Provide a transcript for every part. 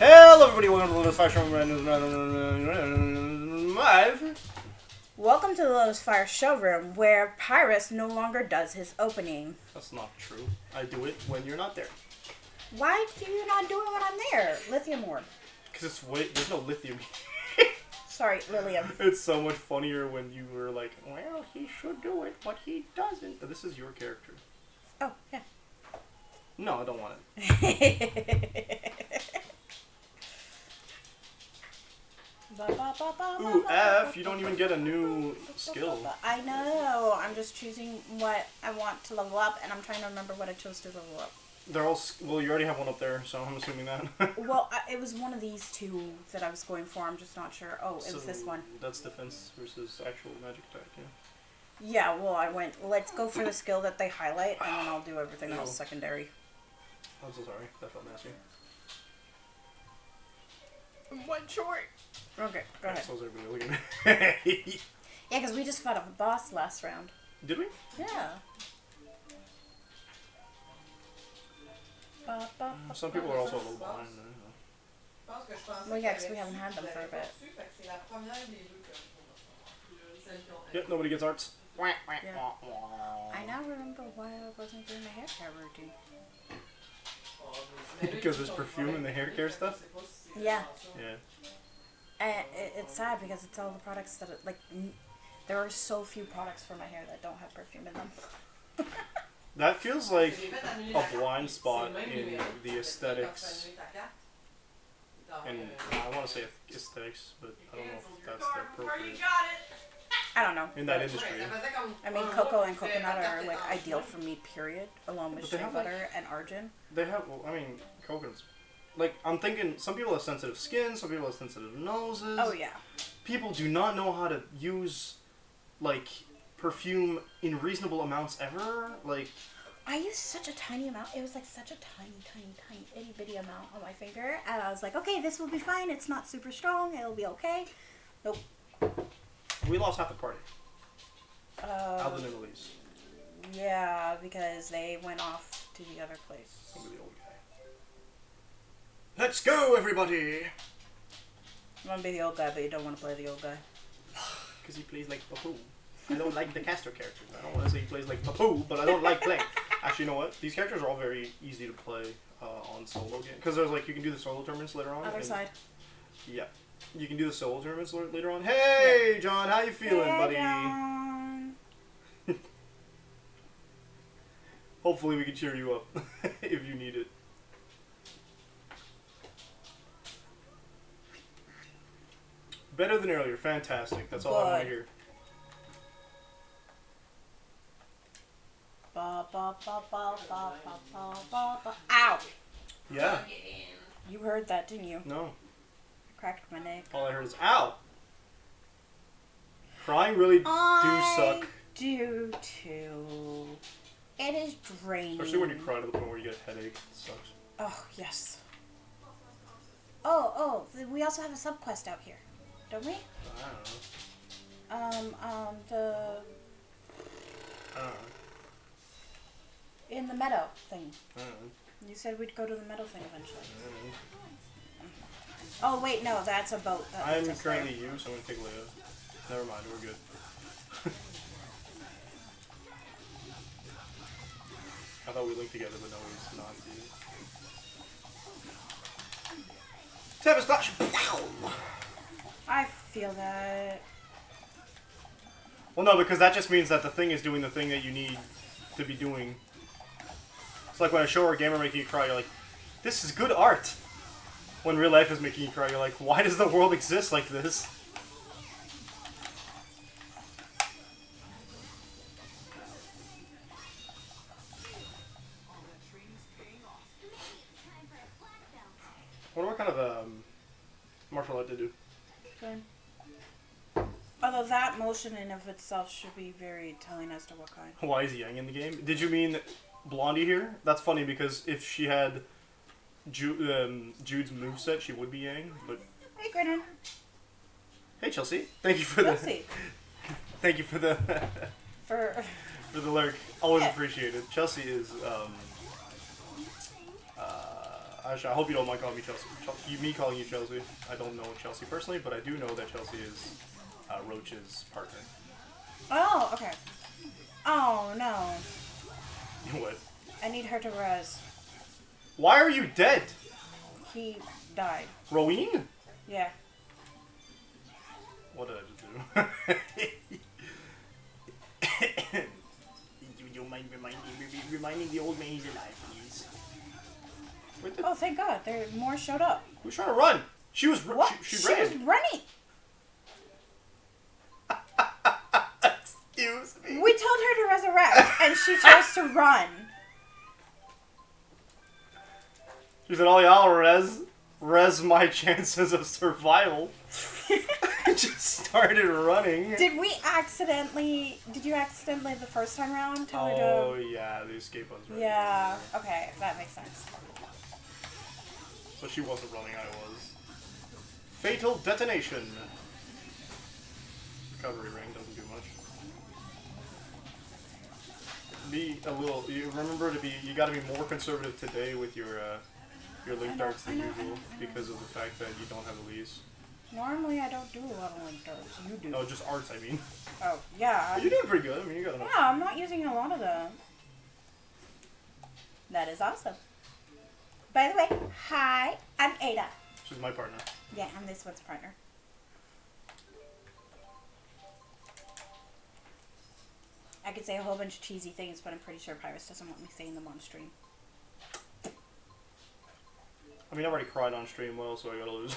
Hello everybody, welcome to the Lotus Fire Show. Live. Welcome to the Lotus Fire showroom, where Pyrus no longer does his opening. That's not true. I do it when you're not there. Why do you not do it when I'm there? Lithium orb. Because there's no lithium. Sorry, Lilium. It's so much funnier when you were like, well, he should do it, but he doesn't. This is your character. Oh, yeah. No, I don't want it. Ooh, F, you don't even get a new skill. I know. I'm just choosing what I want to level up, and I'm trying to remember what I chose to level up. They're all, well, you already have one up there, so I'm assuming that. Well, it was one of these two that I was going for. I'm just not sure. Oh, it was this one. That's defense versus actual magic attack, yeah. Yeah, well, I went, let's go for the skill that they highlight, and then I'll do everything else secondary. I'm so sorry. That felt nasty. One short. Okay, go ahead. So is everybody looking at me. Yeah, because we just fought a boss last round. Did we? Yeah. Some people are also a little behind. Well, yeah, because we haven't had them for a bit. Yep, nobody gets arts. Yeah. I now remember why I wasn't doing the hair care routine. Because there's perfume in the hair care stuff? Yeah. Yeah. And it's sad because it's all the products that, there are so few products for my hair that don't have perfume in them. That feels like a blind spot in the aesthetics. And I want to say aesthetics, but I don't know if that's the appropriate. I don't know. In that industry. I mean, cocoa and coconut are, ideal for me, period. Along with shea butter and argan. They have, well, I mean, coconuts. I'm thinking, some people have sensitive skin, some people have sensitive noses. Oh, yeah. People do not know how to use, perfume in reasonable amounts ever. I used such a tiny amount. It was, such a tiny, itty-bitty amount on my finger. And I was like, okay, this will be fine. It's not super strong. It'll be okay. Nope. We lost half the party. Out in the Middle East. Yeah, because they went off to the other place. Over the old guy. Let's go, everybody! You want to be the old guy, but you don't want to play the old guy. Because he plays like Papu. I don't like the caster characters. I don't want to say he plays like Papu, but I don't like playing. Actually, you know what? These characters are all very easy to play on solo game. Because there's you can do the solo tournaments later on. Other side. Yeah. You can do the solo tournaments later on. Hey, yeah. John, how you feeling, buddy? John. Hopefully we can cheer you up if you need it. Better than earlier. Fantastic. That's all I want to hear. Ow! Yeah. You heard that, didn't you? No. I cracked my neck. All I heard is, ow! Crying really do suck. Do too. It is draining. Especially when you cry to the point where you get a headache. It sucks. Oh, yes. Oh, we also have a subquest out here. Don't we? I don't know. In the meadow thing. I don't know. You said we'd go to the meadow thing eventually. Oh, wait, no, that's a boat. I'm currently you, so I'm going to take Leia. Never mind, we're good. I thought we linked together, but no, it's not, dude. Tempest Flash! I feel that. Well, no, because that just means that the thing is doing the thing that you need to be doing. It's like when a show or a game are making you cry, you're like, this is good art. When real life is making you cry, you're like, why does the world exist like this? I wonder what kind of martial art they do. Good. Although that motion in of itself should be very telling as to what kind. Why is Yang in the game? Did you mean Blondie here? That's funny because if she had Jude's moveset, she would be Yang. But hey, Grinnin. Hey, Chelsea. Thank you for Chelsea. Thank you for the for the lurk. Always appreciated. Chelsea is I Actually, I hope you don't mind calling me Chelsea. Me calling you Chelsea. I don't know Chelsea personally, but I do know that Chelsea is Roach's partner. Oh, okay. Oh, no. What? I need her to res. Why are you dead? He died. Roween? Yeah. What did I just do? You don't mind reminding the old man he's alive, please. Oh, thank God. More showed up. Who's trying to run? She was What? She She ran. was running. Excuse me. We told her to resurrect, and she chose to run. She said, "Oh, y'all res my chances of survival." Just started running. Did you accidentally the first time around tell her to... Oh, yeah, the escape was right. Yeah, okay, that makes sense. So she wasn't running, I was. Fatal detonation. Recovery ring doesn't do much. You gotta be more conservative today with your link darts than usual because of the fact that you don't have a lease. Normally I don't do a lot of link darts. You do. Oh, just arts, I mean. Oh, yeah. But you're doing pretty good. I mean, you got enough. Yeah, I'm not using a lot of them. That is awesome. By the way, hi, I'm Ada. She's my partner. Yeah, I'm this one's partner. I could say a whole bunch of cheesy things, but I'm pretty sure Pyrus doesn't want me saying them on stream. I mean, I already cried on stream, well, so I gotta lose.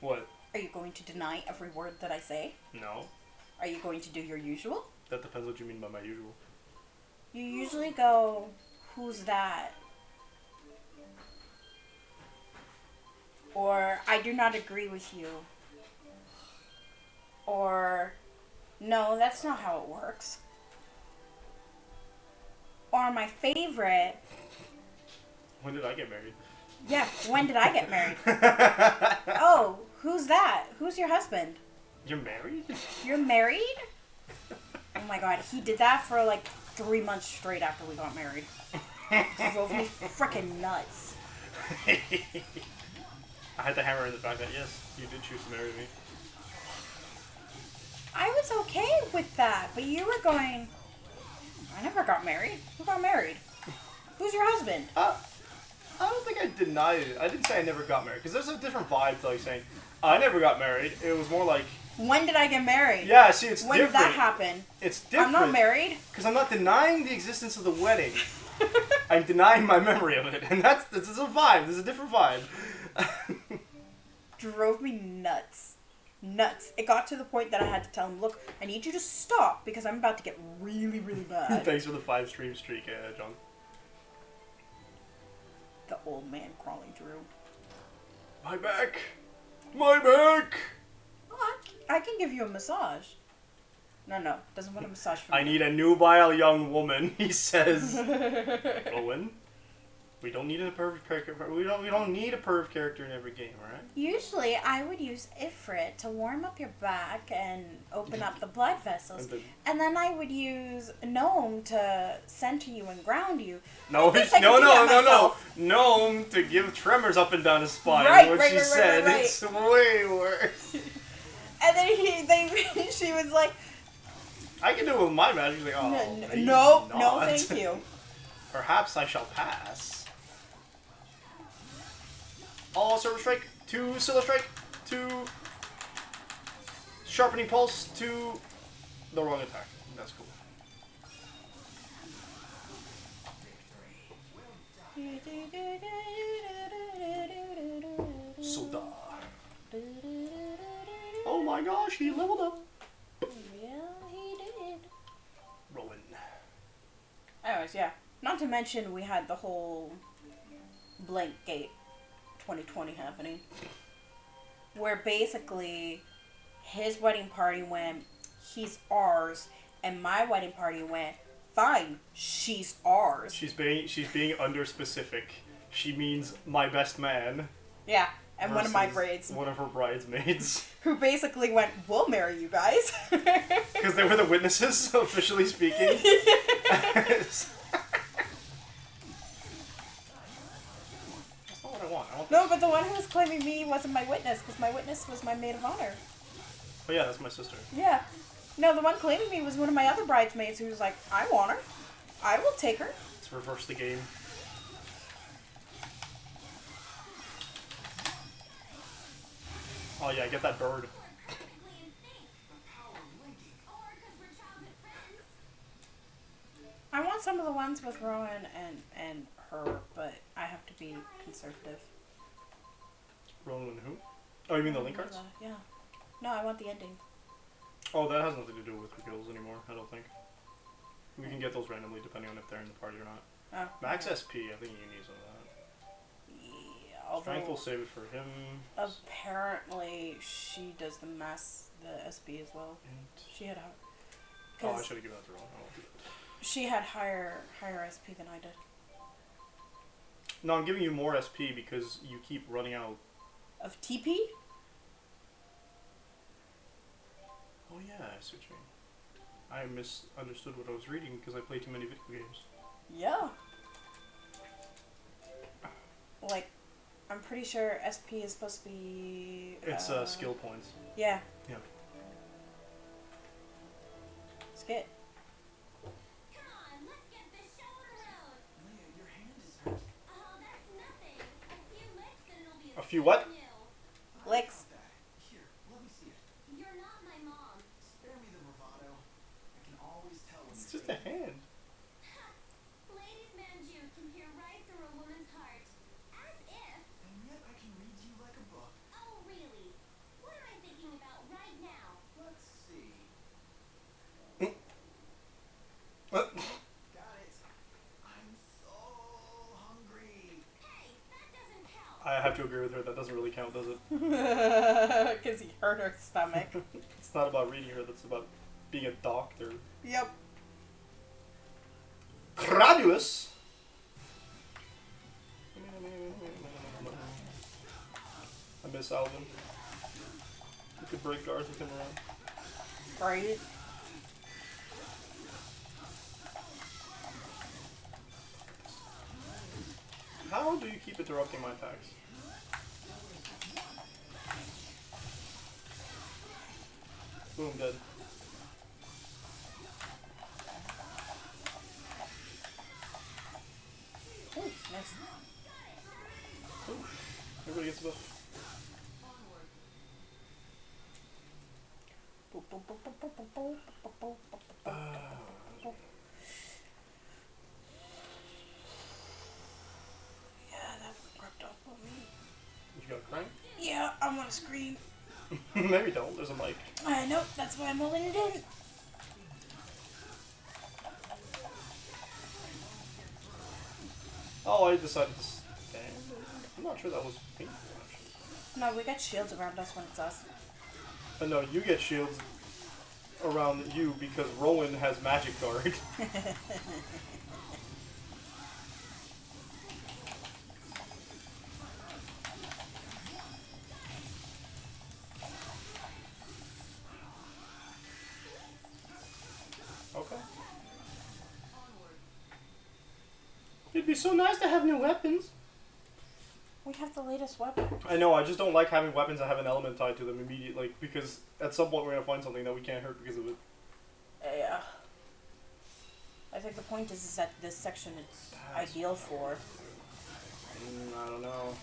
What? Are you going to deny every word that I say? No. Are you going to do your usual? That depends what you mean by my usual. You usually go, who's that? Or, I do not agree with you. Or, no, that's not how it works. Or my favorite... When did I get married? Yeah, when did I get married? Oh, who's that? Who's your husband? You're married? You're married? Oh my God, he did that for like 3 months straight after we got married. Drove me freaking nuts. I had to hammer in the fact that, yes, you did choose to marry me. I was okay with that, but you were going, I never got married. Who got married? Who's your husband? I don't think I denied it. I didn't say I never got married, because there's a different vibe to like saying, I never got married. It was more like... When did I get married? Yeah, see, it's when different. When did that happen? It's different. I'm not married. Because I'm not denying the existence of the wedding. I'm denying my memory of it. And this is a vibe. This is a different vibe. Drove me nuts. Nuts. It got to the point that I had to tell him, look, I need you to stop because I'm about to get really, really bad. Thanks for the 5-stream streak, John. The old man crawling through. My back! My back! Oh, I can give you a massage. No, doesn't want a massage from I need a nubile young woman, he says. Owen, we don't need a perv character. We don't need a perv character in every game, alright? Usually, I would use Ifrit to warm up your back and open up the blood vessels, and then I would use Gnome to center you and ground you. No, Gnome to give tremors up and down his spine. Right, she said. Right. It's way worse. And then she was like, I can do it with my magic. She's like, oh, no, thank you. Perhaps I shall pass. All Silver Strike, 2 Silver Strike, 2 Sharpening Pulse, 2 the wrong attack. That's cool. Soda. Oh my gosh, he leveled up. Yeah, he did. Rowan. Anyways, yeah. Not to mention we had the whole Blank Gate 2020 happening. Where basically his wedding party went, he's ours, and my wedding party went, fine, she's ours. She's being under specific. She means my best man. Yeah, and one of my braids. One of her bridesmaids. Who basically went, we'll marry you guys. Because they were the witnesses, officially speaking. one who was claiming me wasn't my witness, because my witness was my maid of honor. Oh yeah, that's my sister. Yeah. No, the one claiming me was one of my other bridesmaids who was like, I want her. I will take her. Let's reverse the game. Oh yeah, get that bird. I want some of the ones with Rowan and her, but I have to be conservative. Rowan and who? Oh, you mean the link cards? Yeah. No, I want the ending. Oh, that has nothing to do with the kills anymore, I don't think. We can get those randomly depending on if they're in the party or not. Oh, Max okay. SP, I think you need some of that. Yeah, although Strength will save it for him. apparently she does the SP as well. And She had oh, I should have given that to Rowan. I won't do that. she had higher SP than I did. No, I'm giving you more SP because you keep running out. Of TP? Oh yeah, I see what you mean. I misunderstood what I was reading because I play too many video games. Yeah. Like, I'm pretty sure SP is supposed to be... It's skill points. Yeah. Yeah. Skit. Come on, let's get this show on the road. Leah, your hand is hurt. Oh, that's nothing. A few licks and it'll be A few what? new. Licks. Here, let me see it. You're not my mom. Spare me the bravado. I can always tell when It's you're just a fake. hand. Ladies man Jude can peer right through a woman's heart. As if. And yet I can read to you like a book. Oh, really? What am I thinking about right now? Let's see. What? Got it. I'm so hungry. Hey, that doesn't count. I have to agree with her. That doesn't really count, does it? Because he hurt her stomach. It's not about reading her. That's about being a doctor. Yep. Crabulous. I miss Alvin. You could break guards with him around. Right? How do you keep interrupting my attacks? Boom, dead. Ooh, nice. Ooh. Everybody gets a buff. Boop, boop, boop, boop, boop, boop, boop, boop, boop, boop, boop. Yeah, that crept up on me. You got a crank? Yeah, I want to scream. Maybe don't. There's a mic. I know, that's why I'm holding it in. Oh, I decided to stand. I'm not sure that was painful, actually. No, we got shields around us when it's us. But no, you get shields around you because Rowan has magic guard. Okay. It'd be so nice to have new weapons. We have the latest weapon. I know, I just don't like having weapons that have an element tied to them immediately, like, because at some point we're gonna find something that we can't hurt because of it. Yeah. I think the point is that this section is ideal for. I don't know.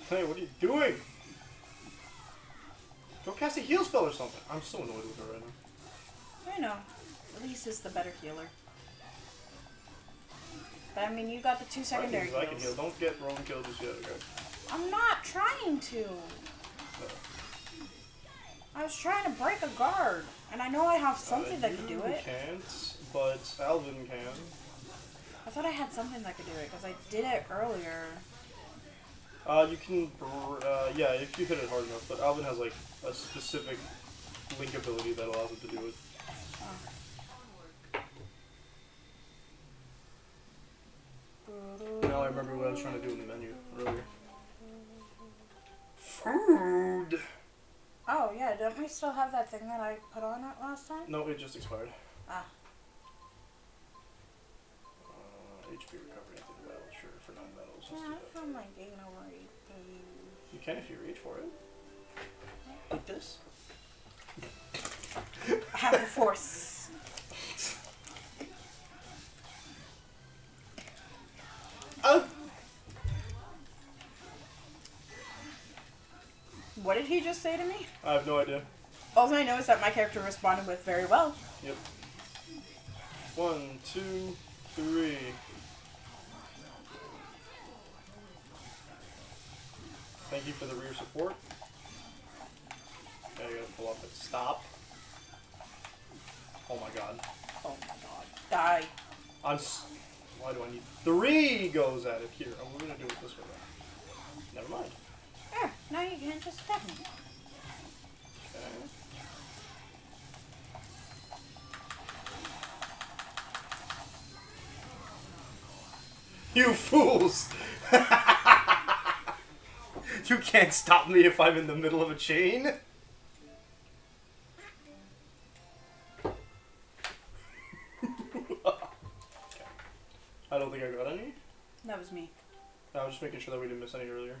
Hey, what are you doing? Go cast a heal spell or something. I'm so annoyed with her right now. I know. Elise is the better healer. But I mean, you got the two secondary I can heal. heals. Don't get Roman killed just yet, okay? I'm not trying to. I was trying to break a guard, and I know I have something that can do it. You can't, but Alvin can. I thought I had something that could do it because I did it earlier. You can, yeah, if you hit it hard enough, but Alvin has like a specific link ability that allows him to do it. Oh. Now I remember what I was trying to do in the menu earlier. Food! Oh, yeah, don't we still have that thing that I put on it last time? No, it just expired. Ah. HP recovery, I think, well, sure, for 9 medals. Yeah, Let's I do that. don't mind getting over it. You can if you reach for it. Like this. Have the force. Oh! What did he just say to me? I have no idea. All I know is that my character responded with very well. Yep. 1, 2, 3. Thank you for the rear support. Okay, I gotta pull up and stop. Oh my god. Oh my god. Die. Why do I need 3 goes at it here? Oh, we're gonna do it this way then. Never mind. There. Now you can just stab me. Okay. You fools! You can't stop me if I'm in the middle of a chain. I don't think I got any. That was me. I was just making sure that we didn't miss any earlier.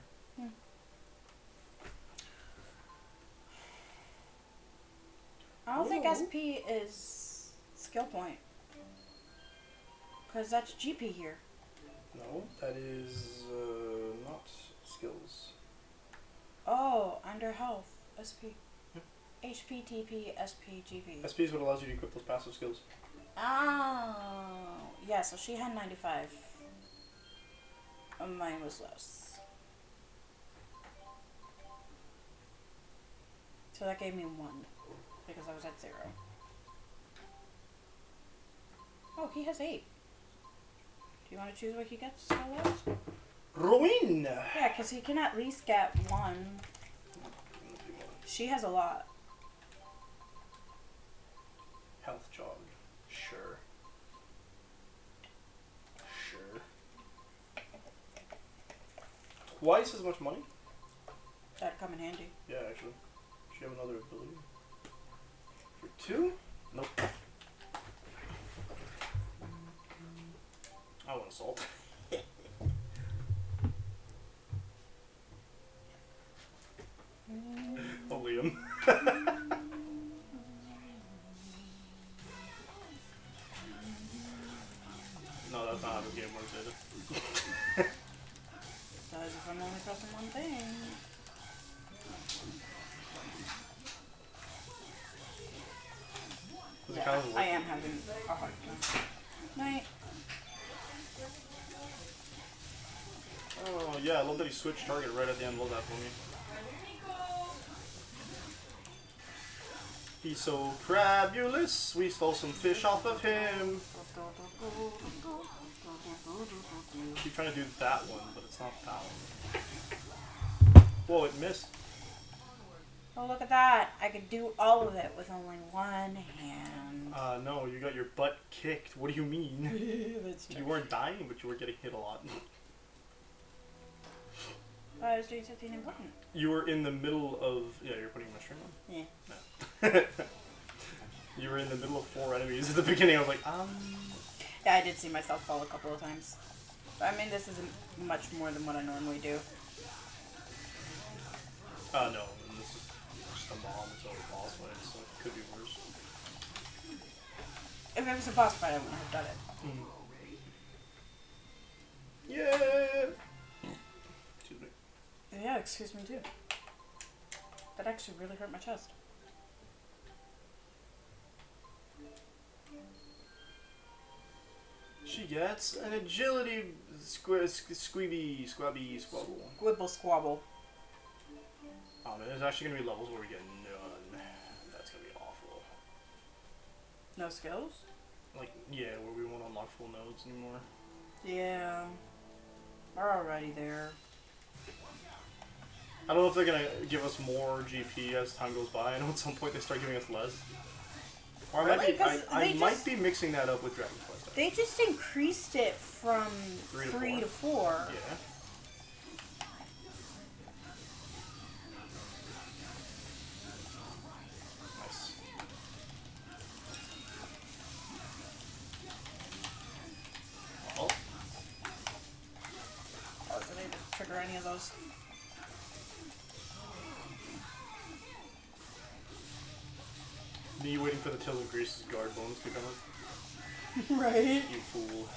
I don't think Ooh. SP is skill point. Because that's GP here. No, that is not skills. Oh, under health. SP. Yep. HP, TP, SP, GP. SP is what allows you to equip those passive skills. Oh. Yeah, so she had 95. Mine was less. So that gave me 1. Because I was at 0. Oh, he has 8. Do you want to choose what he gets skill-wise? Ruin! Yeah, because he can at least get 1. She has a lot. Health jog. Sure. Sure. Twice as much money? That'd come in handy. Yeah, actually. She have another ability. For 2? Nope. I want assault. Oh, Liam. No, that's not how this game works, is it? Does if I'm only pressing one thing. Does it kind of work? I am having a hard time. Night. Oh, yeah, I love that he switched target right at the end. Love that for me. He's so crabulous. We stole some fish off of him. Keep trying to do that one, but it's not that one. Whoa, it missed. Oh, look at that. I could do all of it with only one hand. No, you got your butt kicked. What do you mean? That's You weren't dying, but you were getting hit a lot. I was doing something important. You were in the middle of... Yeah, you're putting my string on? Yeah. No. You were in the middle of 4 enemies at the beginning. I was like, Yeah, I did see myself fall a couple of times. But I mean, this isn't much more than what I normally do. no. And this is just a bomb. It's over boss fight, so it could be worse. If it was a boss fight, I wouldn't have done it. Yeah! Excuse me. Yeah, excuse me too. That actually really hurt my chest. She gets an agility squabby squabble. Squibble squabble. Oh man, there's actually gonna be levels where we get none. That's gonna be awful. No skills? Like, yeah, where we won't unlock full nodes anymore. Yeah. We're already there. I don't know if they're gonna give us more GP as time goes by. I know at some point they start giving us less. Or Really? 'Cause I they might just- be mixing that up with Dragon Quest, They just increased it from 3 to 4. Yeah. Nice. Well, Oh, did I just trigger any of those? me waiting for the Till of Grease's guard bones to come up. Right. You fool.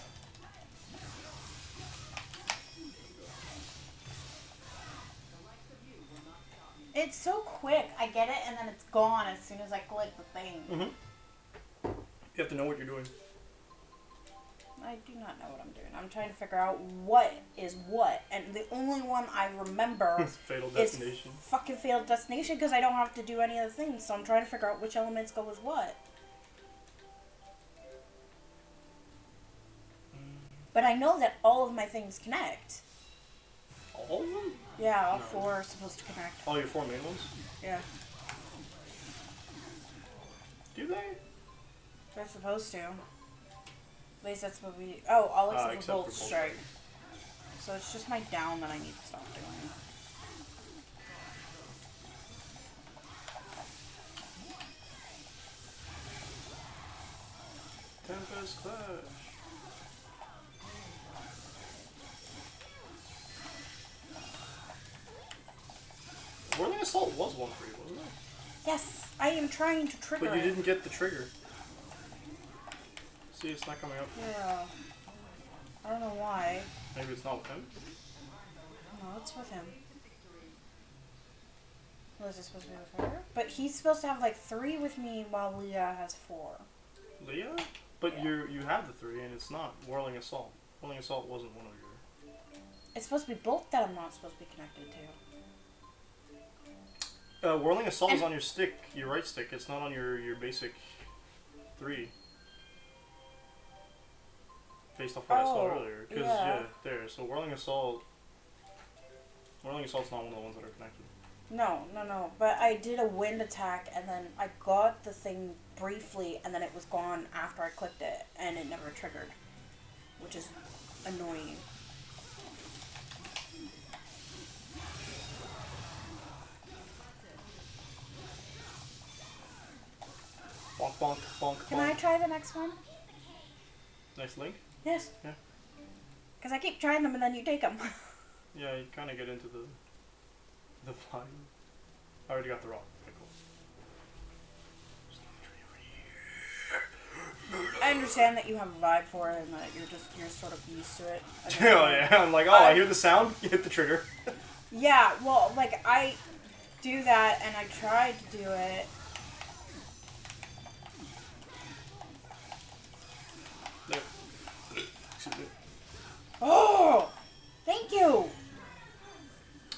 It's so quick. I get it, and then it's gone as soon as I click the thing. Mm-hmm. You have to know what you're doing. I do not know what I'm doing. I'm trying to figure out what is what, and the only one I remember Fatal is Destination. fucking Fatal Destination because I don't have to do any other things. So I'm trying to figure out which elements go with what. But I know that all of my things connect. All of them? Yeah, all No. 4 are supposed to connect. All your 4 main ones? Yeah, Do they? they're supposed to. At least that's what we. Oh, all except for Except for Bolt Bolt Strike. So it's just my down that I need to stop doing. Tempest Clash. Whirling Assault was one for you, wasn't it? Yes, I am trying to trigger But you it. didn't get the trigger. See, it's not coming up. Yeah. I don't know why. Maybe it's not with him. No, it's with him. Was it supposed to be with her? But he's supposed to have like 3 with me while Leah has 4. Leah? But Yeah. you have the 3 and it's not Whirling Assault. Whirling Assault wasn't one of your... It's supposed to be Bolt that I'm not supposed to be connected to. Whirling Assault is And- on your stick, your right stick. It's not on your basic 3. Based off what I saw Oh, earlier. Because, yeah. there. So Whirling Assault's not one of the ones that are connected. No. But I did a wind attack and then I got the thing briefly and then it was gone after I clicked it and it never triggered. Which is annoying. Bonk, bonk, bonk, Can bonk. I try the next one? Nice link. Yes. Yeah. Because I keep trying them and then you take them. Yeah, you kind of get into the flying. I already got the rock. Okay, cool. I understand that you have a vibe for it and that you're sort of used to it. I don't Oh know. yeah, I'm like, oh, I hear the sound. You hit the trigger. Yeah, well, like, I do that, and I tried to do it. There. Excuse me. Oh! Thank you!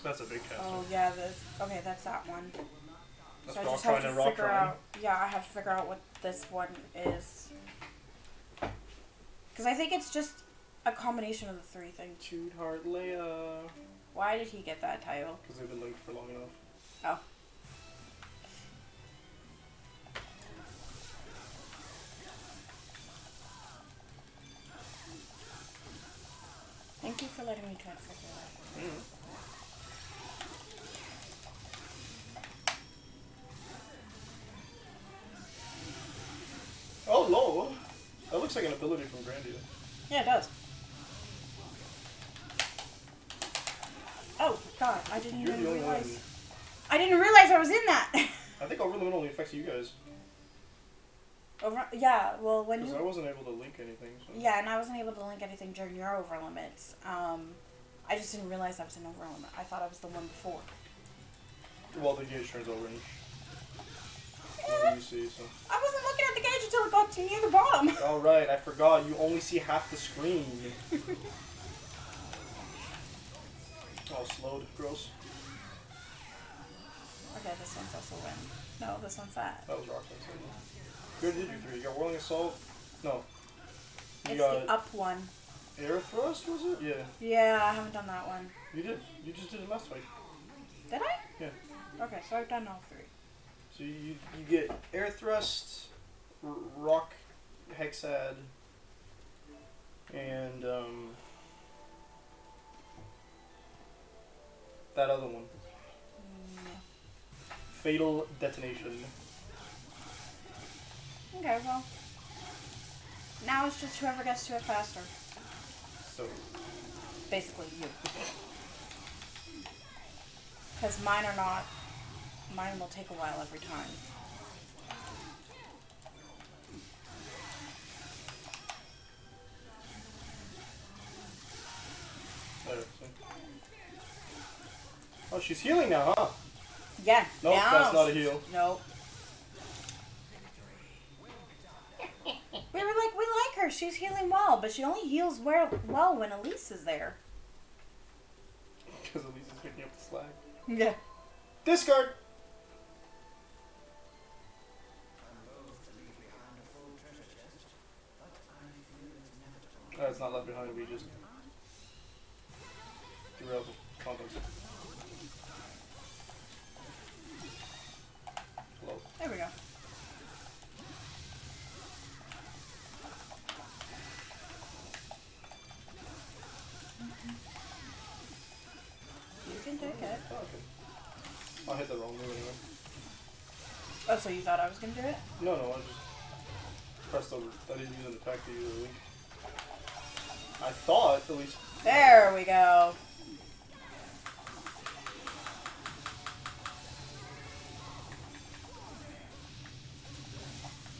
That's a big caster. Oh, yeah, okay, that's that one. That's So I rock just have trying to and rock figure trying. out, yeah, I have to figure out what this one is. Because I think it's just a combination of the 3 things. Chewed Heart Leia. Why did he get that title? Because they've been linked for long enough. Oh. Thank you for letting me try to figure it out. Mm. Oh, low. That looks like an ability from Grandia. Yeah, it does. Oh, God, I didn't You're even the only one. realize. I didn't realize I was in that! I think over limit only affects you guys. Yeah, well, when Because you... I wasn't able to link anything. So. Yeah, and I wasn't able to link anything during your over limits. I just didn't realize I was in over limit. I thought I was the one before. Well, the gauge turns over and what do you see? So. I wasn't looking at the gauge until it got to near the bottom. Oh right, I forgot. You only see half the screen. Oh, slowed. Gross. Okay, this one's also win. No, this one's that. That was rock. Good did you 3. You got Whirling Assault. No. You It's got the up one. Air Thrust, was it? Yeah. Yeah, I haven't done that one. You did. You just did it last fight. Did I? Yeah. Okay, so I've done all 3. So you get Air Thrust, Rock, Hexad, And, that other one. Fatal Detonation. Okay, well. Now it's just whoever gets to it faster. So, Basically, you. Because mine are not. Mine will take a while every time. there, see. Oh, she's healing now, huh? Yeah. Nope, now that's not a heal. Nope. We were like, we like her. She's healing well, but she only heals well when Elise is there. Because Elise is picking up the slack. Yeah. Discard! It's not left behind, we just threw out the contents. Hello. There we go. You can take it. Oh, okay. I hit the wrong move anyway. Oh, so you thought I was gonna do it? No, I just pressed over. I didn't use an attack to use a link. I thought, at least. There we go.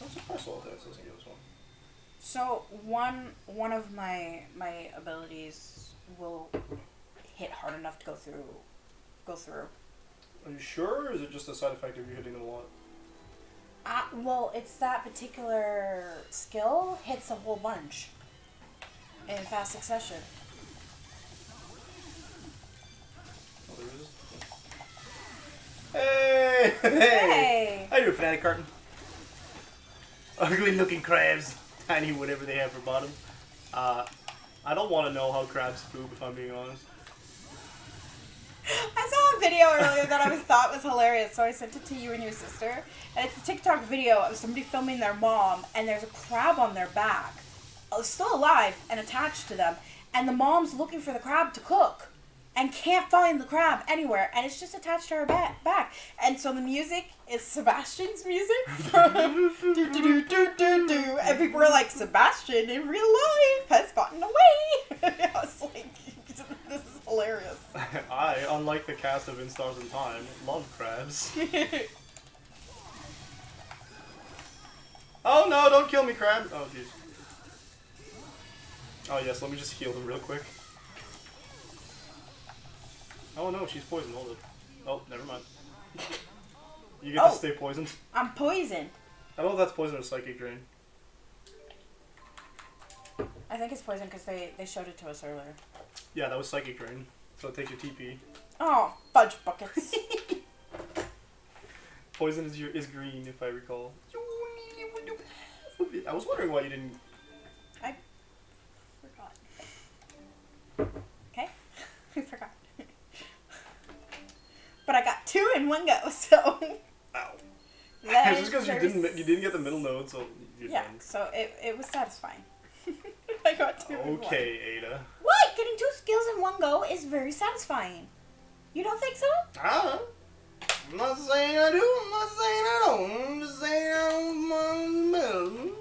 I'm surprised all that doesn't give us one. So one of my abilities will hit hard enough to go through. Are you sure, or is it just a side effect of you hitting them a lot? Well, it's that particular skill hits a whole bunch in fast succession. Oh, there it is. Hey! Hey! How you doing, Fanatic Carton? Ugly looking crabs. Tiny whatever they have for bottom. I don't want to know how crabs poop, if I'm being honest. I saw a video earlier that I thought was hilarious, so I sent it to you and your sister. And it's a TikTok video of somebody filming their mom, and there's a crab on their back, still alive and attached to them. And the mom's looking for the crab to cook, and can't find the crab anywhere, and it's just attached to her back. And so the music is Sebastian's music. Do, do, do, do, do, do. And people were like, Sebastian in real life has gotten away. I was like, this is hilarious. I, unlike the cast of In Stars in Time, love crabs. Oh no, don't kill me, crab! Oh jeez. Oh yes, let me just heal them real quick. Oh no, she's poisoned, hold it. Oh, never mind. You get to stay poisoned. I'm poisoned. I don't know if that's poison or psychic drain. I think it's poison because they showed it to us earlier. Yeah, that was psychic drain. So it takes your TP. Oh, fudge buckets. Poison is green, if I recall. I was wondering why you didn't. I forgot. Okay, I forgot. But I got 2 in one go, so. Ow. That Just because you didn't get the middle node, so you're yeah, fine. so it was satisfying. I got 2 in one. Okay, Ada. What? Getting 2 skills in one go is very satisfying. You don't think so? I don't know. I'm not saying I do, I'm not saying I don't. I'm just saying I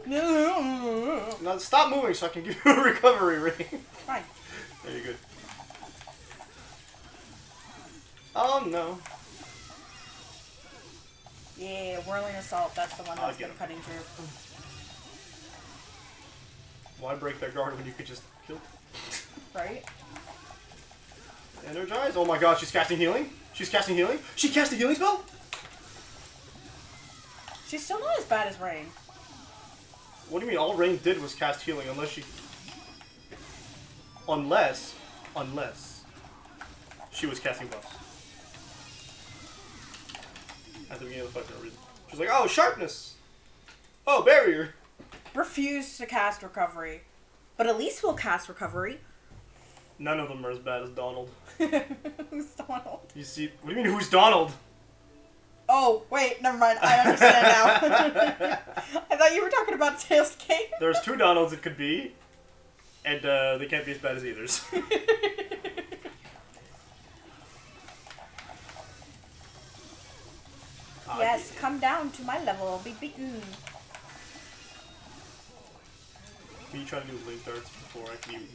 don't. Now stop moving so I can give you a recovery ring. Fine. There you go. Oh no. Yeah, whirling assault. That's the one I'll that's get been him. cutting through. Why break their guard when you could just kill? Right? Energize? Oh my god, she's casting healing? She's casting healing? She cast a healing spell? She's still not as bad as Rain. What do you mean? All Rain did was cast healing, unless she... Unless she was casting buffs. At the beginning of the fight for no reason. She's like, oh, sharpness! Oh, barrier! Refused to cast recovery. But Elise will cast recovery. None of them are as bad as Donald. Who's Donald? You see... What do you mean, who's Donald? Oh, wait, never mind. I understand now. I thought you were talking about Tails Game. There's 2 Donalds it could be. And they can't be as bad as Aethers. Yes, come down to my level, be beaten. Me trying to do link darts before I can even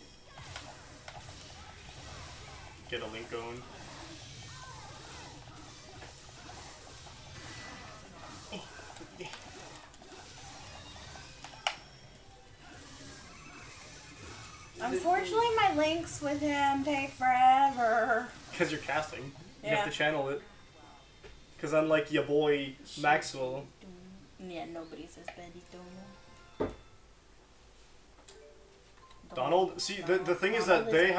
get a link going. Unfortunately, my links with him take forever. Because you're casting. You Yeah. have to channel it. Because unlike your boy Maxwell. Yeah, nobody's as bad as Donald, see, the thing is that they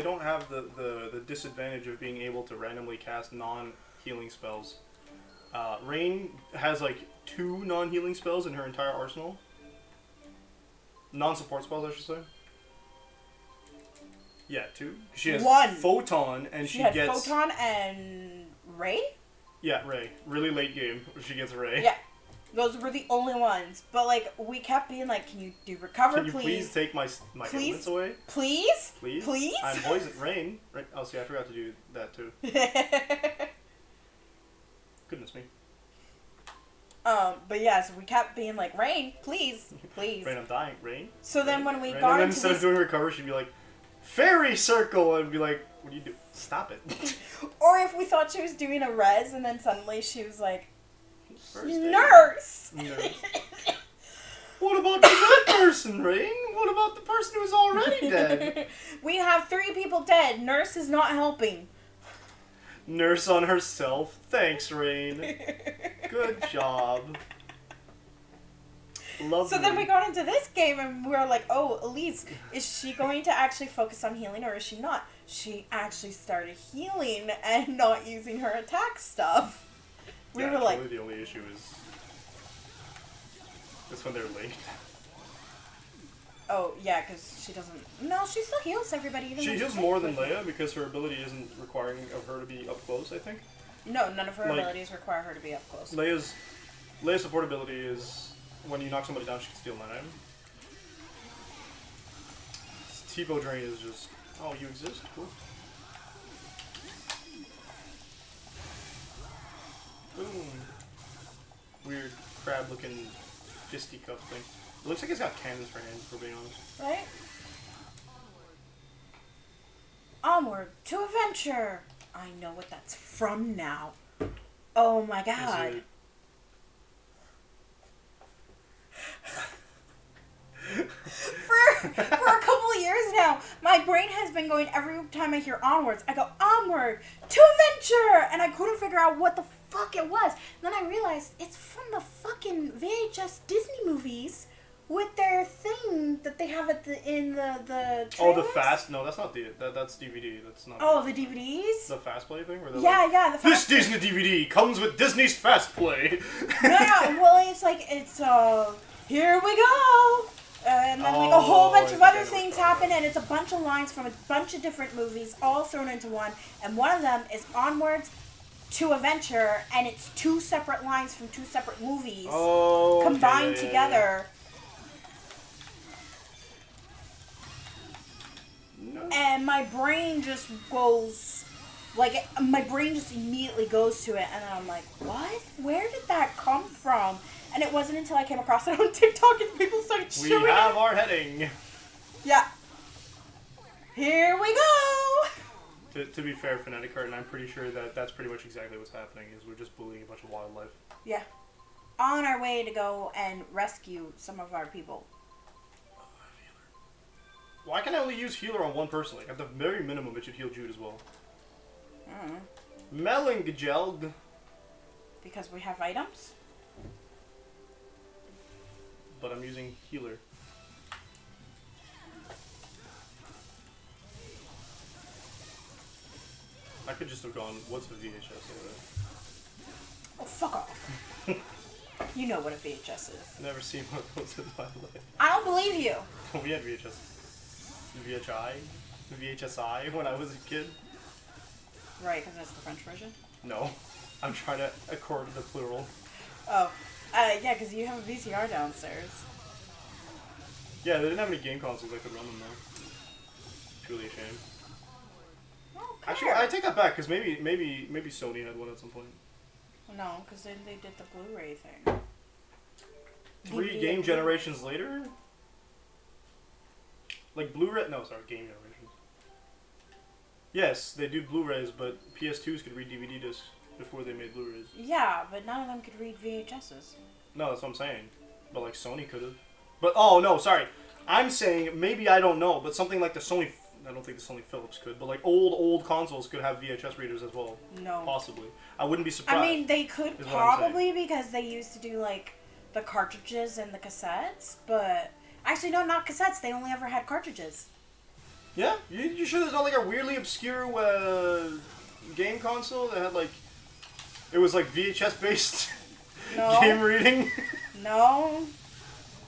don't have the disadvantage of being able to randomly cast non-healing spells. Rain has like 2 non-healing spells in her entire arsenal. Non-support spells, I should say. Yeah, 2. She has 1. Photon, and She she had gets... Photon and Ray? Yeah, Ray. Really late game, she gets Ray. Yeah. Those were the only ones. But, like, we kept being like, can you do recover, Can you please take my ailments away? Please? Please? Please? I'm poison. Rain. Right. Oh, see, I forgot to do that too. Goodness me. But yeah, so we kept being like, Rain, please, please. Rain, I'm dying. Rain? So then Rain? when we Rain? got and then into instead this... of doing recover, she'd be like, Fairy Circle! And be like, what do you do? Stop it. Or if we thought she was doing a res, and then suddenly she was like, First aid. Nurse! Nurse. What about the dead person, Rain? What about the person who's already dead? We have 3 people dead. Nurse is not helping. Nurse on herself. Thanks, Rain. Good job. Lovely. So then we got into this game and we were like, oh, Elise, is she going to actually focus on healing or is she not? She actually started healing and not using her attack stuff. We were like... the only issue is when they're linked. Oh, yeah, because she doesn't... No, she still heals everybody. Even She when heals she's more linked than with Leia because her ability isn't requiring of her to be up close, I think. No, none of her Like- abilities require her to be up close. Leia's support ability is when you knock somebody down, she can steal an item. T-Bow Drain is just, oh, you exist? Cool. Boom. Weird crab-looking fisticuff thing. It looks like it's got cannons for hands, for being honest. Right? Onward to adventure. I know what that's from now. Oh my god. Is it... For a couple of years now, my brain has been going every time I hear onwards. I go onward to adventure, and I couldn't figure out what the fuck it was. Then I realized it's from the fucking VHS Disney movies with their thing that they have at in the Oh, the trailers. fast? No, that's not that's DVD. That's not. Oh, the DVDs. The fast play thing, where they're Yeah, like, yeah. The this fast- Disney DVD comes with Disney's Fast Play. No, well, it's like it's here we go. And then like a whole Oh, bunch I of think I other know what things you're talking happen, and it's a bunch of lines from a bunch of different movies all thrown into one. And one of them is Onwards to Adventure, and it's 2 separate lines from 2 separate movies Oh, okay, combined yeah, yeah, together. yeah. No. And my brain just goes, like, my brain just immediately goes to it, and I'm like, what? Where did that come from? And it wasn't until I came across it on TikTok and people started We showing have it. our heading. Yeah. Here we go! To be fair, Fnatic Card, and I'm pretty sure that that's pretty much exactly what's happening, is we're just bullying a bunch of wildlife. Yeah. On our way to go and rescue some of our people. Why can I only use healer on one person? Like, at the very minimum, it should heal Jude as well. Melinggelg. Because we have items? But I'm using healer. I could just have gone, what's a VHS anyway? Oh, fuck off. You know what a VHS is. Never seen one of those in my life. I don't believe you. We had VHS. VHSI when I was a kid. Right, because that's the French version? No. I'm trying to accord the plural. Oh. Yeah, because you have a VCR downstairs. Yeah, they didn't have any game consoles that could run them though. Truly a shame. Okay. Actually, I take that back because maybe Sony had one at some point. No, because then they did the Blu-ray thing. 3 DVD game and generations later? Like Blu-ray? No, sorry, game generations. Yes, they do Blu-rays, but PS2s could read DVD discs before they made Blu-rays. Yeah, but none of them could read VHSs. No, that's what I'm saying. But like Sony could have. But oh no, sorry. I'm saying maybe I don't know, but something like the Sony. I don't think the Sony Philips could, but like old consoles could have VHS readers as well. No. Possibly. I wouldn't be surprised. I mean, they could is what I'm probably because they used to do like the cartridges and the cassettes, but actually no, not cassettes. They only ever had cartridges. Yeah, you sure there's not like a weirdly obscure game console that had like it was like VHS based No. game reading? No,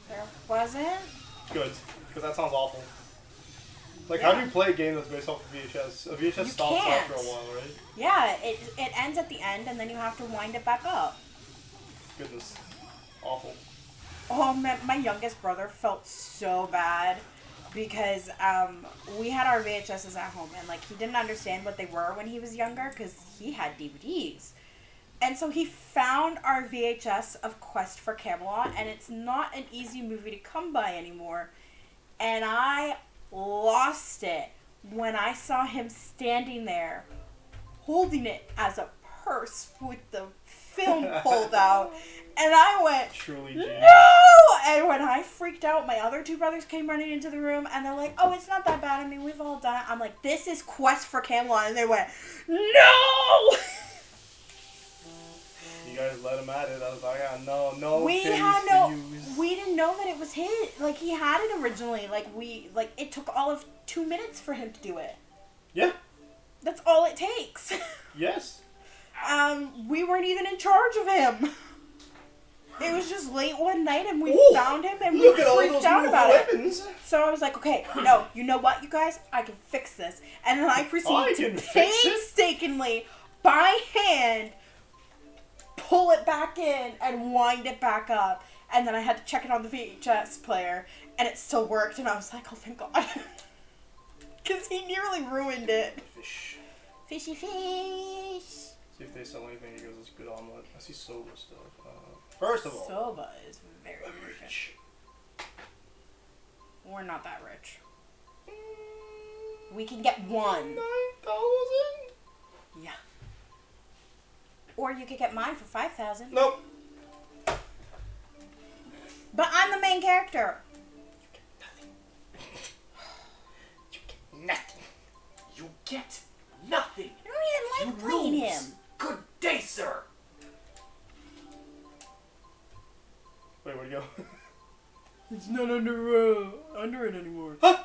there wasn't. Good, because that sounds awful. Like, Yeah. how do you play a game that's based off of VHS? A VHS You stops can't. after a while, right? Yeah, it ends at the end, and then you have to wind it back up. Goodness, awful. Oh man, my youngest brother felt so bad because we had our VHSs at home, and like he didn't understand what they were when he was younger because he had DVDs. And so he found our VHS of Quest for Camelot, and it's not an easy movie to come by anymore. And I lost it when I saw him standing there holding it as a purse with the film pulled out. And I went, Truly genius. no! And when I freaked out, my other 2 brothers came running into the room, and they're like, oh, it's not that bad. I mean, we've all done it. I'm like, this is Quest for Camelot. And they went, no! You guys let him at it. I was like, no We things had to no, use. we didn't know that it was his. Like, he had it originally. Like, it took all of 2 minutes for him to do it. Yeah. That's all it takes. Yes. We weren't even in charge of him. It was just late one night, and we Ooh, found him, and we Look at all freaked those out new about it. weapons. So I was like, okay, no, you know what, you guys? I can fix this. And then I I proceeded can to fix it? painstakingly, by hand, pull it back in and wind it back up. And then I had to check it on the VHS player, and it still worked. And I was like, oh, thank God. Because he nearly ruined it. Fish. Fishy fish. See if they sell anything. He goes, it's good omelet. I see soba stuff. First of all, Soba is very rich. rich. We're not that rich. We can get 1. 9,000? Yeah. Or you could get mine for 5,000. Nope. But I'm the main character. Nothing. You get nothing. I don't even like playing him. Good day, sir. Wait, where'd it go? It's not under it anymore. Huh!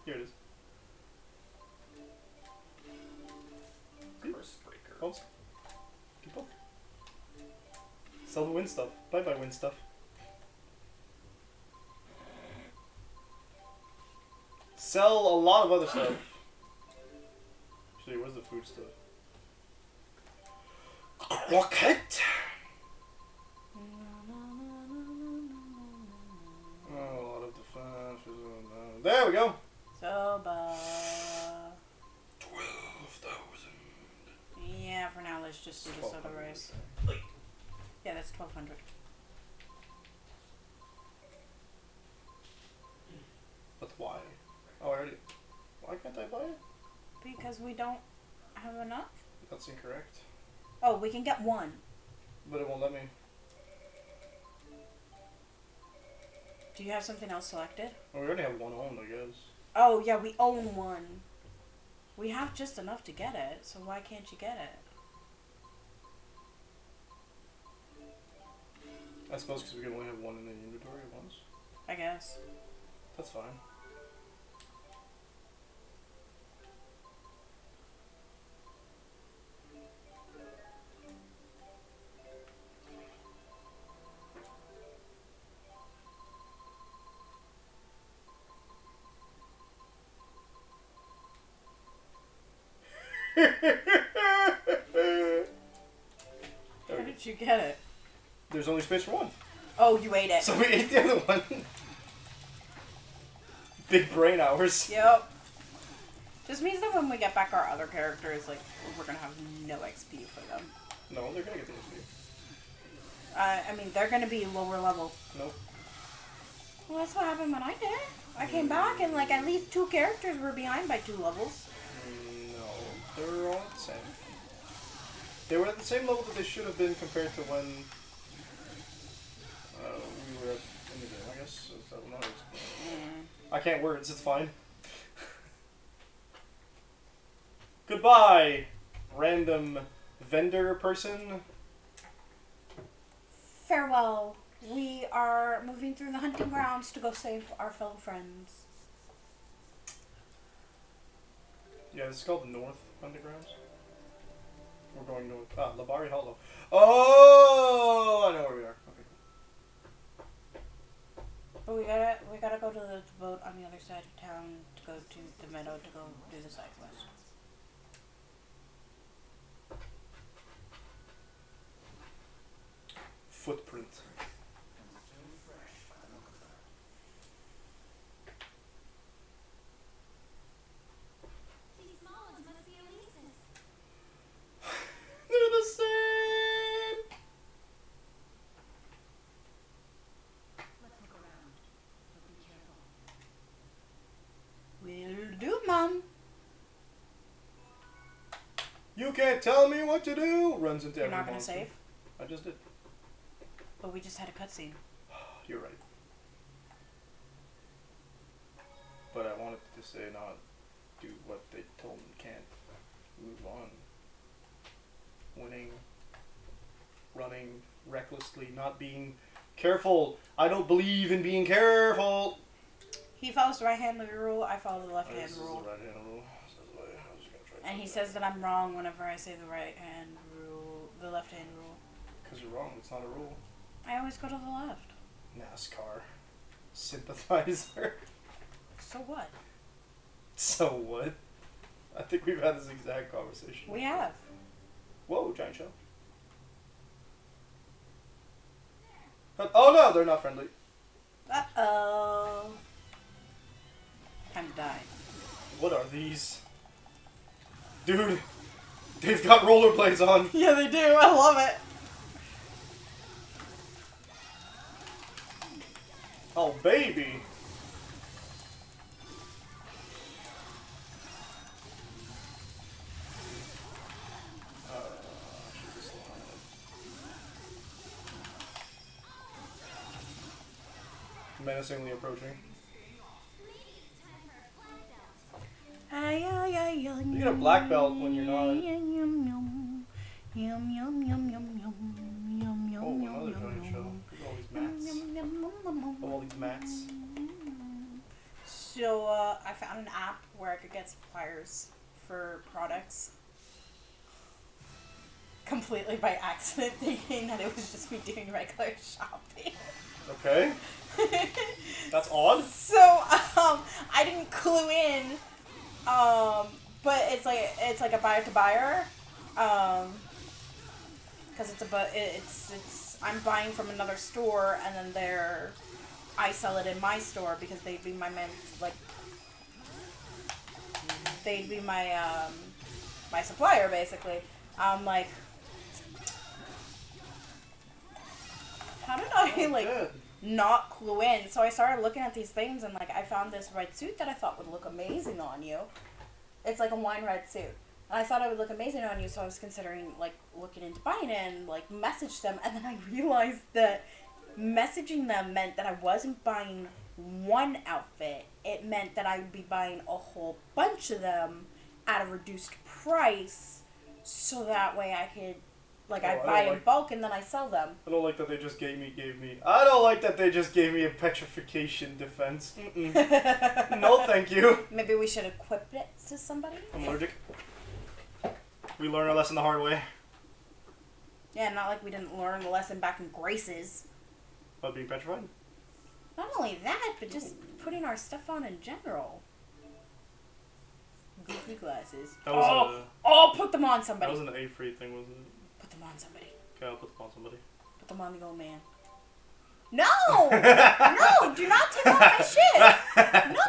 Here it is. Curse breaker. Oops. Keep up. Sell the win stuff. Bye bye win stuff. Sell a lot of other stuff. Actually, where's the food stuff? Croquette! Oh, a lot of defense. There we go! Soba. 12,000. Yeah, for now, let's just do the soda rice. Yeah, that's 1,200. That's why. Oh, I already. Why can't I buy it? Because we don't have enough? That's incorrect. Oh, we can get 1. But it won't let me. Do you have something else selected? Oh, we already have one owned, I guess. Oh, yeah, we own 1. We have just enough to get it, so why can't you get it? I suppose because we can only have one in the inventory at once. I guess. That's fine. How did you get it? There's only space for one. Oh, you ate it. So we ate the other one. Big brain hours. Yep. This means that when we get back our other characters, like, we're gonna have no XP for them. No, they're gonna get the XP. I mean, they're gonna be lower level. Nope. Well, that's what happened when I did it. I came back and, like, at least 2 characters were behind by 2 levels. No, they were all the same. They were at the same level that they should have been compared to when we were in the game, I guess. Is that what I can't words, it's fine. Goodbye, random vendor person. Farewell. We are moving through the hunting grounds to go save our fellow friends. Yeah, this is called the North Underground. We're going north. Ah, Labari Hollow. Oh, I know where we are. Okay. But we gotta go to the boat on the other side of town to go to the meadow to go do the side quest. Footprint. These small ones must be Elise's. They're the same. Let's look around, but be careful. Will do, Mom. You can't tell me what to do. Runs into You're every not gonna monster. save? I just did. But we just had a cutscene. You're right. But I wanted to say not do what they told me can't. Move on. Winning. Running recklessly. Not being careful. I don't believe in being careful. He follows the right-hand rule, I follow the Oh, left-hand this is rule. the right hand rule. So I was just gonna try to And he do says that I'm wrong whenever I say the right-hand rule, the left-hand rule. because you're wrong. It's not a rule. I always go to the left. NASCAR. Sympathizer. So what? So what? I think we've had this exact conversation. We have. Whoa, giant shell. Oh no, they're not friendly. Uh-oh. Time to die. What are these? Dude, they've got rollerblades on. Yeah, they do. I love it. Oh, baby. Menacingly approaching. Maybe it's time for a black belt. You get a black belt when you're not- Oh, another giant shell. Look at all these mats. All these mats. So, I found an app where I could get suppliers for products. Completely by accident, thinking that it was just me doing regular shopping. Okay. That's odd. So, I didn't clue in, but it's like a buyer to buyer, because I'm buying from another store and then I sell it in my store because they'd be my my supplier basically. I'm like, how did I Good. not clue in? So I started looking at these things and I found this red suit that I thought would look amazing on you. It's like a wine red suit. And I thought it would look amazing on you, so I was considering looking into buying it and message them, and then I realized that messaging them meant that I wasn't buying one outfit. It meant that I would be buying a whole bunch of them at a reduced price, so that way I could I buy in bulk and then I sell them. I don't like that they just gave me. I don't like that they just gave me a petrification defense. Mm-mm. No, thank you. Maybe we should equip it to somebody? I'm allergic. We learn our lesson the hard way. Yeah, not like we didn't learn the lesson back in Grace's. About being petrified? Not only that, but just putting our stuff on in general. Goofy glasses. That was Put them on that somebody. was an A-free thing, wasn't it? Put them on somebody. Okay, I'll put them on somebody. Put them on the old man. No! No! Do not take off my shit! No!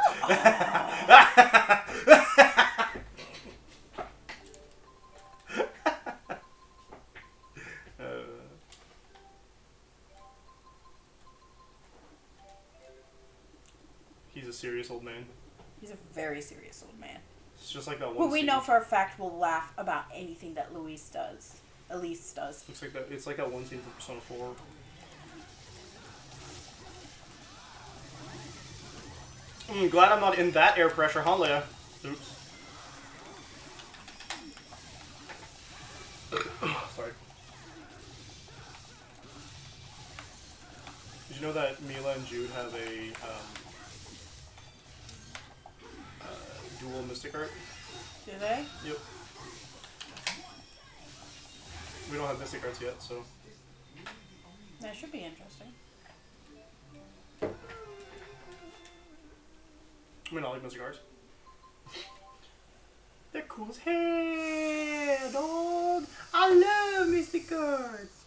serious old man. He's a very serious old man. It's just like that one. Who we scene. know for a fact will laugh about anything that Elise does. Looks like that. It's like that one scene from Persona 4. Glad I'm not in that air pressure, huh, Leia? Oops. Sorry. Did you know that Mila and Jude have a dual Mystic Art? Do they? Yep. We don't have Mystic Arts yet, so. That should be interesting. I mean, I like Mystic Arts. They're cool as hell, dog. I love Mystic Arts.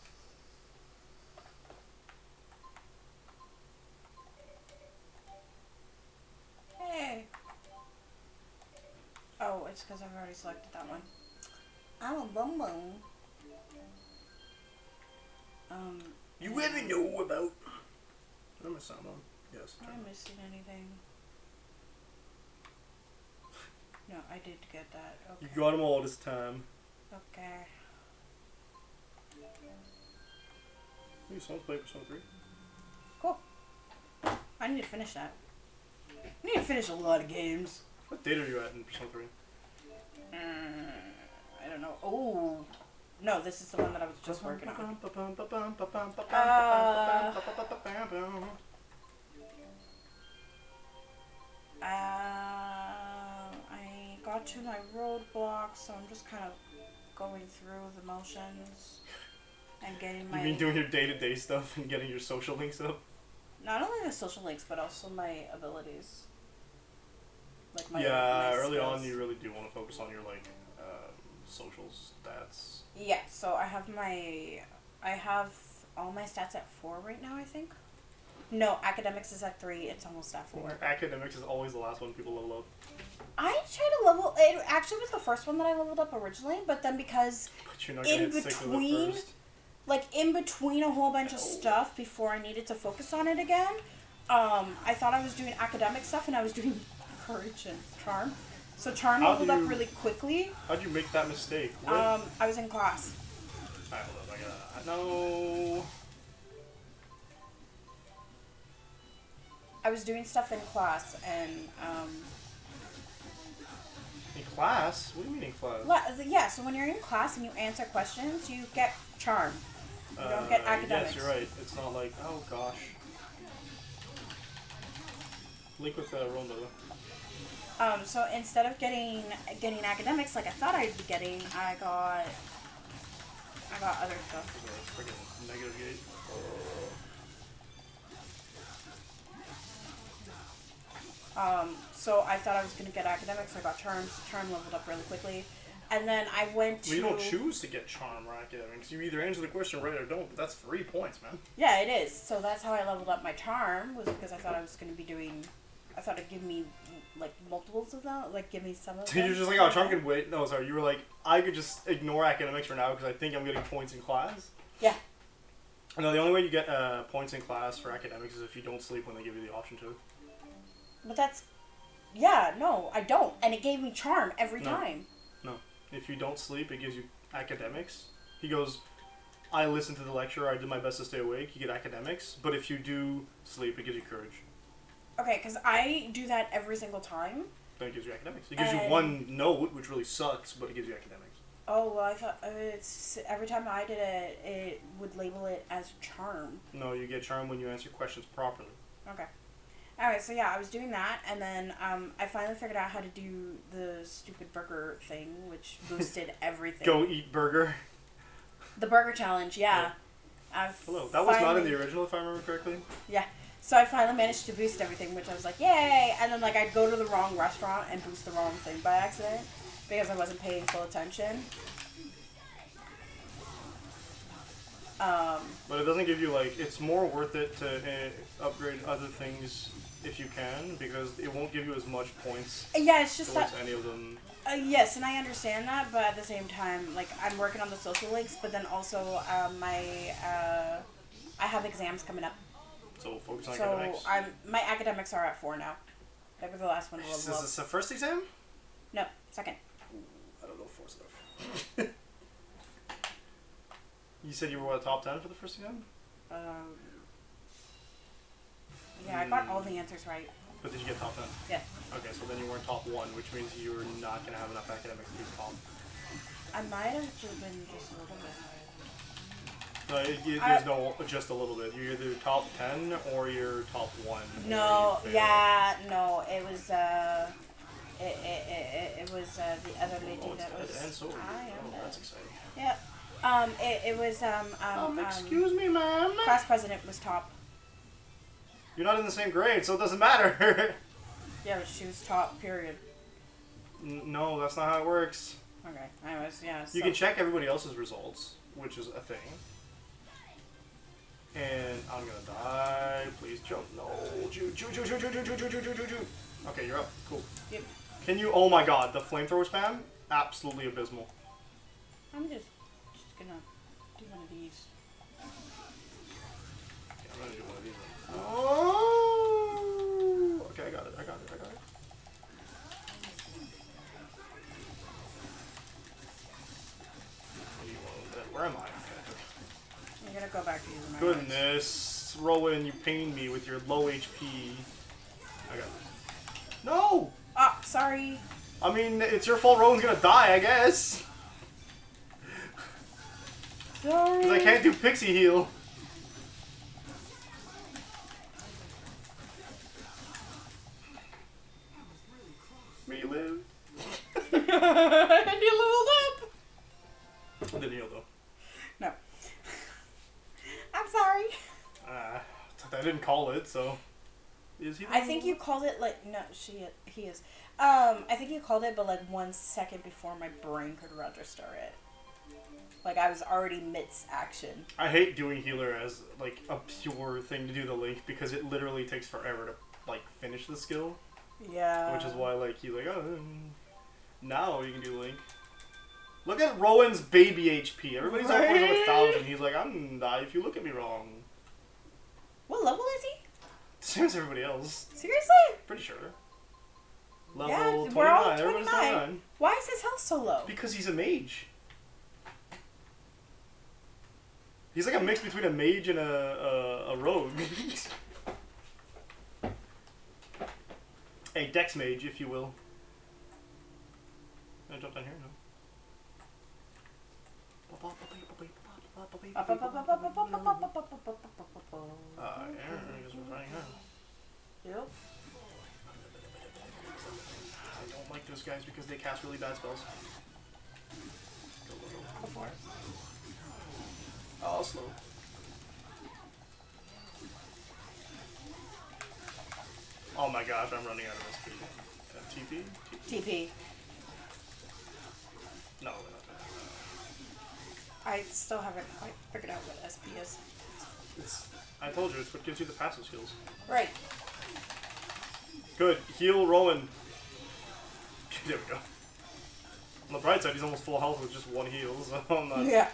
Hey. Oh, it's because I've already selected that one. I'm a bum bum. You ever know about? I'm a sound on. Yes. Am I missing anything? No, I did get that. You Okay. got them all this time. Okay. You someone's playing Persona 3? Cool. I need to finish that. I need to finish a lot of games. What date are you at in Persona 3? I don't know. Oh. No, this is the one that I was just working on. I got to my roadblock, so I'm just kind of going through the motions and getting my... You mean doing your day-to-day stuff and getting your social links up? Not only the social links, but also my abilities. Like my Yeah, my early on skills. you really do want to focus on your, like, social stats. Yeah, so I have all my stats at 4 right now, I think. No, academics is at 3. It's almost at 4. Academics is always the last one people level up. I tried to level. It actually was the first one that I leveled up originally, but then because But you're not gonna in hit 6 with it between, first. like in between a whole bunch of stuff before I needed to focus on it again, I thought I was doing academic stuff and I was doing courage and charm. So charm How leveled do up you- really quickly. How'd you make that mistake? What? I was in class. Alright, hold up, I gotta... No... I was doing stuff in class and In class? What do you mean in class? yeah. So when you're in class and you answer questions, you get charm. You don't get academics. Yes, you're right. It's not like, oh gosh. Link with Ronda. So instead of getting academics like I thought I'd be getting, I got other stuff. There's a freaking negative gate. So I thought I was gonna get academics. I got charm. Charm leveled up really quickly, and then I went to. Well, you don't choose to get charm or academics. You either answer the question right or don't. But that's 3 points, man. Yeah, it is. So that's how I leveled up my charm, was because I thought I was gonna be doing. I thought it'd give me like multiples of that, like give me some of. You're just like, oh, charm can wait. No, sorry. You were like, I could just ignore academics for now because I think I'm getting points in class. Yeah. No, the only way you get points in class for academics is if you don't sleep when they give you the option to. But that's. Yeah, no, I don't, and it gave me charm every No. time. No. If you don't sleep, it gives you academics. He goes, I listened to the lecture, I did my best to stay awake, you get academics. But if you do sleep, it gives you courage. Okay, because I do that every single time. Then it gives you academics. It gives you And- 1 note, which really sucks, but it gives you academics. Oh, well, I thought it's every time I did it, it would label it as charm. No, you get charm when you answer questions properly. Okay. Alright, so yeah, I was doing that, and then I finally figured out how to do the stupid burger thing, which boosted everything. Go eat burger. The burger challenge, yeah. Hello. That was not in the original, if I remember correctly. Yeah. So I finally managed to boost everything, which I was like, yay! And then like I'd go to the wrong restaurant and boost the wrong thing by accident because I wasn't paying full attention. But it doesn't give you, like, it's more worth it to upgrade other things if you can, because it won't give you as much points Yeah, it's just towards that. any of them. Yes, and I understand that, but at the same time, like I'm working on the social links, but then also I have exams coming up, So focus on so academics. my academics are at 4 now. That was the last one to Is level up. this the first exam? No, second. I don't know force enough. You said you were what, top 10 for the first exam? Yeah, I got all the answers right. But did you get top 10? Yeah. Okay, so then you weren't top 1, which means you're not going to have enough academics to be top. I might have been just a little bit. There's no just a little bit. You're either top 10 or you're top 1. No, yeah, no, it was it was the other lady Oh, that was. it's and sword. I am Oh, that's exciting. Yeah. It was excuse me, ma'am. class president was top. You're not in the same grade, so it doesn't matter. Yeah, but she was top. Period. No, that's not how it works. Okay. Anyways, yeah. You can check everybody else's results, which is a thing. And I'm gonna die. Please jump. No. Okay, you're up. Cool. Yep. Can you? Oh my god, the flamethrower spam? Absolutely abysmal. I'm just gonna do one of these. Yeah, I'm gonna do one of these. Oh. Okay, I got it. Where am I? Okay. I'm gonna go back to using my Goodness, Rowan, you pained me with your low HP. I got it. No! Ah, sorry. I mean, it's your fault Rowan's gonna die, I guess. Sorry. Because I can't do pixie heal. Me live. And you leveled up. I didn't heal though. No. I'm sorry. I didn't call it, so. Is he? I think you called it like no, he is. I think you called it, but like 1 second before my brain could register it. Like I was already midst action. I hate doing healer as like a pure thing to do the link because it literally takes forever to like finish the skill. Yeah. Which is why like he's like, oh, now you can do link. Look at Rowan's baby HP. Everybody's upwards of 1,000. He's like, I'm gonna die if you look at me wrong. What level is he? Same as everybody else. Seriously? Pretty sure. Level Yeah, 29. we're all Everyone's 29. 29. Why is his health so low? Because he's a mage. He's like a mix between a mage and a rogue. A dex mage, if you will. Can I jump down here? No. Yeah, I guess we're fighting now. Yep. I don't like those guys because they cast really bad spells. Go for it. Oh, slow. Oh my gosh, I'm running out of SP. TP? TP. No, we're not doing I still haven't quite figured out what SP is. that. I told you, it's what gives you the passive skills. Right. Good. Heal Rowan. There we go. On the bright side, he's almost full health with just one heal, so I'm not... Yeah.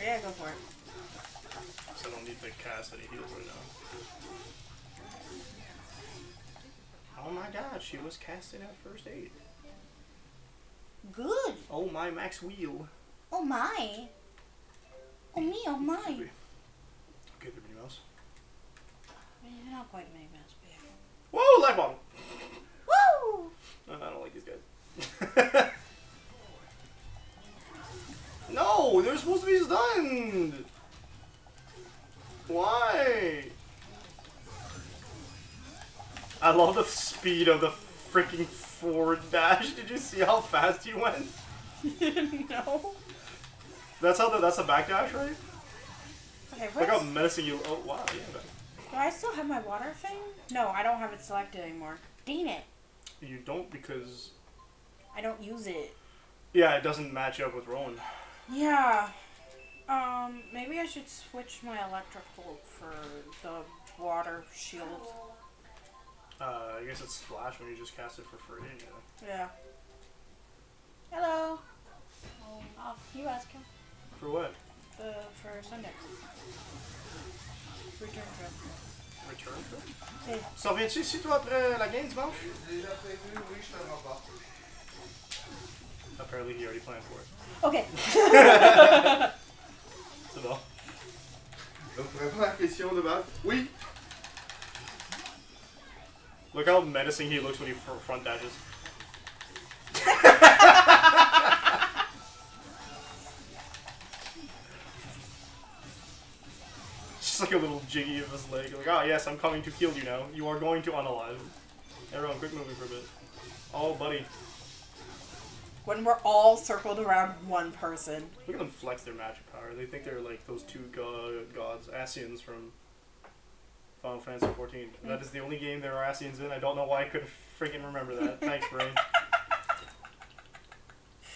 Yeah, go for it. So I don't need to cast any heals right now. Oh my god, she was casting at first aid. Good. Oh my max wheel. Oh my. Oh me, oh my. Okay, the Minnie Mouse. Not quite Minnie Mouse, but yeah. Whoa, life bottle! Woo! I don't like these guys. No, they're supposed to be stunned! Why? I love the speed of the freaking forward dash. Did you see how fast he went? No. That's a back dash, right? Okay, Look how what's... menacing you. Oh wow, yeah. Do I still have my water thing? No, I don't have it selected anymore. Dang it. You don't because I don't use it. yeah, it doesn't match up with Rowan. Yeah. Maybe I should switch my electrical for the water shield. I guess it's splash when you just cast it for free. Yeah. Yeah. Hello. Oh, you ask him. For what? For Sunday. Return trip. Return trip? Hey. Ça reviens-tu ici, toi, après la game dimanche? Déjà prévu, oui, je te remporte. Apparently, he already planned for it. Okay. C'est bon. Donc, vraiment la question de base. Oui. Look how menacing he looks when he front dashes. Just like a little jiggy of his leg. Like, ah, yes, I'm coming to kill you now. You are going to unalive. Everyone, quick moving for a bit. Oh, buddy. When we're all circled around one person. Look at them flex their magic power. They think they're like those two gods, Asians from Final Fantasy XIV. That is the only game there are Asians in. I don't know why I couldn't freaking remember that. Thanks, Brain.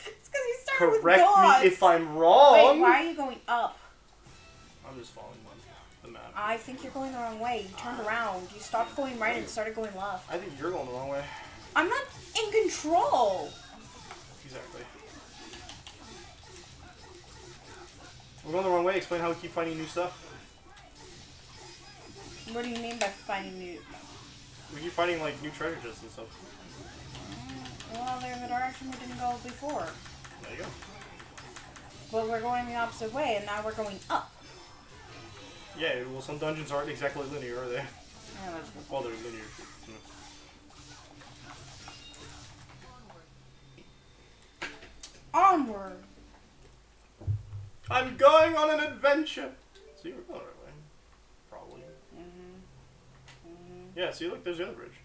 It's because you started with Correct gods. me if I'm wrong. Wait, why are you going up? I'm just following the map. I think you're going the wrong way. You turned around. You stopped going right and started going left. I think you're going the wrong way. I'm not in control. Exactly. We're going the wrong way. Explain how we keep finding new stuff. What do you mean by finding new? We keep finding like new treasure chests and stuff. Well, they're in the direction we didn't go before. There you go. But we're going the opposite way, and now we're going up. Yeah, well, some dungeons aren't exactly linear, are they? Yeah, that's good. Well, they're linear. Onward. I'm going on an adventure. See, we're going the right way. Probably. Yeah, see, look, there's the other bridge.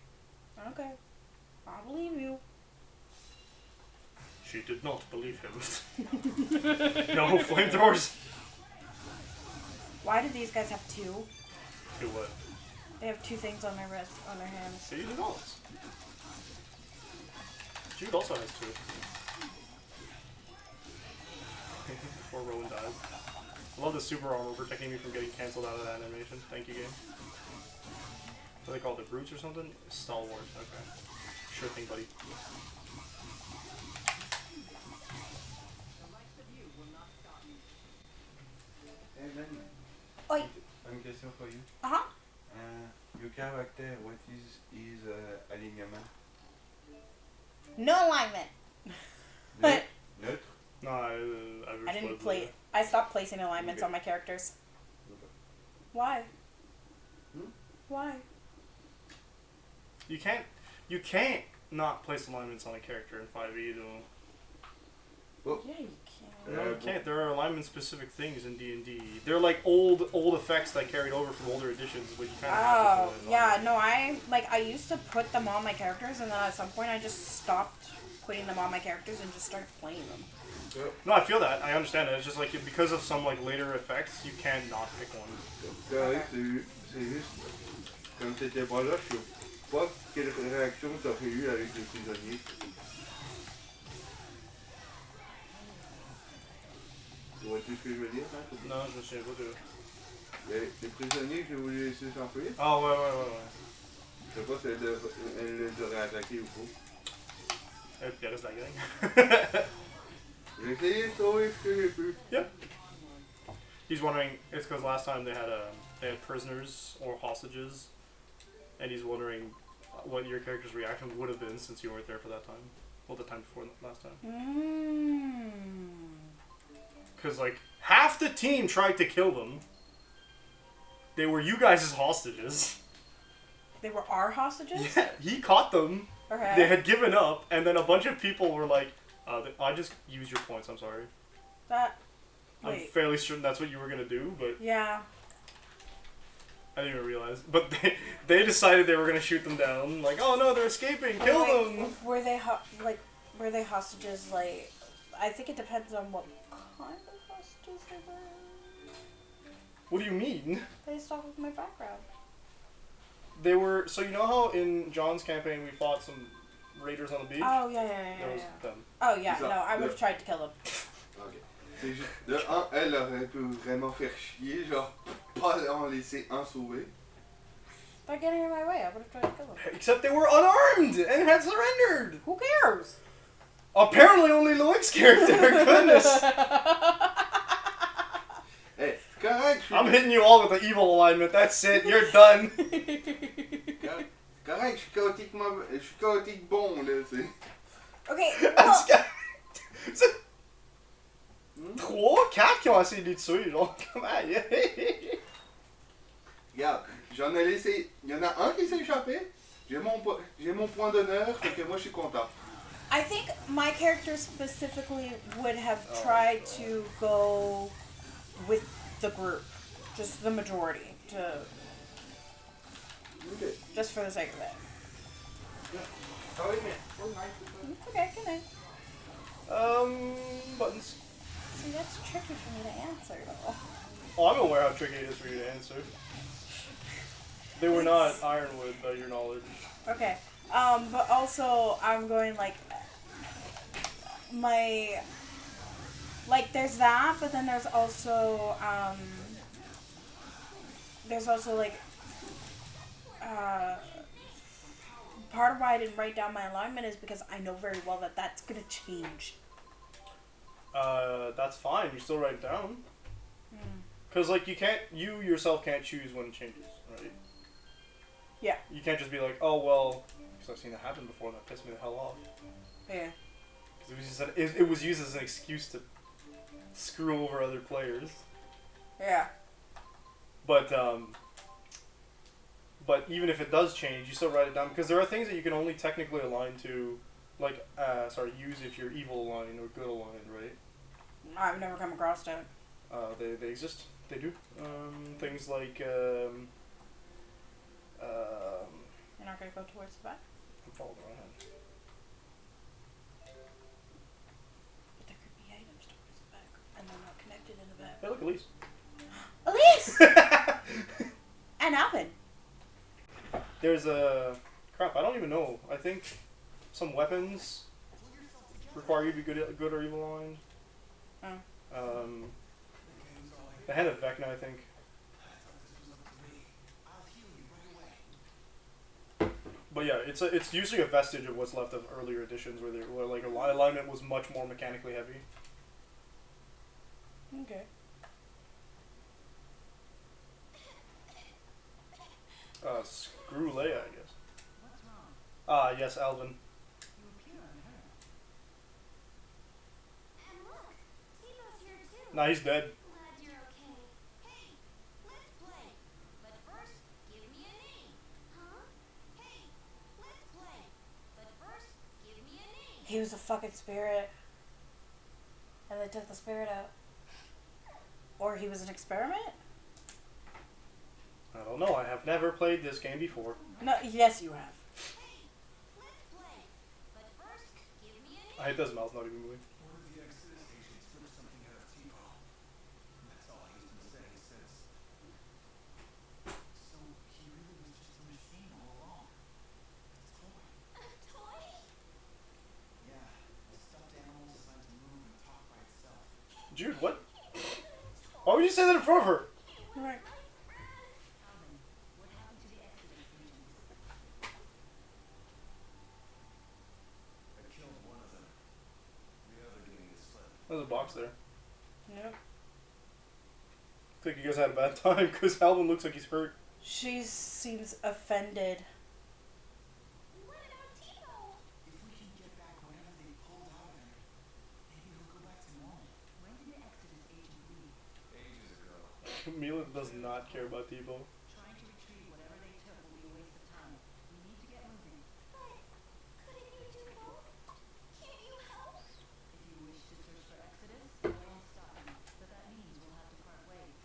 Okay. I believe you. She did not believe him. No flamethrowers. Why do these guys have two? Do what? They have two things on their wrist, on their hands. See, you know this. Jude also has two. Before Rowan dies. I love the super armor protecting me from getting cancelled out of that animation. Thank you, game. What do they call it? The brutes or something? Stalwart. Okay. Sure thing, buddy. Hey, man. Oi. Une question for you. Uh-huh. Your character, what is his alignement? No alignment. Neutre? Neutre? No, I didn't play. I stopped placing alignments on my characters. Why? Why? You can't not place alignments on a character in 5e though. Yeah, you can. No, you can't. There are alignment-specific things in D&D. They're like old effects that carried over from older editions, but you kind of have to put yeah, no, I used to put them on my characters, and then at some point I just stopped putting them on my characters and just started playing them. No, I feel that. I understand it. It's just like because of some like later effects, you can not pick one. Correct, c'est juste. Comme t'étais pas là, je sais pas quelle réaction t'aurais eu avec les prisonniers. Tu vois tout ce que je veux dire, hein? Non, je me souviens pas de... Les prisonniers que je voulais laisser s'enfuir, Ah ouais. je sais pas si elle les aurait attaqués ou pas. Et puis il reste la gang. J'ai essayé de sauver ce que j'ai pu. Yep. He's wondering, it's because last time they had prisoners or hostages, and he's wondering what your character's reaction would have been since you weren't there for that time. Well, the time before last time. Because, like, half the team tried to kill them. They were you guys' hostages. They were our hostages? Yeah, he caught them. Okay. They had given up, and then a bunch of people were like, I just used your points, I'm sorry. I'm Wait. fairly certain that's what you were going to do, but Yeah. I didn't even realize. But they decided they were going to shoot them down. Like, oh no, they're escaping, kill them! Were they hostages, like... I think it depends on what kind of hostages they were. What do you mean? Based off of my background. They were, so you know how in John's campaign we fought some raiders on the beach? Oh, yeah. That was them. Oh, yeah, C'est ça. no, I would have tried to kill them. Ok. C'est juste, de un, elle aurait pu vraiment faire chier, genre, pas en laisser un sauver. They're getting in my way, I would have tried to kill them. Except they were unarmed and had surrendered! Who cares? Apparently only Loic's character, goodness! Correct, I'm hitting you all with the evil alignment. That's it. You're done. Correct, je suis chaotique mauvais. Je suis chaotique bon, là, tu sais. Okay, That's well, C'est 3, 4 qui ont essayé de les tuer, genre. Comment? Regarde, j'en ai laissé. Il y en a un qui s'est échappé. J'ai mon point d'honneur, fait que moi je suis content. I think my character specifically would have tried to go with the group, just the majority, Ok. just for the sake of it. Ah oui, mais. Oh, nice. Okay, good night. Buttons. See, that's tricky for me to answer, though. Oh, I'm aware how tricky it is for you to answer. They were not Ironwood, by your knowledge. Okay. But also, I'm going, like, there's that, but then there's also, part of why I didn't write down my alignment is because I know very well that that's gonna change. That's fine. You still write it down. Because, like, you yourself can't choose when it changes, right? Yeah. You can't just be like, oh, well, because I've seen that happen before and that pissed me the hell off. Yeah. Because it was used as an excuse to screw over other players. Yeah. But even if it does change, you still write it down because there are things that you can only technically align to, like, use if you're evil aligned or good aligned, right? I've never come across that. They exist. They do. Things like You're not gonna go towards the back? I'm following the right hand. But there could be items towards the back, and they're not connected in the back. Hey, look, Elise. Elise! And Alvin. There's a crap. I don't even know. I think some weapons require you to be good or evil aligned. The Hand of Vecna, I think. But yeah, it's usually a vestige of what's left of earlier editions where like alignment was much more mechanically heavy. Okay. Screw Leia, I guess. Ah, yes, Alvin. And look, Tito's here too. Nah, he's dead. Glad you're okay. Hey, let's play. But first, give me a name. Huh? Hey, let's play. But first, give me a name. He was a fucking spirit. And they took the spirit out. Or he was an experiment? I don't know. I have never played this game before. No, yes you have. Hey, let's play. But first, give me a name. I hate this mouse not even moving. One of the Exodus agents took something out of Tipo. That's all he's been saying since. So he really was just a machine all along. A toy. A toy? Yeah, a stuffed animal designed to move and talk by itself. Jude, what? Why would you say that in front of her? Right. What happened to the Exodus agents? I killed one of them. The other gave me the slip. There's a box there. Yep. I think you guys had a bad time because Alvin looks like he's hurt. She seems offended. What about Tito? If we can get back whatever they pulled out of him, maybe he'll go back to normal. When did the Exodus agent leave? Ages ago. Mila does not care about Tebow. Trying to retrieve whatever they took will be a waste of time. We need to get moving. But couldn't you do both? Can't you help? If you wish to search for Exodus, I won't stop you. But that means we'll have to part ways.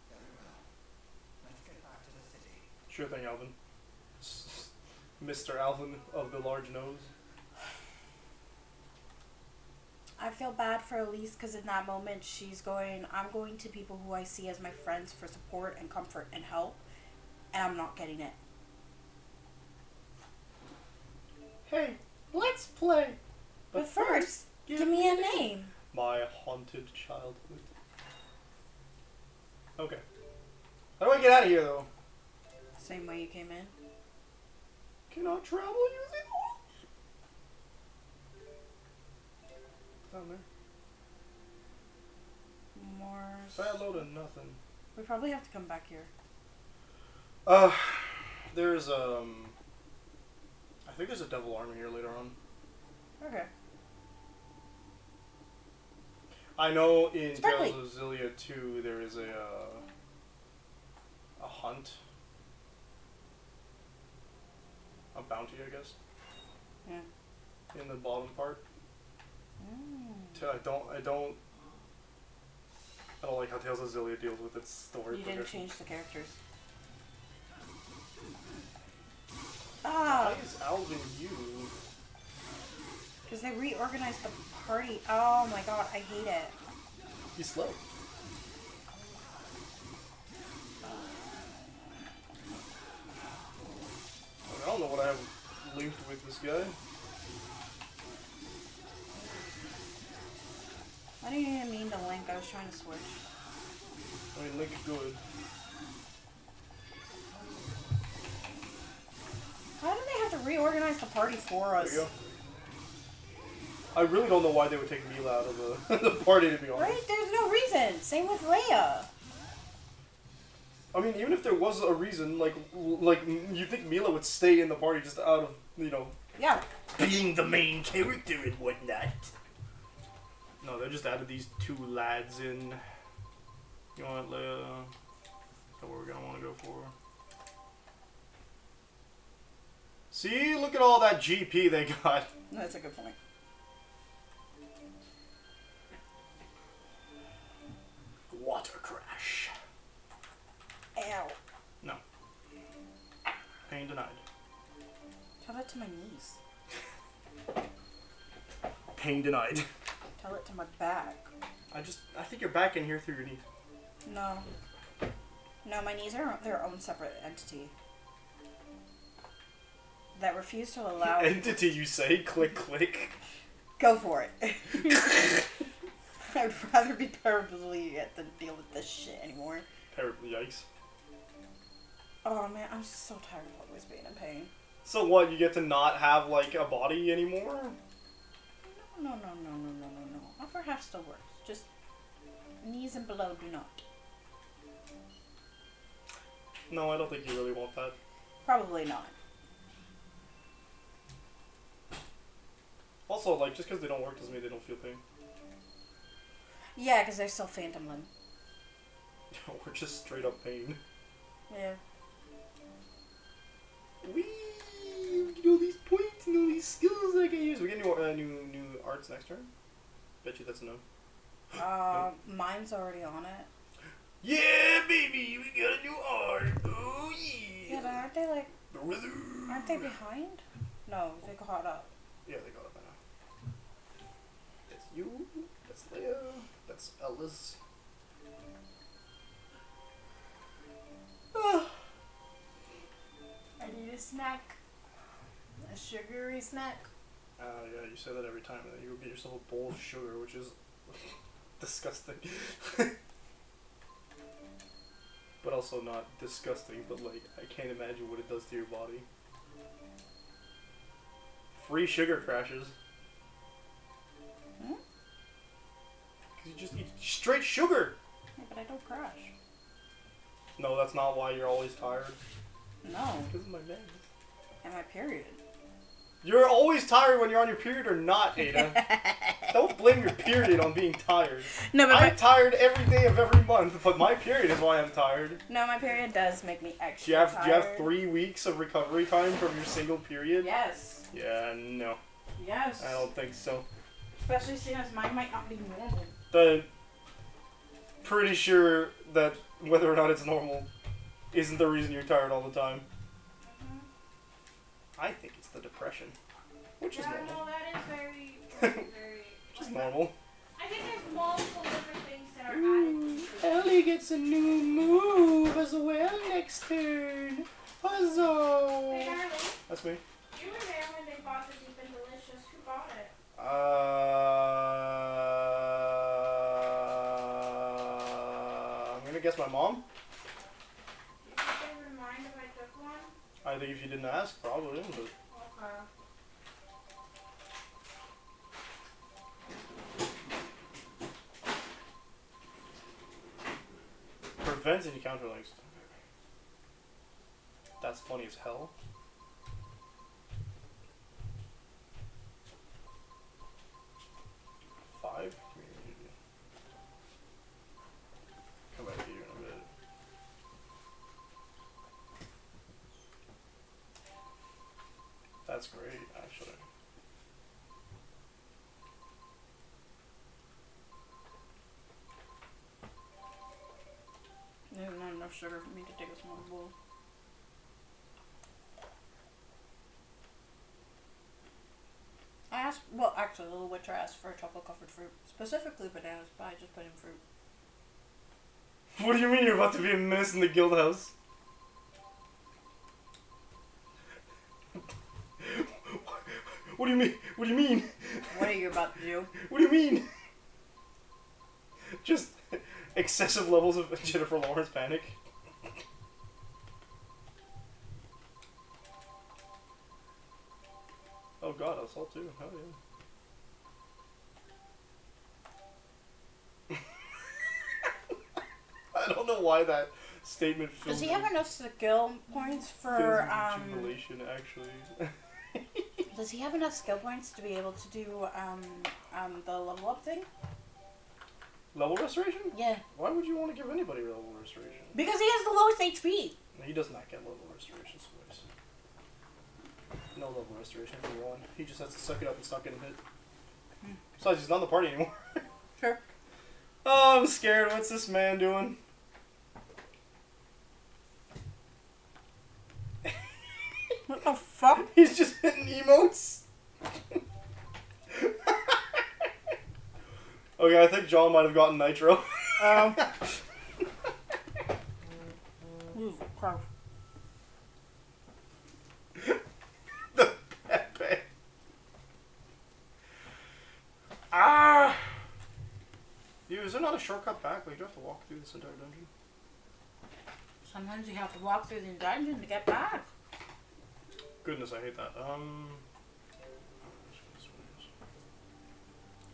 Very well. Let's get back to the city. Sure thing, Alvin. Mr. Alvin of the large nose. I feel bad for Elise because in that moment she's going, I'm going to people who I see as my friends for support and comfort and help, and I'm not getting it. Hey, let's play. But first, give me a name. My haunted childhood. Okay. How do I get out of here, though? Same way you came in. Cannot travel using down there. Mars. Fat load of nothing. We probably have to come back here. There's I think there's a devil army here later on. Okay. I know in Sparkly. Tales of Xillia 2 there is a hunt. A bounty, I guess. Yeah. In the bottom part. Mm. I don't like how Tales of Xillia deals with its story You didn't progression. change the characters. Why Ah, is Alvin you? because they reorganized the party. Oh my god, I hate it. He's slow. I don't know what I have linked with this guy. I didn't even mean to link. I was trying to switch. I mean, Link is good. Why do they have to reorganize the party for us? There you go. I really don't know why they would take Mila out of the, the party, to be honest. Right? There's no reason. Same with Leia. I mean, even if there was a reason, like you think Mila would stay in the party just out of, you know, Yeah. being the main character and whatnot. No, they just added these two lads in. You want Leia? That's what we're gonna want to go for. See, look at all that GP they got. That's a good point. Water crash. Ow. No. Pain denied. Tell it to my knees. Pain denied. Tell it to my back. I think you're back in here through your knee. No. No, my knees are their own separate entity. That refuse to allow... Entity, you say? Click, click. Go for it. I would rather be paraplegic than deal with this shit anymore. Yikes. Oh man, I'm so tired of always being in pain. So what, you get to not have, like, a body anymore? No. Upper half still works. Just knees and below do not. No, I don't think you really want that. Probably not. Also, like, just because they don't work doesn't mean they don't feel pain. Yeah, because they're still phantom limb. Or just straight up pain. Yeah. Wee! You know these points and all these skills I can use. We get new arts next turn? Bet you that's a no. Mine's already on it. Yeah, baby! We got a new art! Oh, yeah! Yeah, but aren't they like... Brother! Aren't they behind? No, they caught up. Yeah, they got it by now. That's you. That's Leia. That's Ellis. I need a snack. A sugary snack. Yeah, you say that every time, and then you get yourself a bowl of sugar, which is disgusting. But also not disgusting, but like, I can't imagine what it does to your body. Free sugar crashes. Hmm? Because you just eat straight sugar! Yeah, but I don't crash. No, that's not why you're always tired. No. Because of my meds. And my period. You're always tired when you're on your period or not, Ada. Don't blame your period on being tired. No, but I'm tired every day of every month, but my period is why I'm tired. no, my period does make me extra Do you have tired. 3 weeks of recovery time from your single period? Yes. Yeah, no. Yes. I don't think so. Especially seeing as mine might not be normal. Pretty sure that whether or not it's normal isn't the reason you're tired all the time. I think it's the depression, which is normal. no, that is very, very, Which is normal. I think there's multiple different things that are added to it. Ellie gets a new move as well next turn. Huzzah! Hey, darling, That's me. you were there when they bought the Deep and Delicious. Who bought it? I'm gonna guess my mom. You think they would mind if I took one? I think if you didn't ask, probably. But Okay. That's funny as hell. Five community. Come back here in a bit. That's great, actually. There's not enough sugar for me to take a small bowl. I asked, well, actually, Little Witcher asked for chocolate covered fruit, specifically bananas, but I just put in fruit. What do you mean you're about to be a menace in the guild house? What do you mean? What do you mean? What are you about to do? What do you mean? Just excessive levels of Jennifer Lawrence panic. Oh god, assault too. Hell yeah. I don't know why that statement fills Does he have enough skill points for, jubilation, actually. does he have enough skill points to be able to do, the level up thing? Level restoration? Yeah. Why would you want to give anybody level restoration? Because he has the lowest HP. He does not get level restoration, Squares. No level restoration for one. He just has to suck it up and stop getting hit. Besides, he's not in the party anymore. Sure. Oh, I'm scared. What's this man doing? What the fuck? He's just hitting emotes. Okay, I think John might have gotten nitro. Jesus Christ. The Pepe. Ah! Dude, is there not a shortcut back? Like, do you have to walk through this entire dungeon? Sometimes you have to walk through the dungeon to get back. Goodness, I hate that.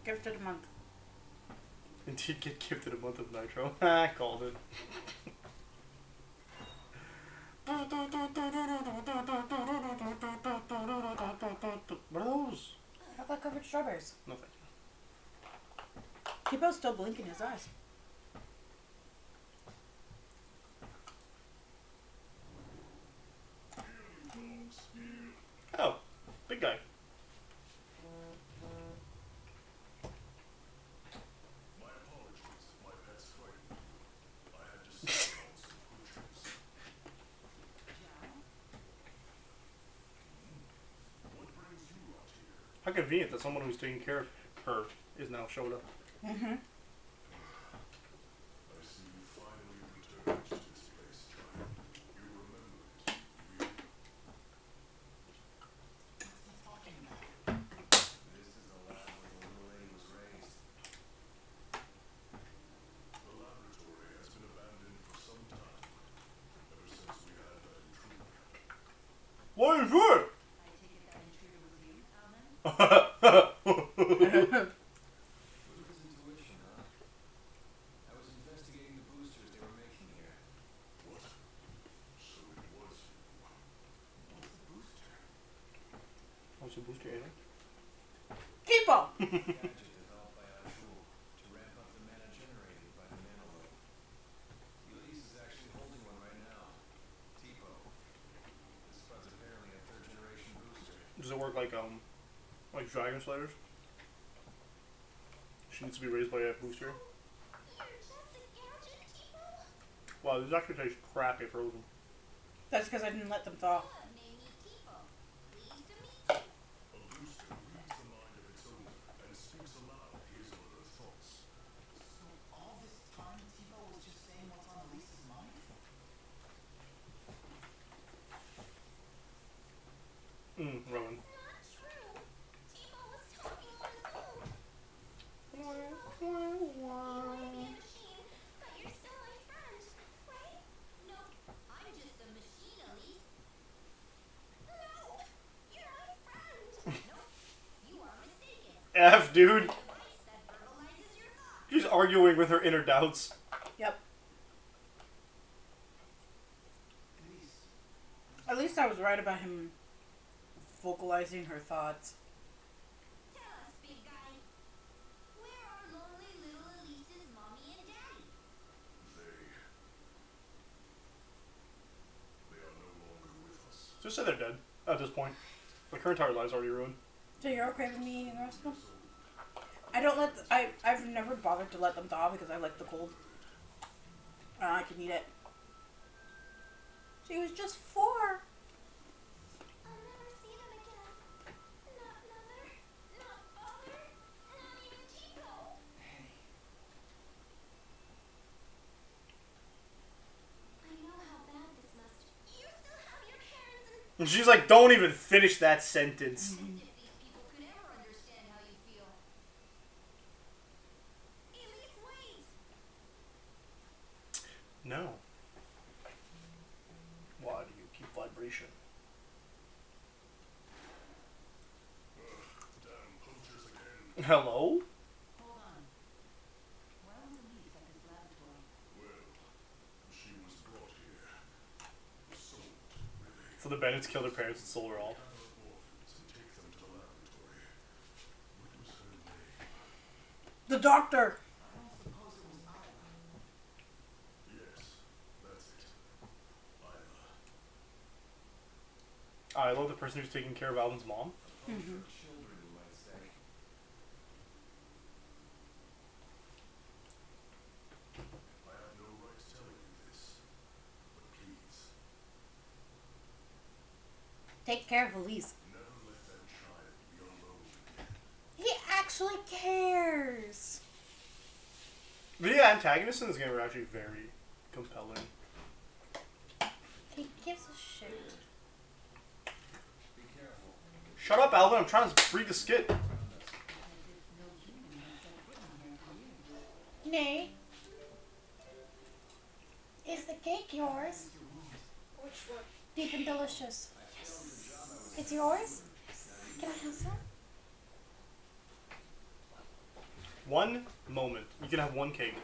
Gifted a month. Indeed, get gifted a month of nitro. I called it. What are those? Chocolate covered strawberries. No, thank you. Kipo's still blinking his eyes. Oh, big guy. My apologies if my pet's frightened. I had to sell some potions. What brings you out here? How convenient that someone who's taking care of her is now showed up. Mm-hmm. I see you finally returned to this place, child. You remember it. This is the lab where the little lady was raised. The laboratory has been abandoned for some time. Ever since we had that intruder. What is it? I take it that intruder was you, Alvin? Look at his intuition, huh? I was investigating the boosters they were making here. What? So it was you. What's the booster? What's the booster alien? Kipo! Gadget developed by Ashul to ramp up the mana generated by the nanolode. Ulysses is actually holding one right now. Tipo. This spud's apparently a third-generation booster. Does it work like Dragon Slayers? She needs to be raised by a booster. You're just a gadget, Tipo? Wow, this actually tastes crappy frozen. That's because I didn't let them thaw. Name me Tipo. Pleased to meet you. A booster reads the mind of its owner and speaks aloud his or her thoughts. So all this time, Tipo was just saying what's on Elise's mind? Rowan. Not true. Tipo was talking on his own. You might be a machine, but you're still my friend, right? No, I'm just a machine, Elise. No, you're my friend. Nope, you are mistaken. F, dude. Device that verbalizes your thoughts. She's arguing with her inner doubts. Yep. Elise, least I was right about him vocalizing her thoughts. Tell us, big guy. Where are lonely little Elise's mommy and daddy? They are no longer with us. Just say they're dead at this point. Their entire lives already ruined. So you're okay with me eating the rest of them? I don't let I've never bothered to let them thaw because I like the cold. I can eat it. She was just 4. I'll never see them again. Not mother, not father, not even Chico. I know how bad this must. You still have your parents and And she's like, don't even finish that sentence. as if these people could ever understand how you feel. Elise, wait! No. Why do you keep vibration? Damn poachers again. Hello? Hold on. Why was Elise at this laboratory? Well, she was brought here. Sold with a So the Bennetts killed their parents and sold her off. gather orphans and take them to the laboratory. What was her name? The doctor. I don't suppose it was Isla. Yes, that's it. Isla. I love the person who's taking care of Alvin's mom. Children, you might say. I have no right telling you this, but please, Take care of Elise. never let that child be alone again. He actually cares. The antagonists in this game are actually very compelling. He gives a shit. Be careful. Shut up, Alvin. I'm trying to read the skit. Nay. Is the cake yours? Which one? Deep and delicious. It's yours? Can I have some? One moment. You can have one cake.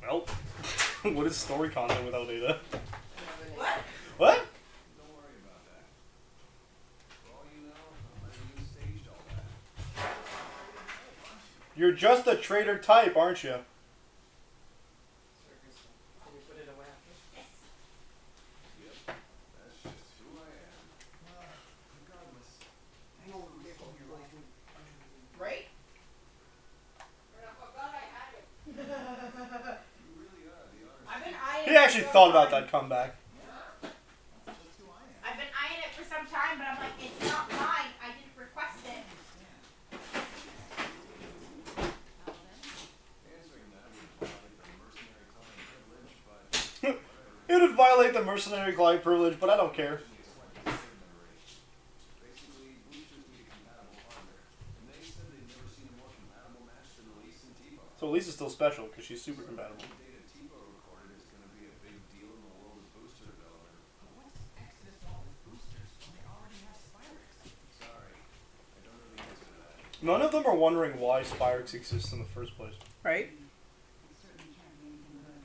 Well, what is story content without Ada? What? What? Don't worry about that. For all you know, you staged all that. You're just a traitor type, aren't you? Circus. Can you put it away after? Yep, that's just who I am. Regardless, thanks for risking your life. Right? You really are the honor. I've been eyeing He actually thought about that comeback. That's just who I am. I've been eyeing it for some time, but I'm like, it's not mine. I didn't request it. Answering that would violate the mercenary client privilege, but It would violate the mercenary client privilege, but I don't care. basically, boosters need a compatible partner, and they said they'd never seen a more compatible match than Elise and Tipo. So Lisa's still special because she's super compatible. The data Tipo recorded is going to be a big deal in the world of booster development. But what's Exodus want with boosters when they already have Spyrex? Sorry, I don't know the answer to that. None of them are wondering why Spyrex exists in the first place. Right? It certainly can't be anything good.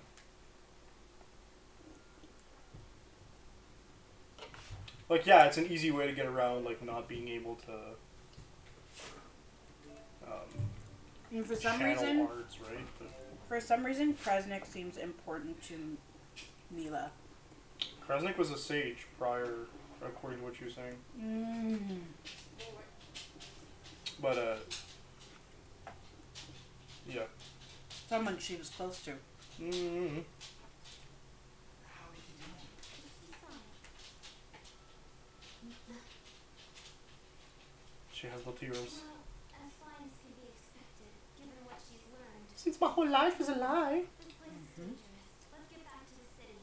Like, yeah, it's an easy way to get around, like, not being able to And for some channel reason, arts, right? But Kresnik seems important to Mila. Kresnik was a sage prior, according to what you were saying. But, yeah. Someone she was close to. Mm-hmm. How is she doing? She has the tears. Well, as fine as can be expected, given what she's learned. Since my whole life is a lie. This place is dangerous. Let's get back to the city.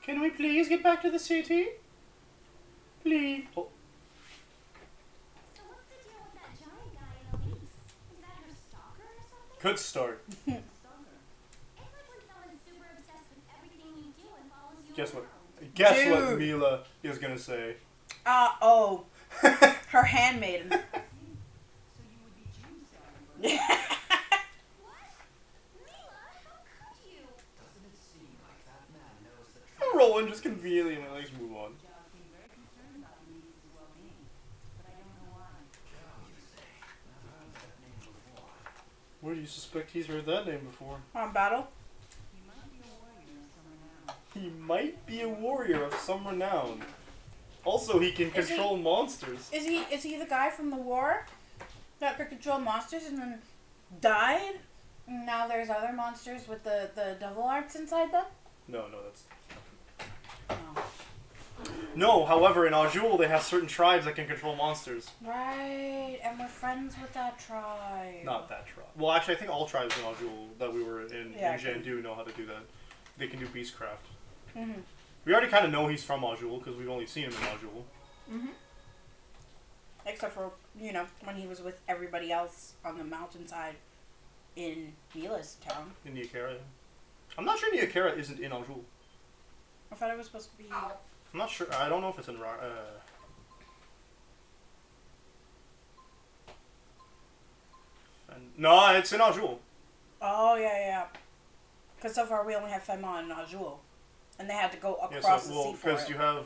Can we please get back to the city? Please. Oh, So what's the deal with that giant guy in Elise? Is that her stalker or something? good start. Stalker. It's like when someone's super obsessed with everything you do and follows you Guess what? Guess what Dude. Mila is gonna say. Oh. Her handmaiden. So you would be Jew selling for Doesn't it seem like that man knows the truth? Roland just conveniently let's move on. Joe seemed very concerned about Elise's well-being, but I don't know why. Joe, you say? I've heard that name before. Where do you suspect he's heard that name before? On battle? He might be a warrior of some renown. He might be a warrior of some renown. Also, he can Is he- control monsters. Is he the guy from the war that could control monsters and then died? And now there's other monsters with the devil arts inside them? No, that's... Oh. No, however, in Azul, they have certain tribes that can control monsters. Right, and we're friends with that tribe. Not that tribe. Well, actually, I think all tribes in Azul that we were in Yeah, Jandu know how to do that. They can do beastcraft. Mm-hmm. We already kind of know he's from Azul because we've only seen him in Azul. Mm-hmm. Except for, when he was with everybody else on the mountainside in Mila's town. In Niakara. I'm not sure Niakara isn't in Azul. I thought it was supposed to be... I'm not sure. I don't know if it's in no, it's in Azul. Oh, yeah. Because so far we only have Fema and Azul. And they had to go Yeah, across so, the well, sea for because it. you have...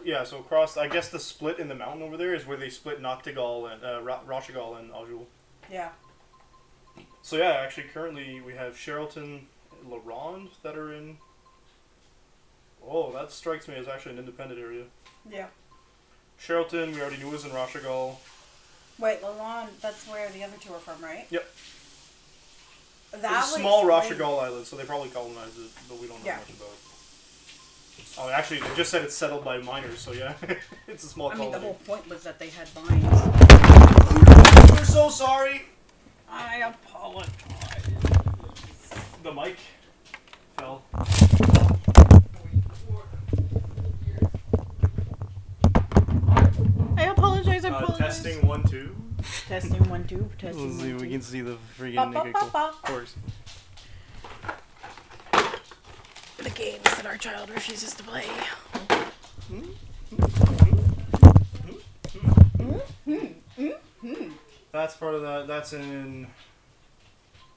Yeah, so across... I guess the split in the mountain over there is where they split Noctigal and... Rashigal and Azul. Yeah. So yeah, actually currently we have Sherrilton and LaRonde that are in... Oh, that strikes me as actually an independent area. Yeah. Sherrilton, we already knew was in Rashigal. Wait, Lalonde, that's where the other two are from, right? Yep. That It's a small Rashigal island, so they probably colonized it, but we don't know Yeah. much about it. Oh, actually, they just said it's settled by miners, so yeah. It's a small I mean, colony. the whole point was that they had vines. We're so sorry! I apologize. The mic fell. I apologize, Testing 1, 2. Testing 1, 2. Testing Let's see, 1, 2. we can see the freaking Ba, ba, nigga ba, go. ba. Of course. The games that our child refuses to play. That's part of that. That's in...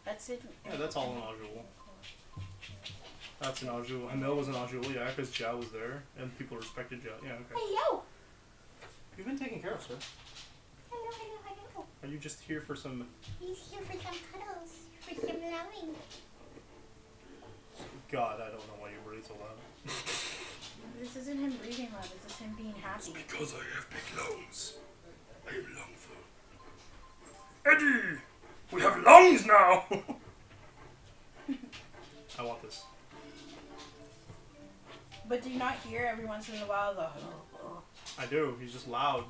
That's it. Yeah, that's all in Azul. That's in Azul. Hamil was in Azul, yeah, because Jia was there, and people respected Jia. Yeah, okay. Hello. You've been taken care of, sir. Hello. Are you just here for some... He's here for some cuddles, for some loving. God, I don't know why you breathe so loud. This isn't him breathing loud, this is him being happy. Because I have big lungs. I am lungful. Eddie! We have lungs now! I want this. But do you not hear every once in a while the... I do. He's just loud.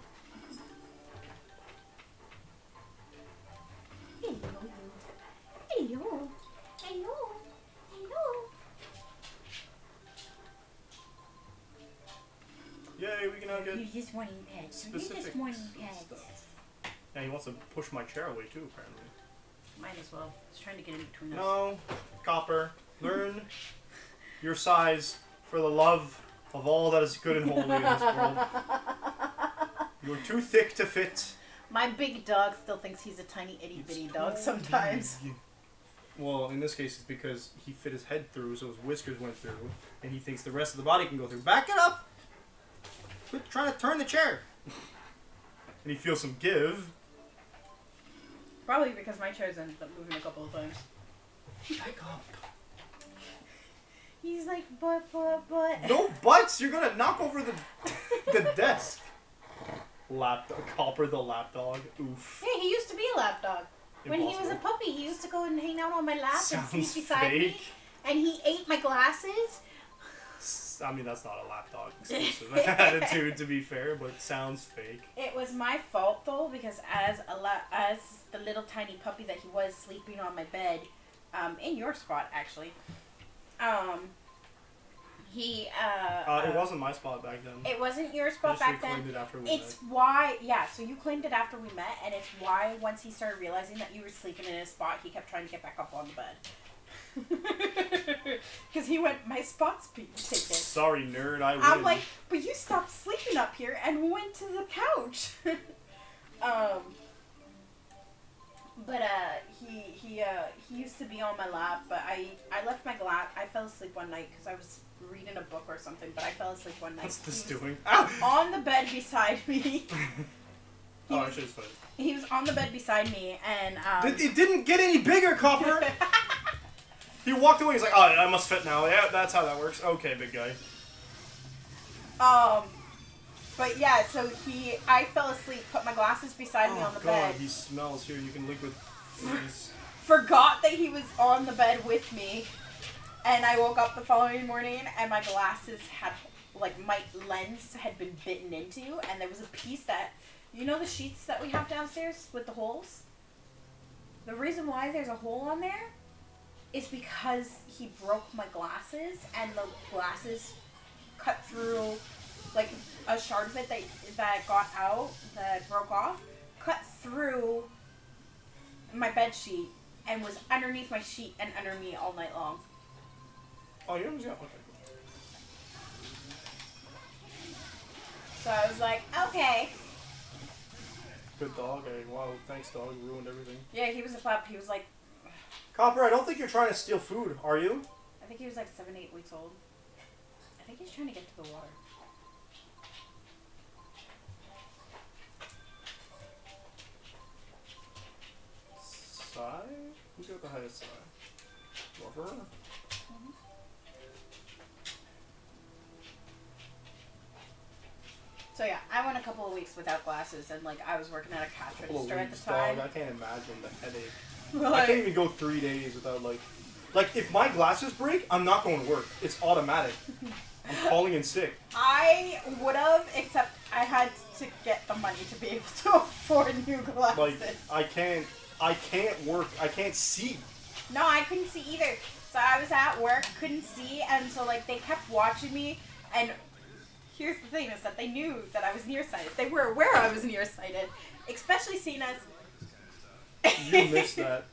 Hello. Yay, we can now get You're just wanting pets. You're specific just wanting pets. stuff. Yeah, he wants to push my chair away too, apparently. Might as well. He's trying to get in between us. No, Copper, learn your size for the love of all that is good and holy in this world. You're too thick to fit. My big dog still thinks he's a tiny itty bitty dog sometimes. Well, in this case, it's because he fit his head through, so his whiskers went through, and he thinks the rest of the body can go through. Back it up! Quit trying to turn the chair! And he feels some give. Probably because my chair's ended up moving a couple of times. Back up. He's like, but. No butts! You're gonna knock over the desk. Copper the lapdog. Oof. Yeah, he used to be a lap dog. When he was a Impossible. puppy, he used to go and hang out on my lap and Sounds sleep beside me. fake. And he ate my glasses. I mean, that's not a lapdog exclusive attitude, to be fair, but sounds fake. It was my fault though, because as the little tiny puppy that he was sleeping on my bed, in your spot actually, he It wasn't my spot back then. It wasn't your I spot just back then. reclaimed it after we It's met. why, yeah, so you claimed it after we met, and it's why once he started realizing that you were sleeping in his spot, he kept trying to get back up on the bed. Because he went, my spots taken. Sorry, nerd, I win. I'm like, but you stopped sleeping up here and went to the couch. He used to be on my lap, but I left my glass. I fell asleep one night because I was reading a book or something, but I fell asleep one night. What's this He was doing? Ow! on the bed beside me. Oh, I should have put He was on the bed beside me, and it didn't get any bigger, Copper! He walked away, he's like, oh, I must fit now. Yeah, that's how that works. Okay, big guy. But yeah, so I fell asleep, put my glasses beside me on the God, bed. he smells. Here, you can liquid freeze. Forgot that he was on the bed with me, and I woke up the following morning and my glasses had, like, my lens had been bitten into, and there was a piece that, you know the sheets that we have downstairs with the holes? The reason why there's a hole on there is because he broke my glasses, and the glasses cut through, like, a shard of it that got out, that broke off, cut through my bed sheet and was underneath my sheet and under me all night long. Oh, you don't see? Okay. So I was like, okay. Good dog. Hey, wow, thanks, dog. You ruined everything. Yeah, he was a pup. He was like, Copper, I don't think you're trying to steal food, are you? I think he was like 7, 8 weeks old. I think he's trying to get to the water. Sigh? Who's got the highest sigh? Lover? So yeah, I went a couple of weeks without glasses, and like I was working at a cash Couple of register at weeks, the time. dog. I can't imagine the headache. I Like, can't even go 3 days without, like, if my glasses break, I'm not going to work. It's automatic. I'm calling in sick. I would have, except I had to get the money to be able to afford new glasses. Like, I can't work. I can't see. No, I couldn't see either. So I was at work, couldn't see, and so like they kept watching me. And here's the thing: is that they knew that I was nearsighted. They were aware I was nearsighted, especially seeing as. You missed that.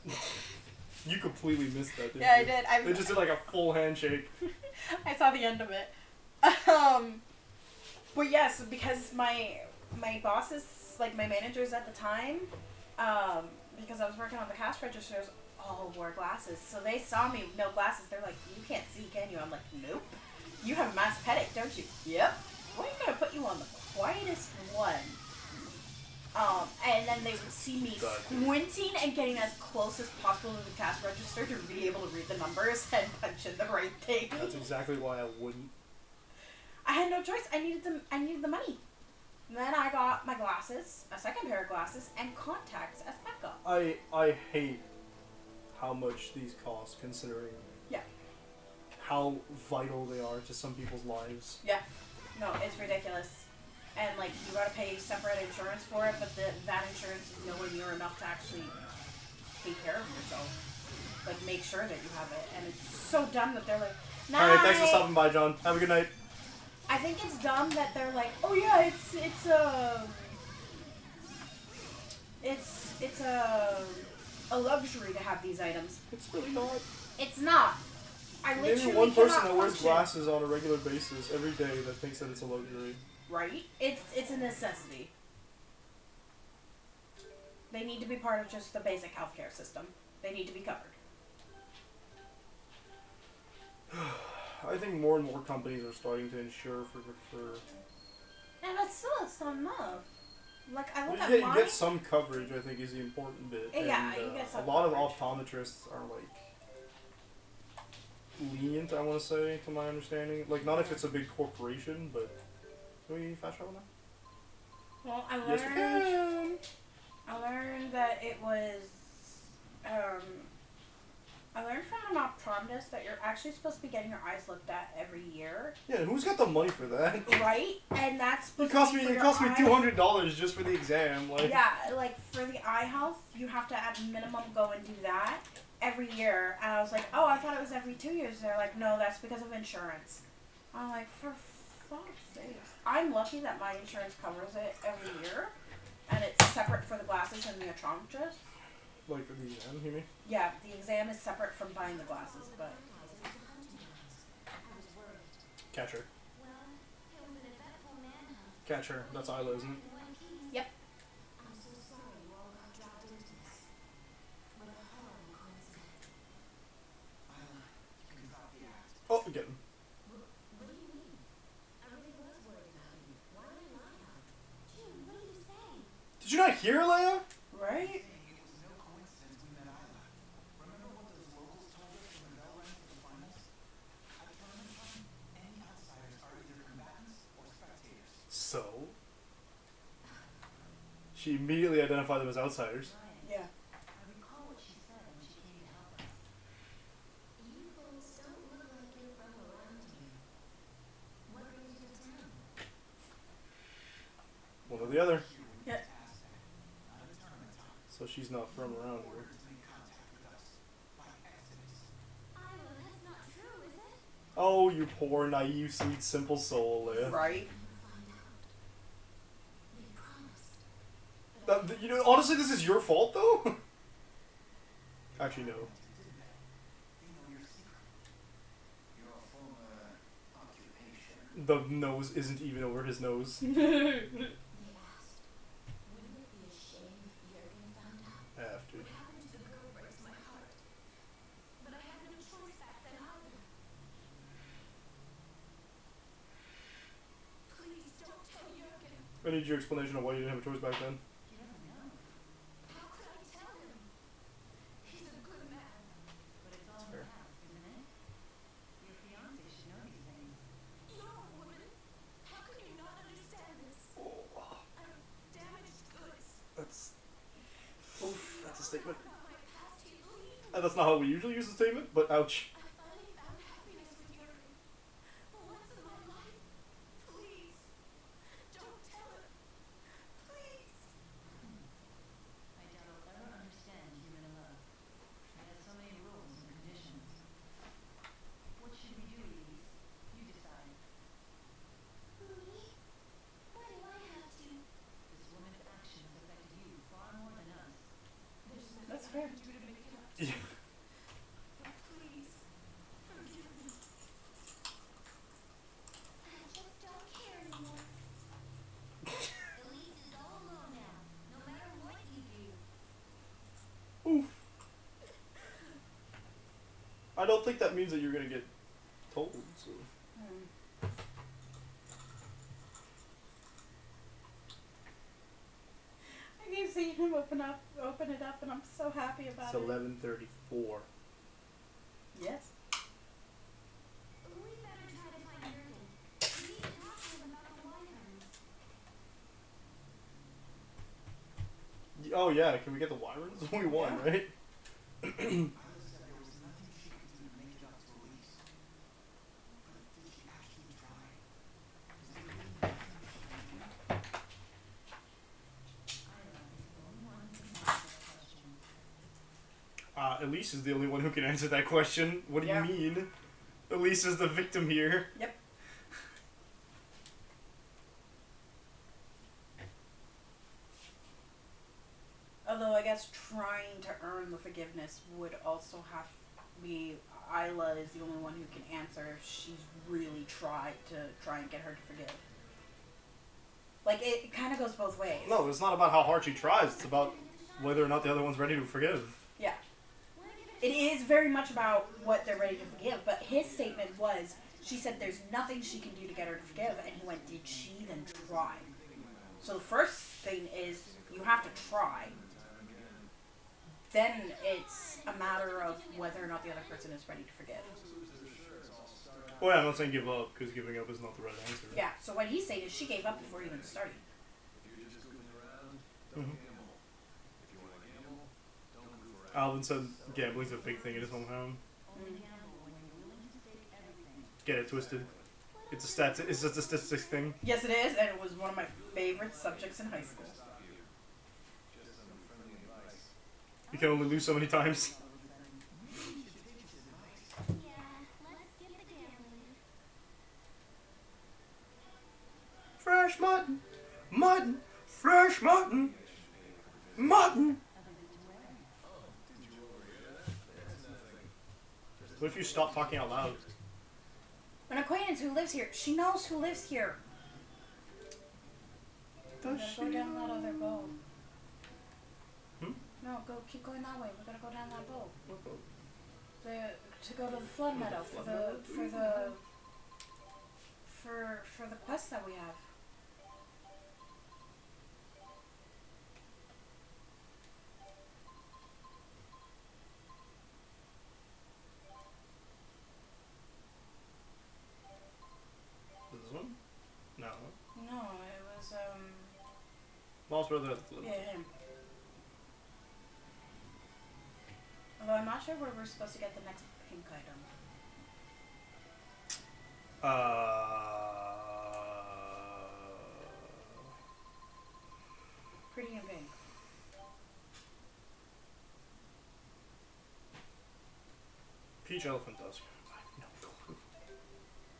You completely missed that, didn't Yeah, you? I did. They just did like a full handshake. I saw the end of it. But yes, because my bosses, like my managers at the time, because I was working on the cash registers, all wore glasses. So they saw me with no glasses. They're like, "You can't see, can you?" I'm like, "Nope." "You have a massive headache, don't you?" "Yep." "We're gonna put you on the quietest one." And then they would see me squinting and getting as close as possible to the cash register to be able to read the numbers and punch in the right thing. That's exactly why I wouldn't. I had no choice. I needed the money. And then I got my glasses, a second pair of glasses, and contacts as backup. I hate how much these cost, considering how vital they are to some people's lives. Yeah. No, it's ridiculous. And like you gotta pay separate insurance for it, but that insurance is nowhere near enough to actually take care of yourself. Like make sure that you have it. And it's so dumb that they're like, "Nah." Alright, thanks for stopping by, John. Have a good night. I think it's dumb that they're like, "Oh yeah, it's a luxury to have these items." It's really not. It's not. I literally Maybe one person cannot that wears function. glasses on a regular basis every day that thinks that it's a luxury. Right? It's a necessity. They need to be part of just the basic healthcare system. They need to be covered. I think more and more companies are starting to insure for And that's still it's not enough. Like I look you at get, you mine. get some coverage, I think, is the important bit. Yeah, and, you get some a lot coverage. of optometrists are like lenient, I want to say, to my understanding. Like, not if it's a big corporation, but can we fast travel now? Well, I learned. Yes, we can. I learned that it was. I learned from an optometrist that you're actually supposed to be getting your eyes looked at every year. Yeah, who's got the money for that? Right, and that's It supposed cost to me be for it your cost me eye- $200 just for the exam. Like, Yeah, like for the eye health, you have to at minimum go and do that every year. And I was like, oh, I thought it was every 2 years. They're like, no, that's because of insurance. I'm like, for fuck's sakes. I'm lucky that my insurance covers it every year, and it's separate for the glasses and the optometrist. Like for the exam, you mean? Yeah, the exam is separate from buying the glasses, but Catch her. Well, it was an eventful manhunt. Catch her. That's Isla, isn't it? In one piece. Yep. I'm so sorry you all got dragged into this. What a horrible coincidence. Isla, you can drop the act. Oh, get him. What do you mean? I really was worried about you. Why did I lie out? June, what are you saying? Did you not hear, Leia? right? Saying it was no coincidence we met Isla. Remember what those locals told us when the bell rang for the finals? At tournament time, any outsiders are either combatants or spectators. So? She immediately identified them as outsiders. Yeah. I recall what she said when she came to help us. You folks don't look like you're from around here. What brings you to town? One or the other. Yeah. Not at tournament time. So she's not from around here. Ordered to make contact with us by Exodus. Iowa, that's not true, is it? Oh, you poor, naive, sweet, simple soul, Leia. Right. Find out. They promised. You know, honestly, this is your fault, though? Actually, no. They know your secret. Your former occupation. The nose isn't even over his nose. They asked, wouldn't it be a shame if Jurgen found out? After. What happened to the girl breaks my heart. But I had no choice back then either. Please don't tell Jurgen. I need your explanation of why you didn't have a choice back then. He doesn't know. How could I tell him? He's a good man. But it's all in the past, isn't it? Your fiancé should know these things. You're a woman. How can you not understand this? I'm damaged goods. That's a statement. About my past, he'd leave. That's not how we usually use the statement, but ouch. I finally found happiness with Jurgen. For once in my life. Please. Don't tell him. Please. I doubt I'll ever understand human love. It has so many rules and conditions. What should we do, Elise? You decide. Me? Why do I have to? This woman's actions affected you far more than us. There's nothing That's I fair. can do to make it up. Yeah. But please, forgive me. I just don't care anymore. Elise is all alone now, no matter what you do. Oof. I don't think that means that you're gonna get told, so. I keep seeing him open it up, and I'm so happy about It's it. 11:34. Yes. We better try to find Jurgen. We need to talk to him about the wyverns. Oh yeah, can we get the Wyrons? We won, Yeah. right? Isla said there was nothing she could do to make it up to Elise. But did she actually try? Is there really nothing she can do? Isla is the only one who can answer that question. Elise is the only one who can answer that question. What do Yeah. you mean? Elise is the victim here. Yep. Although I guess trying to earn the forgiveness would also have be Isla is the only one who can answer if she's really tried to try and get her to forgive. Like it kind of goes both ways. No, it's not about how hard she tries. It's about whether or not the other one's ready to forgive. Yeah. It is very much about what they're ready to forgive, but his statement was, she said there's nothing she can do to get her to forgive, and he went, did she then try? So the first thing is, you have to try. Then it's a matter of whether or not the other person is ready to forgive. Well, yeah, I'm not saying give up, because giving up is not the right answer. Yeah, so what he's saying is she gave up before even starting. If you're just goofing around, don't Mhm. gamble. If you want to gamble, don't goof around. Alvin said gambling's a big thing in his hometown. Only gamble when you're willing to stake everything. Get it twisted. It's a stats. It's just a statistics thing. Yes, it is, and it was one of my favorite subjects in high school. Stop you. Just some friendly advice. You can only lose so many times. Yeah, let's skip the gambling. Fresh mutton, mutton, fresh mutton, mutton. A visit to where? What if you stop talking out loud? An acquaintance who lives here. She knows who lives here. We Does gotta go down that other boat. Hmm? No, keep going that way. We gotta go down that boat. What boat? To go to the flood meadow Flood meadow? for the quest that we have. This one? No. No, it was Lost brother at the flood. yeah, him. Although I'm not sure where we're supposed to get the next pink item. Pretty in pink. Peach elephant tusk. I have no clue.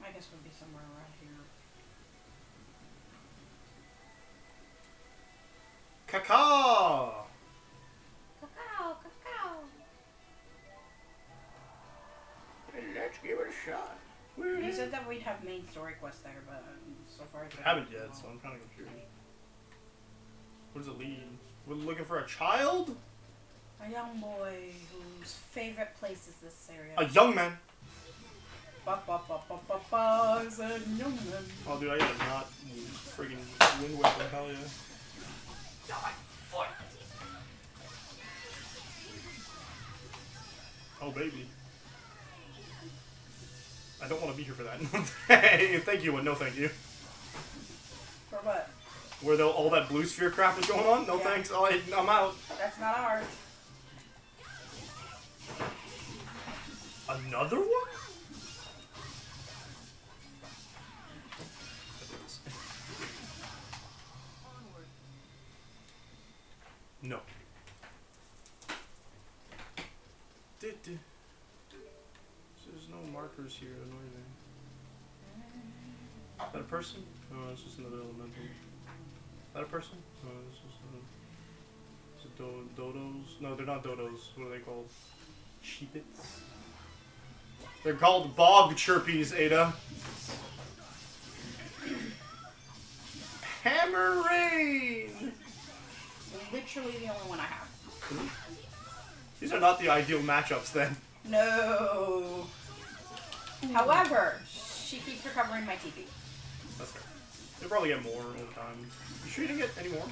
I guess we'll be somewhere around here. Cacao! Cacao, cacao. Let's give it a shot. You said that we'd have main story quests there, but so far I haven't yet, so I'm kind of confused. What does it lead? We're looking for a child? A young boy whose favorite place is this area. A young man. Ba ba ba ba ba ba is a young man. Oh, dude, I gotta not friggin' wind waker, hell yeah. Now my foot. Oh, baby. I don't want to be here for that. Hey, thank you, but no thank you. For what? Where all that blue sphere crap was going on? No Yeah. thanks, I'm out. That's not ours. Another one? No. There's no markers here, annoying. Is that a person? Oh, it's just another elemental. Is that a person? Oh, it's just is it dodos? No, they're not dodos. What are they called? Sheepits? They're called bog chirpies, Ada. Hammer rain! Literally the only one I have. These are not the ideal matchups then. No. However, she keeps recovering my TP. That's fair. You'll probably get more over time. You sure you didn't get any more?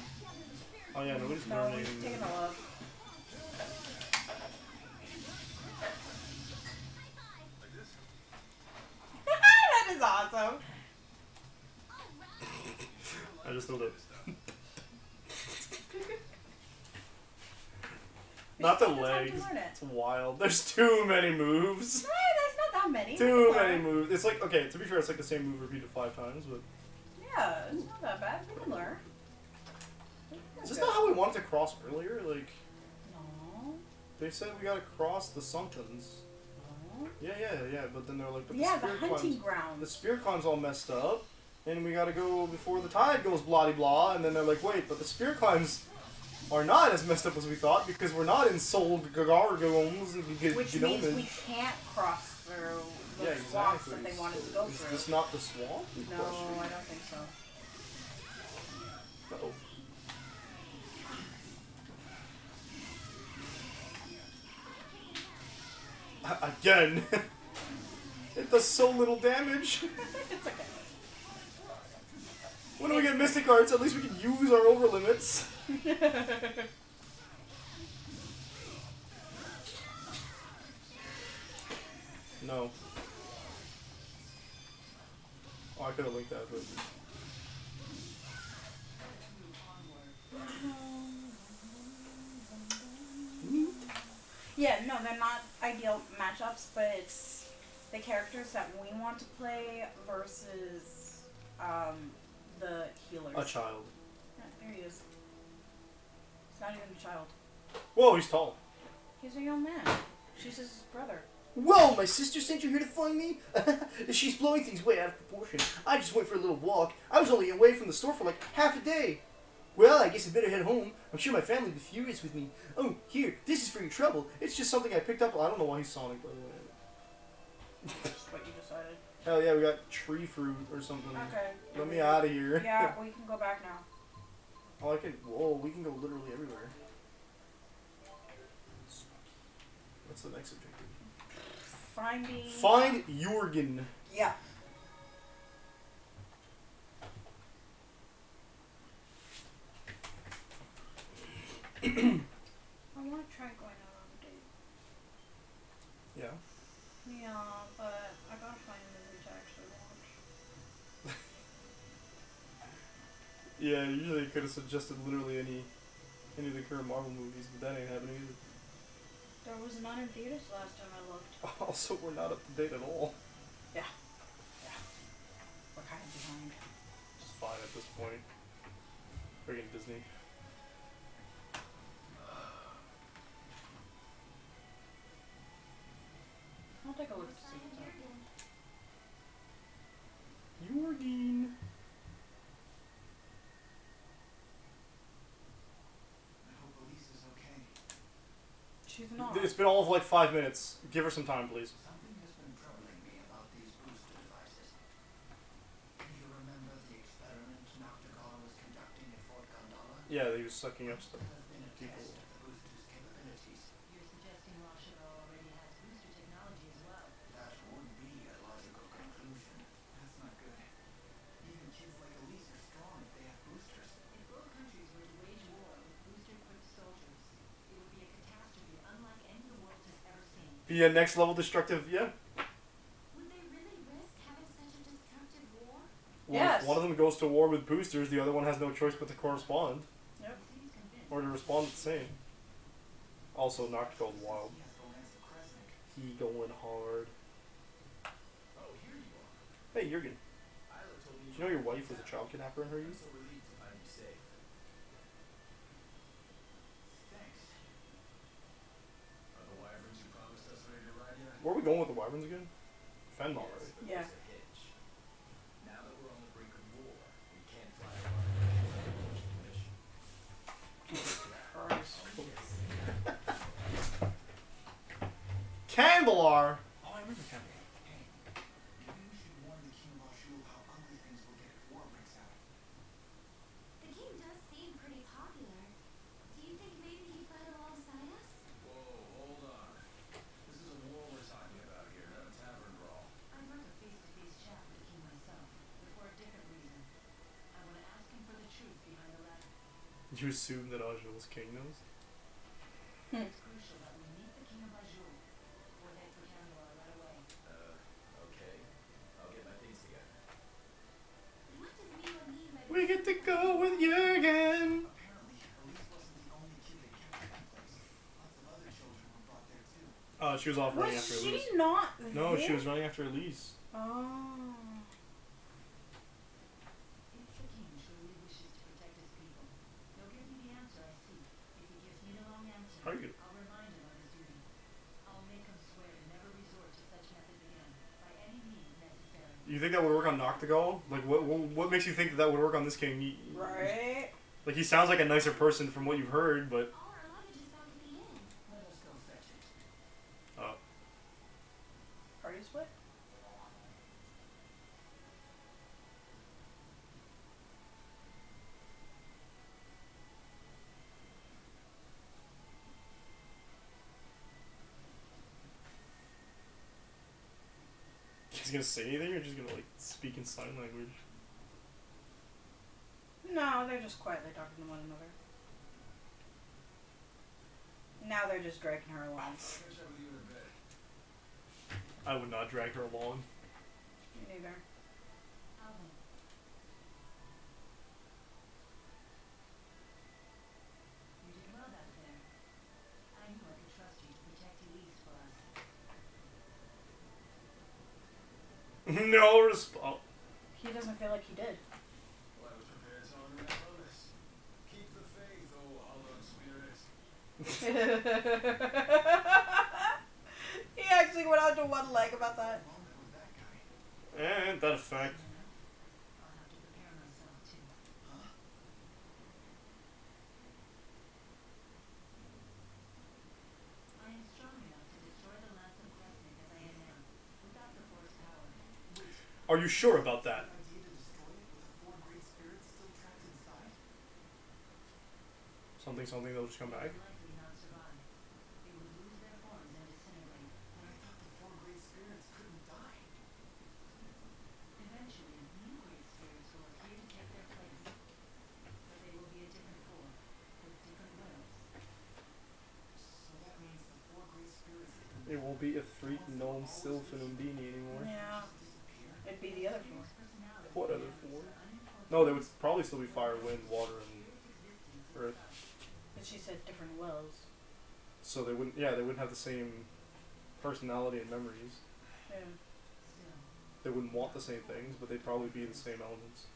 Oh yeah, nobody's No, learning. we've taken a look. That is awesome. I just thought it. Not the Take the time to legs. learn it. It's wild. There's too many moves. Hey, there's not that many. Too We can many learn. moves. It's like, okay, to be fair, it's like the same move repeated 5 times, but... Yeah, it's not that bad. We can learn. Is this not how we wanted to cross earlier? Like, No. they said we gotta cross the somethings. No. Yeah, but then they're like, but Yeah, the spirit hunting climb's, ground. the spirit climb's all messed up, and we gotta go before the tide goes blah-de-blah, and then they're like, wait, but the spirit climbs are not as messed up as we thought, because we're not in Sold Gagargomes, Which means we can't cross through the swamps that they wanted to go Is through. this not the swamp? No, I don't think so. Uh-oh. Again! It does so little damage! It's okay. When do we get Mystic Arts? At least we can use our over limits. No. Oh, I could have linked that, but... Yeah, no, they're not ideal matchups, but it's the characters that we want to play versus the healers. A child. Yeah, there he is. He's not even a child. Whoa, he's tall. He's a young man. She's his brother. Whoa, my sister sent you here to find me? She's blowing things way out of proportion. I just went for a little walk. I was only away from the store for like half a day. Well, I guess I better head home. I'm sure my family will be furious with me. Oh, here, this is for your trouble. It's just something I picked up. I don't know why he's Sonic, by the way. Just what you decided. Hell yeah, we got tree fruit or something. Okay. Let me out of here. Yeah, we can go back now. Oh, I can. Whoa, we can go literally everywhere. What's the next objective? Find Jorgen. Yeah. I want to try going out on a date. Yeah. Yeah, but I gotta find a movie to actually watch. Yeah, usually you could have suggested literally any of the current Marvel movies, but that ain't happening either. There was none in theaters last time I looked. Also, we're not up to date at all. Yeah. We're kind of behind. It's fine at this point. Friggin' Disney. I'll take a look to see what's up. Jorgen. I hope Elise is okay. She's not. It's been all of like 5 minutes. Give her some time, please. Something has been troubling me about these booster devices. Do you remember the experiment Noctigal was conducting at Fort Gondola? Yeah, he was sucking up stuff. There has been a People. test of the booster's capabilities. You're suggesting Rashida already has booster technology as well. That would be a logical conclusion. That's not good. Even kids like Elise are strong if they have boosters. If both countries were to wage war with booster-equipped soldiers, it would be a catastrophe unlike any the world has ever seen. Be a next level destructive, yeah. Would they really risk having such a destructive war? Well, Yes. if one of them goes to war with boosters, the other one has no choice but to correspond. Yep. Seems convinced. Or to respond the same. Also, Noctigal's wild. He has Lance of Kresnik. He going hard. Oh, here you are. Hey, Jorgen. Isla told me Did you know your wife was a child kidnapper in her I'm youth? so relieved to find you safe. Thanks. Are the wyverns you promised us ready to ride yet? Where are we going with the wyverns again? Fenmar, Yes, right? but Yeah. there's a hitch. Now that we're on the brink of war, we can't fly around. Candelar! Oh, I remember Candelar. Hey, maybe we should warn the King of Ashul how ugly things will get if war breaks out. The king does seem pretty popular. Do you think maybe he'd fight alongside us? Whoa, hold on. This is a war we're talking about here, not a tavern brawl. I'd like a face-to-face chat with the king myself, but for a different reason. I want to ask him for the truth behind the letter. You assume that Ajul's king knows? It's crucial that we meet the king of Ajul. We'll head for Candelor right away. Okay. I'll get my things together. What does Mila mean by We get to go with Jorgen! Apparently, Elise wasn't the only kid they kept at that place. Lots of other children were brought there too. She was off running after Was Elise. she not there? No, she was running after Elise. Oh. If the king truly wishes to protect his people, he'll give me the answer I seek. If he gives me the wrong answer, How are you I'll remind him of his duty. I'll make him swear to never resort to such methods again, by any means necessary. You think that would work on Noctigal? Like, what makes you think that would work on this king? Right. Like, he sounds like a nicer person from what you've heard, but... all our luggage is back at the inn? Let us go fetch it. Party split? He's gonna say anything, or just gonna, like, speak in sign language? No, they're just quietly talking to one another. Now they're just dragging her along. I'll catch up with you in a bit. I would not drag her along. Me neither. Alvin. You did well back there. I knew I could trust you to protect Elise for us. No response. He doesn't feel like he did. Well, I was prepared to honor that promise. Keep the faith, oh hallowed spirit. He actually went out to one leg about that. How long was that guy? And that effect. I'll have to prepare myself too. Huh? I am strong enough to destroy the Lance of Kresnik as I am now, without the Are you sure about that? Idea to destroy it with the four great spirits still trapped inside? Something, they'll just come back. Likely not survive. They would lose their forms and disintegrate. But I thought the four great spirits couldn't die. Eventually, new great spirits will appear to take their place. But they will be a different form, with different wills. So that means the four great spirits It won't be a freak gnome sylph and undini anymore. Yeah. disappear. It'd be the other four. Personality What other four? are unincorporated No, they would probably still be fire, wind, water, and earth. But she said different wills. So they wouldn't. Yeah, they wouldn't have the same personality and memories. Yeah. still. They wouldn't want the same things, but they'd probably be the same elements.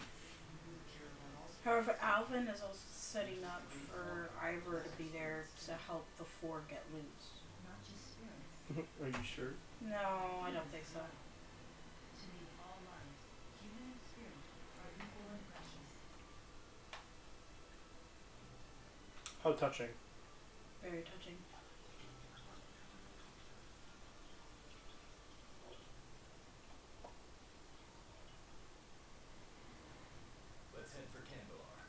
However, Alvin is also setting up for Ivor to be there to help the four get loose. Not just spirits. Are you sure? No, I don't think so. To me, all lives, human and spirit, are equal and precious. How touching. Very touching. Let's head for Candelar.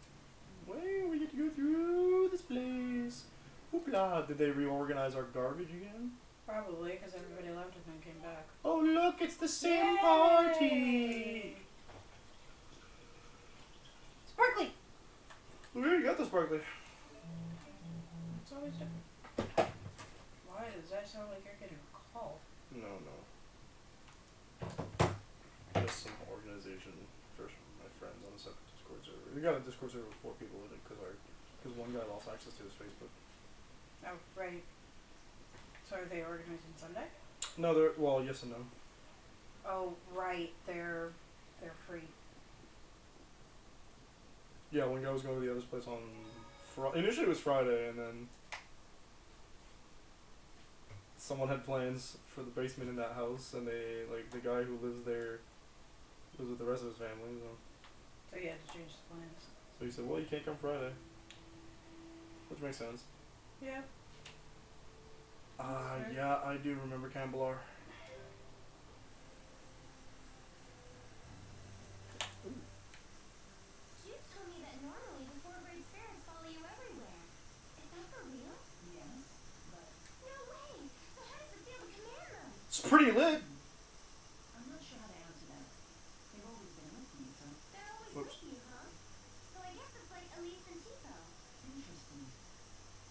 Well, we get to go through this place. Hoopla! Did they reorganize our garbage again? Probably, because everybody left and then came back. Oh look, it's the same Yay! party! Sparkly! We already got the sparkly. It's always different. Why does that sound like you're getting a call? No. Just some organization for my friends on a separate Discord server. We got a Discord server with 4 people in it because one guy lost access to his Facebook. Oh, right. So are they organizing Sunday? No, they're well, yes and no. Oh, right. They're free. Yeah, one guy was going to the other place on initially it was Friday, and then someone had plans for the basement in that house, and they the guy who lives there lives with the rest of his family. So you had to change the plans. So he said, "Well, you can't come Friday," which makes sense. Yeah. Yeah, I do remember Candelar. You told me that normally the four great spirits follow you everywhere. Is that for real? Yes, but No way! So how does it feel to command them? It's pretty lit. I'm not sure how to answer that. They've always been with me, so They're always Whoops. with you, huh? So I guess it's like Elise and Tipo. interesting.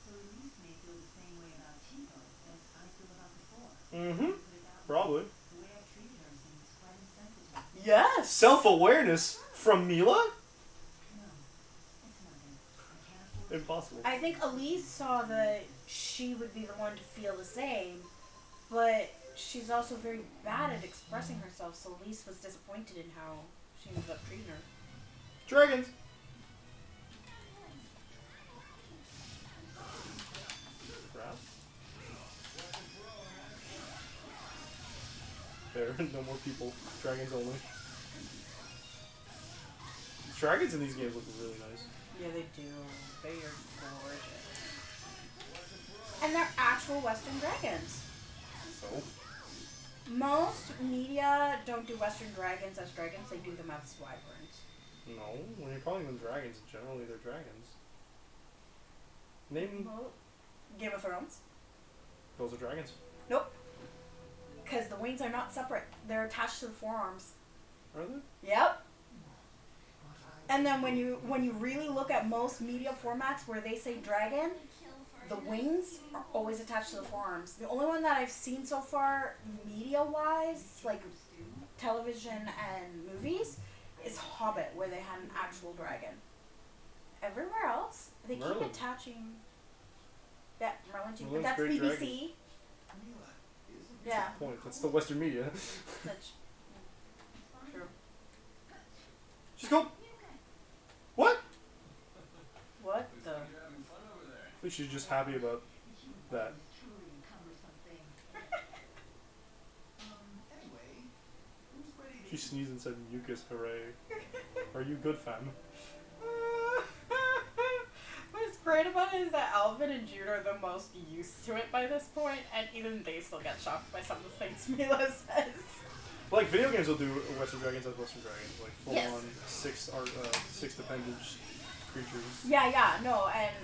So Elise may feel the same way about Tipo as I feel about the four. Mm-hmm. Put it that way. Probably. The way I've treated her seems quite insensitive. Yes! Self-awareness from Mila? No, it's nothing. I can't afford to. Impossible. I think Elise saw that she would be the one to feel the same, but she's also very bad at expressing herself, so Elise was disappointed in how she ended up treating her. Dragons. Crap. There, no more people. Dragons only. Dragons in these games look really nice. Yeah, they do. They are gorgeous. And they're actual Western dragons. So, Most media don't do Western dragons as dragons, they do them as wyverns. no, when you're calling them dragons, generally they're dragons. Name Well, Game of Thrones? those are dragons. Nope. Because the wings are not separate, they're attached to the forearms. Are they? Yep. And then when you really look at most media formats where they say dragon, the wings are always attached to the forearms. The only one that I've seen so far, media-wise, like television and movies, is Hobbit, where they had an actual dragon. Everywhere else, they keep Merlin. attaching. Yeah, Merlin too. But Merlin's that's great BBC. dragon. Mila, isn't Yeah, Point. That's the Western media. that's true. Just go. What? What the? You're having fun over there. I think she's just happy about that. Truly cumbersome thing. Anyway, who's ready to She sneezed and said mucus, hooray. Are you good, fam? What's great about it is that Alvin and Jude are the most used to it by this point, and even they still get shocked by some of the things Mila says. Like video games will do Western Dragons as Western Dragons, like full Yes. on six dependent creatures. Yeah, no, and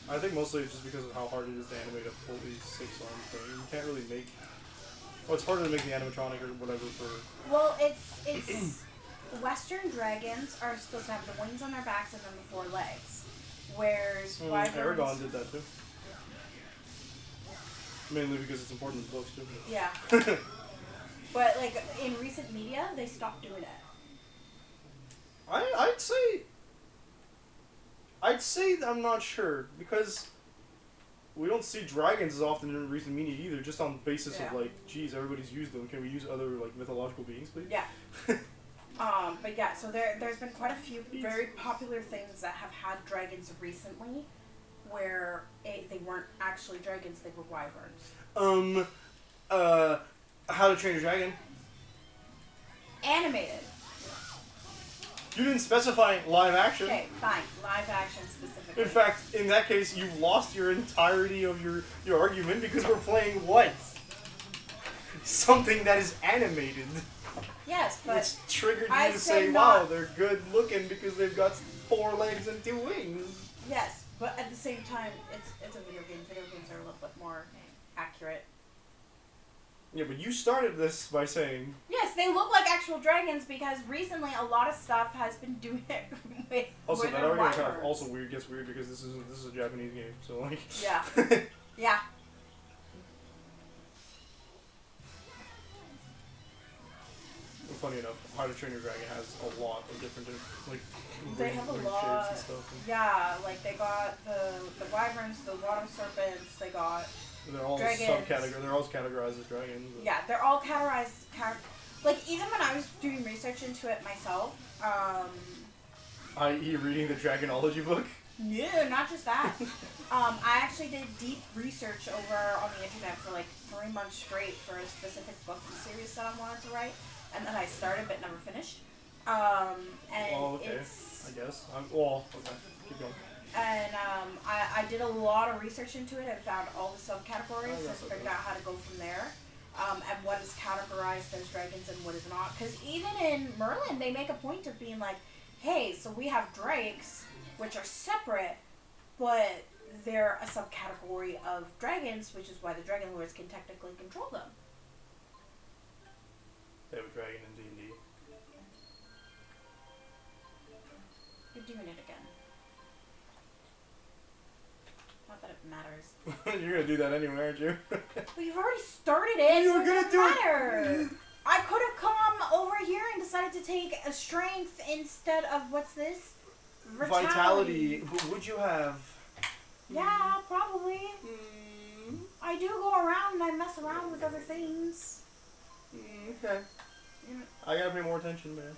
I think mostly it's just because of how hard it is to animate a fully 6-armed thing. You can't really make. Well, it's harder to make the animatronic or whatever for. well, it's Western dragons are supposed to have the wings on their backs and then the 4 legs, whereas wyverns. Aragon did that too. Mainly because it's important in the books too. Yeah. But like in recent media, they stopped doing it. I'd say I'm not sure because we don't see dragons as often in recent media either. Just on the basis of Yeah. like, geez, everybody's used them. Can we use other like mythological beings, please? Yeah. But yeah, so there's been quite a few very popular things that have had dragons recently, where they weren't actually dragons; they were wyverns. How to Train Your Dragon. Animated. You didn't specify live action. Okay, fine. Live action specifically. In fact, in that case, you've lost your entirety of your argument because we're playing what? Something that is animated. Yes, but Which triggered you I to said say, wow, not- they're good looking because they've got 4 legs and 2 wings. yes, but at the same time, it's a video game. Video games are a little bit more accurate. Yeah, but you started this by saying, Yes, they look like actual dragons because recently a lot of stuff has been doing it with also with that their argument kind of wyverns. also gets weird because this is a Japanese game, so like. Yeah. Yeah. Funny enough, How to Train Your Dragon has a lot of different like. They have a ring lot. shapes and stuff. Yeah, like they got the wyverns, the water serpents. They got They're all Dragons. subcategory. They're all categorized as dragons. But yeah. They're all categorized. Like even when I was doing research into it myself. I.e., reading the Dragonology book. No, not just that. I actually did deep research over on the internet for like 3 months straight for a specific book series that I wanted to write, and then I started but never finished. And Oh, okay. it's I guess. Okay. Keep going. and I did a lot of research into it and found all the subcategories and that's figured okay. out how to go from there. And what is categorized as dragons and what is not. Because even in Merlin, they make a point of being like, hey, so we have drakes, which are separate, but they're a subcategory of dragons, which is why the dragon lords can technically control them. They have a dragon in D&D. You're doing it again. Not that it matters. You're gonna do that anyway, aren't you? But you've already started it. You so were it gonna doesn't do it. matter. I could have come over here and decided to take a strength instead of what's this? Vitality. Would you have? Yeah, probably. Mm, I do go around and I mess around with other things. okay. Mm. I gotta pay more attention, man.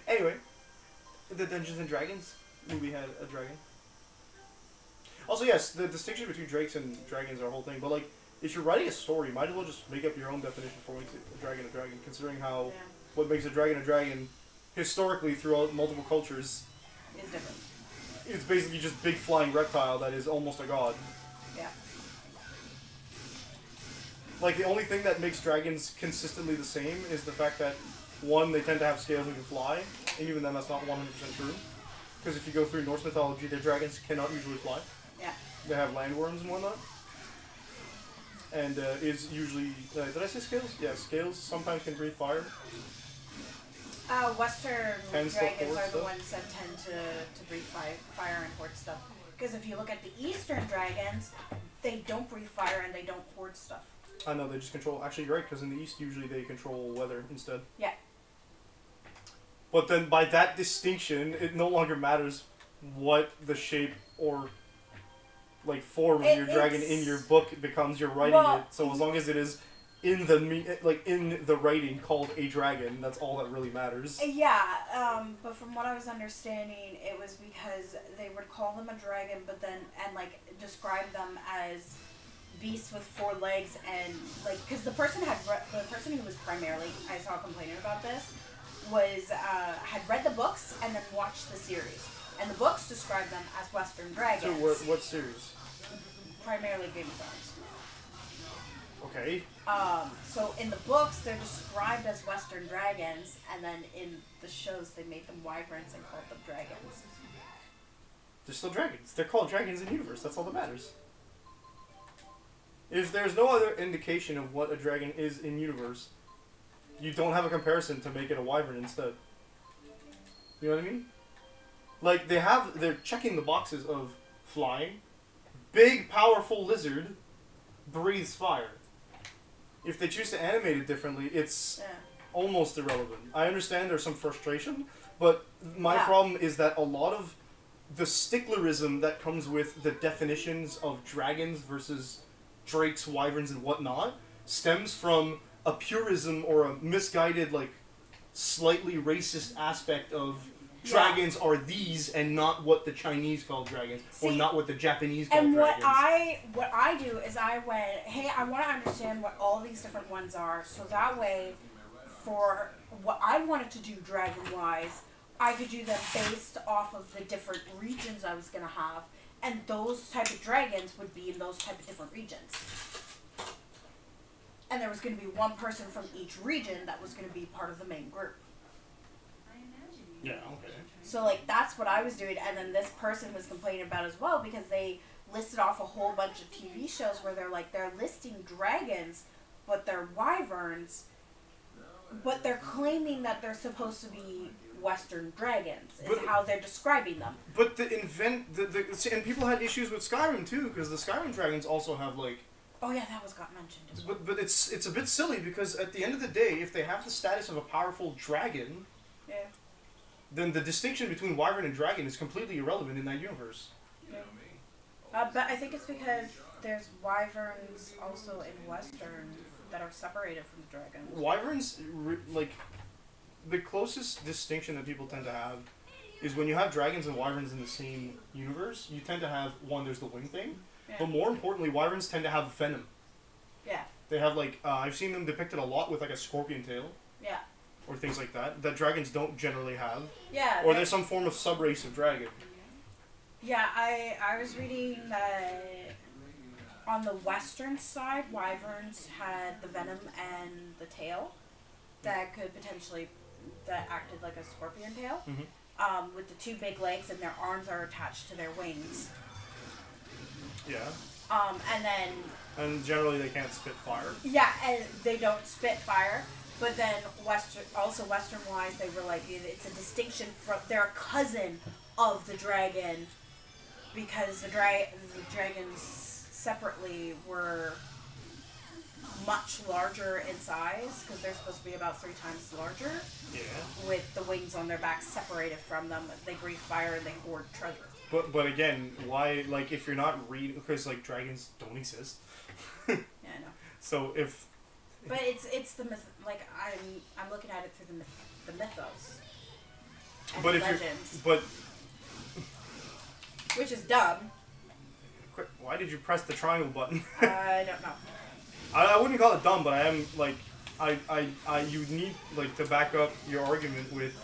Anyway, the Dungeons and Dragons movie had a dragon. Also, yes, the distinction between drakes and dragons are a whole thing. But like, if you're writing a story, you might as well just make up your own definition for what makes a dragon, considering how Yeah, what makes a dragon historically throughout multiple cultures. it's different. It's basically just big flying reptile that is almost a god. Yeah. Like, the only thing that makes dragons consistently the same is the fact that, one, they tend to have scales and can fly, and even then that's not 100% true. Because if you go through Norse mythology, their dragons cannot usually fly. Yeah. They have landworms and whatnot. And is usually... did I say scales? Yeah, scales sometimes can breathe fire. Western Tends to dragons hoard are the stuff. ones that tend to breathe fire and hoard stuff. Because if you look at the Eastern dragons, they don't breathe fire and they don't hoard stuff. I know, they just control... Actually, you're right, because in the East, usually they control weather instead. Yeah. But then, by that distinction, it no longer matters what the shape or, like, form of your dragon in your book becomes. You're writing Well- it. So as long as it is in the writing called a dragon, that's all that really matters. Yeah, but from what I was understanding, it was because they would call them a dragon, but then, and like, describe them as beasts with 4 legs, and like, because the person who was primarily, I saw complaining about this, was, had read the books and then watched the series. And the books describe them as Western dragons. So what series? Primarily Game of Thrones. Okay. So in the books, they're described as Western dragons, and then in the shows, they made them wyverns and called them dragons. They're still dragons. They're called dragons in universe. That's all that matters. If there's no other indication of what a dragon is in universe, you don't have a comparison to make it a wyvern instead. You know what I mean? Like, they're checking the boxes of flying, big, powerful lizard, breathes fire. If they choose to animate it differently, it's almost irrelevant. I understand there's some frustration, but my problem is that a lot of the sticklerism that comes with the definitions of dragons versus drakes, wyverns, and whatnot stems from a purism or a misguided, like, slightly racist aspect of dragons are these and not what the Chinese call dragons or not what the Japanese call and dragons. what I do is I went, hey, I want to understand what all these different ones are, so that way, for what I wanted to do dragon-wise, I could do them based off of the different regions I was going to have, and those type of dragons would be in those type of different regions. And there was going to be one person from each region that was going to be part of the main group. Yeah, okay. So, like, that's what I was doing, and then this person was complaining about as well, because they listed off a whole bunch of TV shows where they're listing dragons, but they're wyverns, but they're claiming that they're supposed to be Western dragons, is how they're describing them. But and people had issues with Skyrim too, because the Skyrim dragons also have, like... Oh yeah, that got mentioned as well. But it's a bit silly, because at the end of the day, if they have the status of a powerful dragon... Yeah. Then the distinction between wyvern and dragon is completely irrelevant in that universe. Yeah. But I think it's because there's wyverns also in Western that are separated from the dragons. Wyverns, like, the closest distinction that people tend to have is when you have dragons and wyverns in the same universe, you tend to have, one, there's the wing thing, but more importantly, wyverns tend to have venom. Yeah. They have, like, I've seen them depicted a lot with, like, a scorpion tail. Yeah. Or things like that dragons don't generally have. Yeah. Or there's some form of subrace of dragon. Yeah, I was reading that on the western side, wyverns had the venom and the tail that could potentially, that acted like a scorpion tail. Mm-hmm. With the two big legs, and their arms are attached to their wings. Yeah. And then... And generally they can't spit fire. Yeah, and they don't spit fire. But then Western-wise, they were like, it's a distinction from, they're a cousin of the dragon, because the dragons separately were much larger in size, because they're supposed to be about 3 times larger. Yeah. With the wings on their back separated from them, they breathe fire and they hoard treasure. But again, why, like, if you're not reading, because, like, dragons don't exist. Yeah, I know. So if... But it's the myth. Like I'm looking at it through the mythos. And but the if legends, but which is dumb. Quick, why did you press the triangle button? I don't know. I wouldn't call it dumb, but I am like you need, like, to back up your argument with,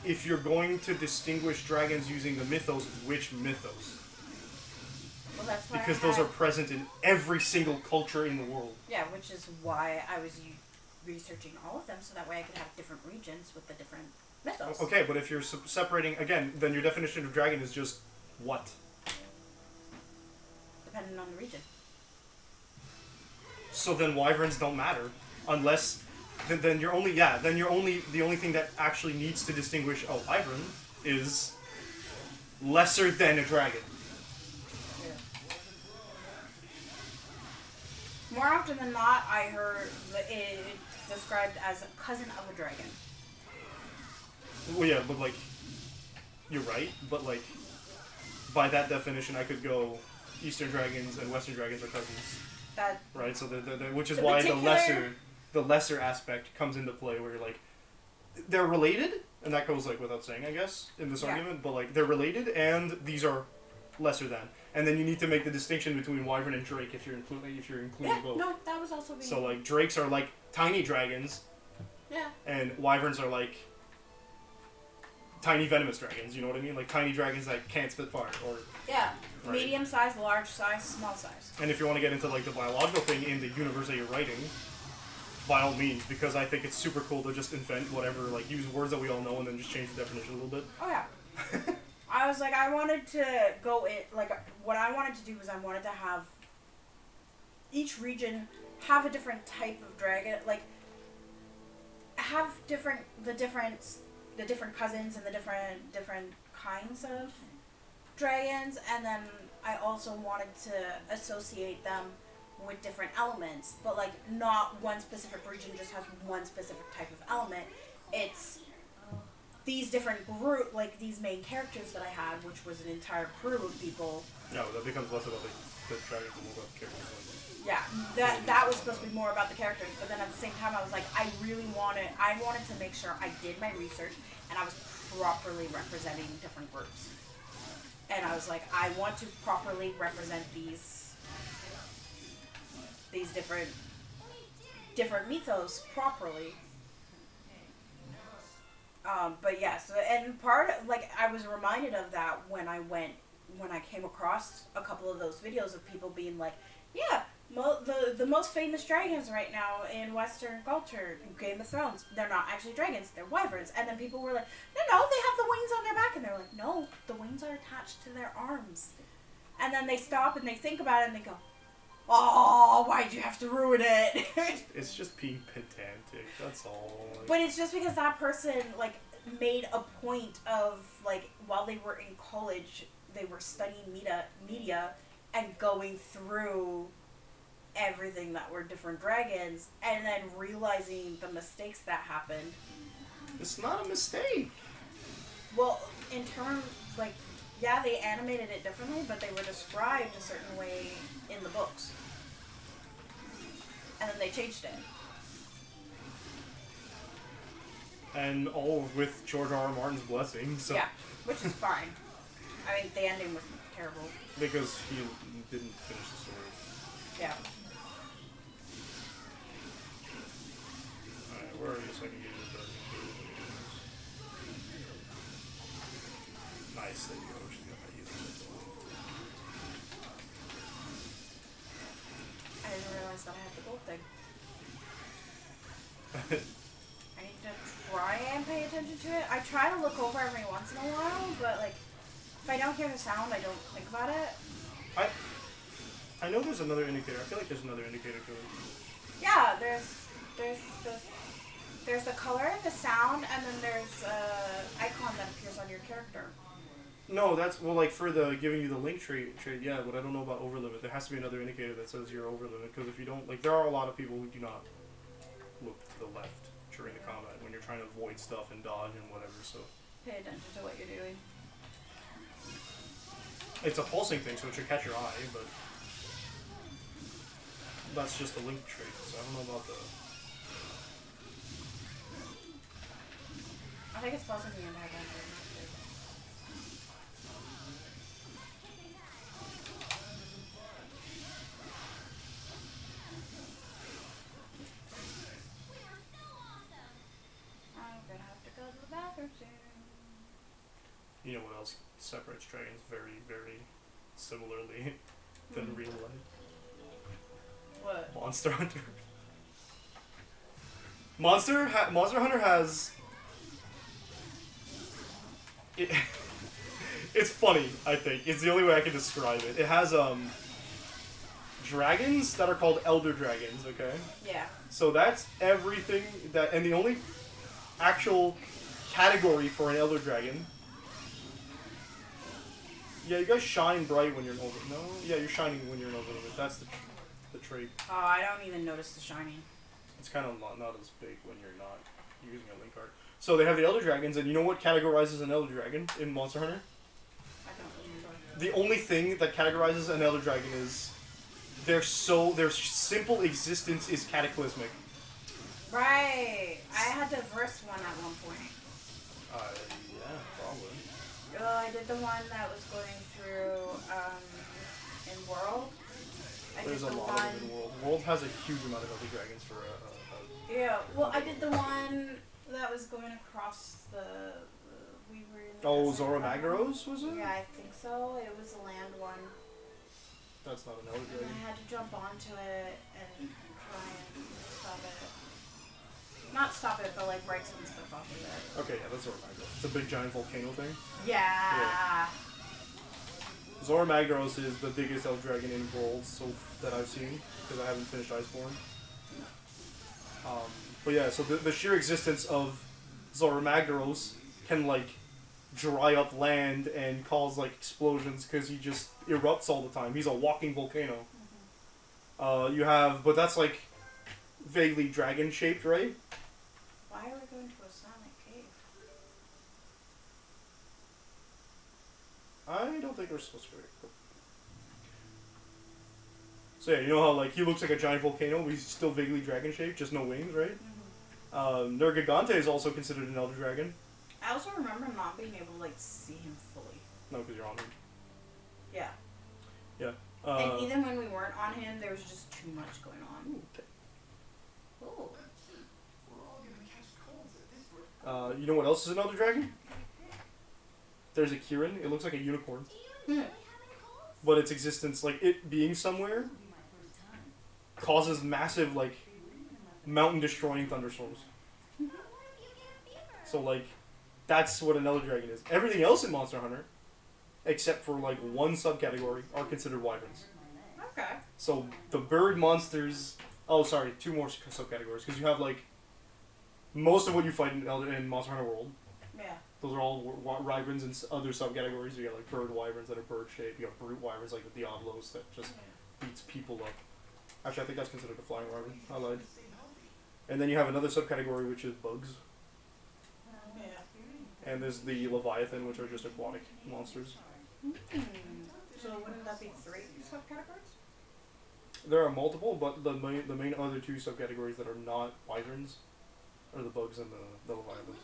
if you're going to distinguish dragons using the mythos, which mythos? Well, that's why because those are present in every single culture in the world. Yeah, which is why I was researching all of them, so that way I could have different regions with the different mythos. Okay, but if you're separating, again, then your definition of dragon is just what? Depending on the region. So then wyverns don't matter, unless then you're only the only thing that actually needs to distinguish a wyvern is lesser than a dragon. More often than not, I heard it's described as a cousin of a dragon. Well, yeah, but, like, you're right, but, like, by that definition, I could go Eastern dragons and Western dragons are cousins. Right, so which is why the lesser aspect comes into play, where you're like, they're related, and that goes, like, without saying, I guess, in this argument, but, like, they're related, and these are lesser than. And then you need to make the distinction between wyvern and drake if you're including both. No, that was also being... So, like, drakes are like tiny dragons. Yeah. And wyverns are like tiny venomous dragons. You know what I mean? Like tiny dragons that can't spit fire. Or Yeah. Right. Medium size, large size, small size. and if you want to get into like the biological thing in the universe that you're writing, by all means, because I think it's super cool to just invent whatever, like use words that we all know and then just change the definition a little bit. Oh yeah. I was like, I wanted to go in, like, what I wanted to do was I wanted to have each region have a different type of dragon, like, have the different cousins and the different kinds of dragons, and then I also wanted to associate them with different elements, but like not one specific region just has one specific type of element. It's these different group, like these main characters that I had, which was an entire crew of people. No, that becomes less about the dragons and more about the characters. Yeah, that was supposed to be more about the characters, but then at the same time I was like, I wanted to make sure I did my research and I was properly representing different groups. And I was like, I want to properly represent these different mythos properly. But yeah, so, and I was reminded of that when I came across a couple of those videos of people being like, yeah, the most famous dragons right now in Western culture, Game of Thrones, they're not actually dragons, they're wyverns. And then people were like, no, they have the wings on their back. And they're like, no, the wings are attached to their arms. And then they stop and they think about it and they go, oh, why'd you have to ruin it? It's just being pedantic, that's all. Like, but it's just because that person, like, made a point of, like, while they were in college, they were studying media and going through everything that were different dragons, and then realizing the mistakes that happened. it's not a mistake. Well, in terms, like, yeah, they animated it differently, but they were described a certain way in the books. And then they changed it. And all with George R.R. Martin's blessing, so. Yeah, which is fine. I mean, the ending was terrible. Because he didn't finish the story. Yeah. Alright, where are you so I can get you the nice, there you go. She's got that use. I didn't realize that I had the gold thing. I need to try and pay attention to it. I try to look over every once in a while, but like, if I don't hear the sound, I don't think about it. I know there's another indicator. I feel like there's another indicator to it. Yeah, there's the color, the sound, and then there's an icon that appears on your character. No, that's, well, like, for the giving you the link trade, yeah, but I don't know about over limit. There has to be another indicator that says you're over limit, because if you don't, like, there are a lot of people who do not look to the left during the combat when you're trying to avoid stuff and dodge and whatever, so. Pay attention to what you're doing. It's a pulsing thing, so it should catch your eye, but that's just a link trait, so I don't know about the... I think it's possible the entire time. I'm gonna have to go to the bathroom soon. You know what else separates dragons very, very similarly than real life? What? Monster Hunter. Monster Hunter has... It's funny, I think. It's the only way I can describe it. It has, dragons that are called Elder Dragons, okay? Yeah. So that's everything that... And the only actual category for an Elder Dragon... Yeah, you guys shine bright when you're in over... No? Yeah, you're shining when you're in over limit. That's the trait. Oh, I don't even notice the shining. It's kind of not as big when you're not using a link card. So they have the Elder Dragons, and you know what categorizes an Elder Dragon in Monster Hunter? I don't remember. The only thing that categorizes an Elder Dragon is their simple existence is cataclysmic. Right. I had to verse one at one point. Yeah, probably. I did the one that was going through in World. There's a lot of them in World. World has a huge amount of Elder Dragons for Yeah, well, I did the one that was going across the we were in the Oh, desert. Zora Magdaros, was it? Yeah, I think so. It was a land one. That's not an Elder And Dragon. I had to jump onto it and try and stop it. Not stop it, but like break some stuff off of it. Okay, yeah, that's Zora Magdaros. It's a big giant volcano thing. Yeah. Zora Magdaros is the biggest Elder Dragon in Worlds so that I've seen, because I haven't finished Iceborne. But yeah, so the sheer existence of Zora Magdaros can like dry up land and cause like explosions because he just erupts all the time. He's a walking volcano. You have, but that's like vaguely dragon shaped, right? Why are we going to a silent cave? I don't think we're supposed to go. So yeah, you know how like he looks like a giant volcano, but he's still vaguely dragon shaped, just no wings, right? Nergigante is also considered an Elder Dragon. I also remember not being able to like see him fully. No, because you're on him. Yeah. Yeah. And even when we weren't on him, there was just too much going on. Ooh. We're all gonna catch colds at this rate. You know what else is an Elder Dragon? There's a Kirin. It looks like a unicorn. But its existence, like it being somewhere, causes massive, like, mountain destroying thunderstorms. So, like, that's what an Elder Dragon is. Everything else in Monster Hunter, except for, like, one subcategory, are considered wyverns. Okay. So, the bird monsters. Oh, sorry, two more subcategories. Because you have, like, most of what you fight in Monster Hunter World. Yeah. Those are all wyverns and other subcategories. You got like bird wyverns that are bird shaped. You got brute wyverns like the Diablos that just beats people up. Actually, I think that's considered a flying wyvern. I lied. And then you have another subcategory which is bugs. Yeah. And there's the Leviathan, which are just aquatic monsters. So wouldn't that be 3 subcategories? There are multiple, but the main other two subcategories that are not wyverns are the bugs and the Leviathan.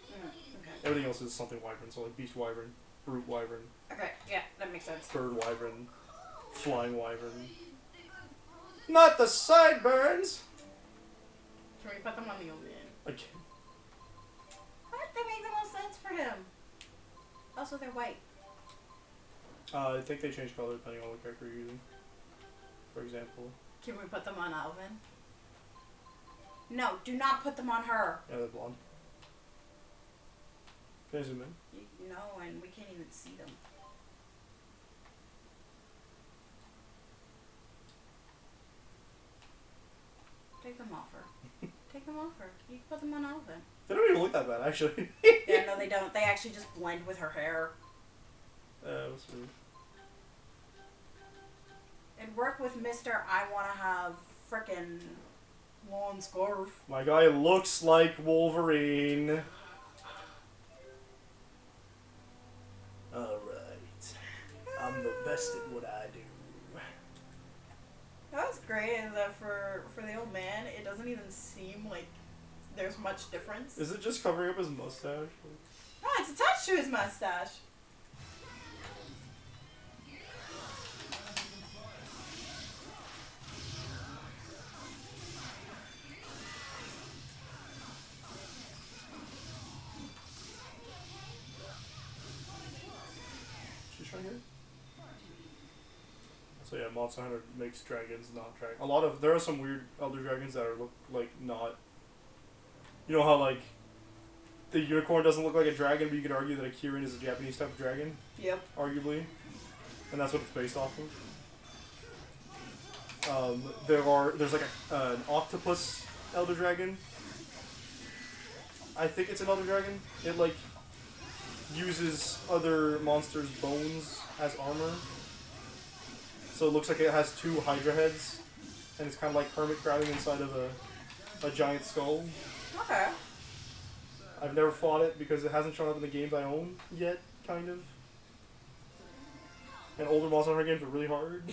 Okay. Everything else is something wyvern, so like beast wyvern, brute wyvern, Okay, yeah, that makes sense. bird wyvern, flying wyvern. Not the sideburns! Can we put them on the oven? Okay. What? That makes the most sense for him. Also, they're white. I think they change color depending on what character you're using. For example. Can we put them on Alvin? No, do not put them on her. Yeah, they're blonde. Can I zoom in? No, and we can't even see them. Take them off her. Take them off her. You can put them on Alvin. They don't even look that bad, actually. Yeah, no, they don't. They actually just blend with her hair. What's weird? And work with Mr. I want to have frickin' lawn scarf. My guy looks like Wolverine. Alright. I'm the best at what I do. What's great is that for the old man, it doesn't even seem like there's much difference. Is it just covering up his mustache? No, it's attached to his mustache. She's right here. So yeah, Monster Hunter makes dragons not dragons. There are some weird Elder Dragons that look like not. You know how like the unicorn doesn't look like a dragon, but you could argue that a Kirin is a Japanese type of dragon, Yep. arguably, and that's what it's based off of. There's like an octopus Elder Dragon. I think it's an Elder Dragon. It like uses other monsters' bones as armor. So it looks like it has 2 Hydra heads, and it's kind of like hermit crabbing inside of a giant skull. Okay. I've never fought it because it hasn't shown up in the games I own yet, kind of. And older Monster Hunter games are really hard.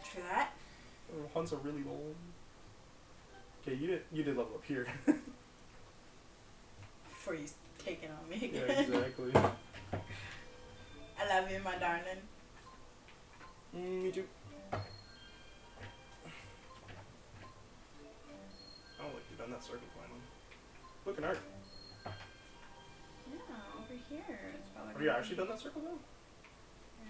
True that. Hunts are really long. Okay, you did level up here. Before you take it on me. Yeah, exactly. I love you, my darling. Me too. Oh, look, you've done that circle finally. Look at art. Yeah. over here. It's probably Have you actually done that circle now? Yeah,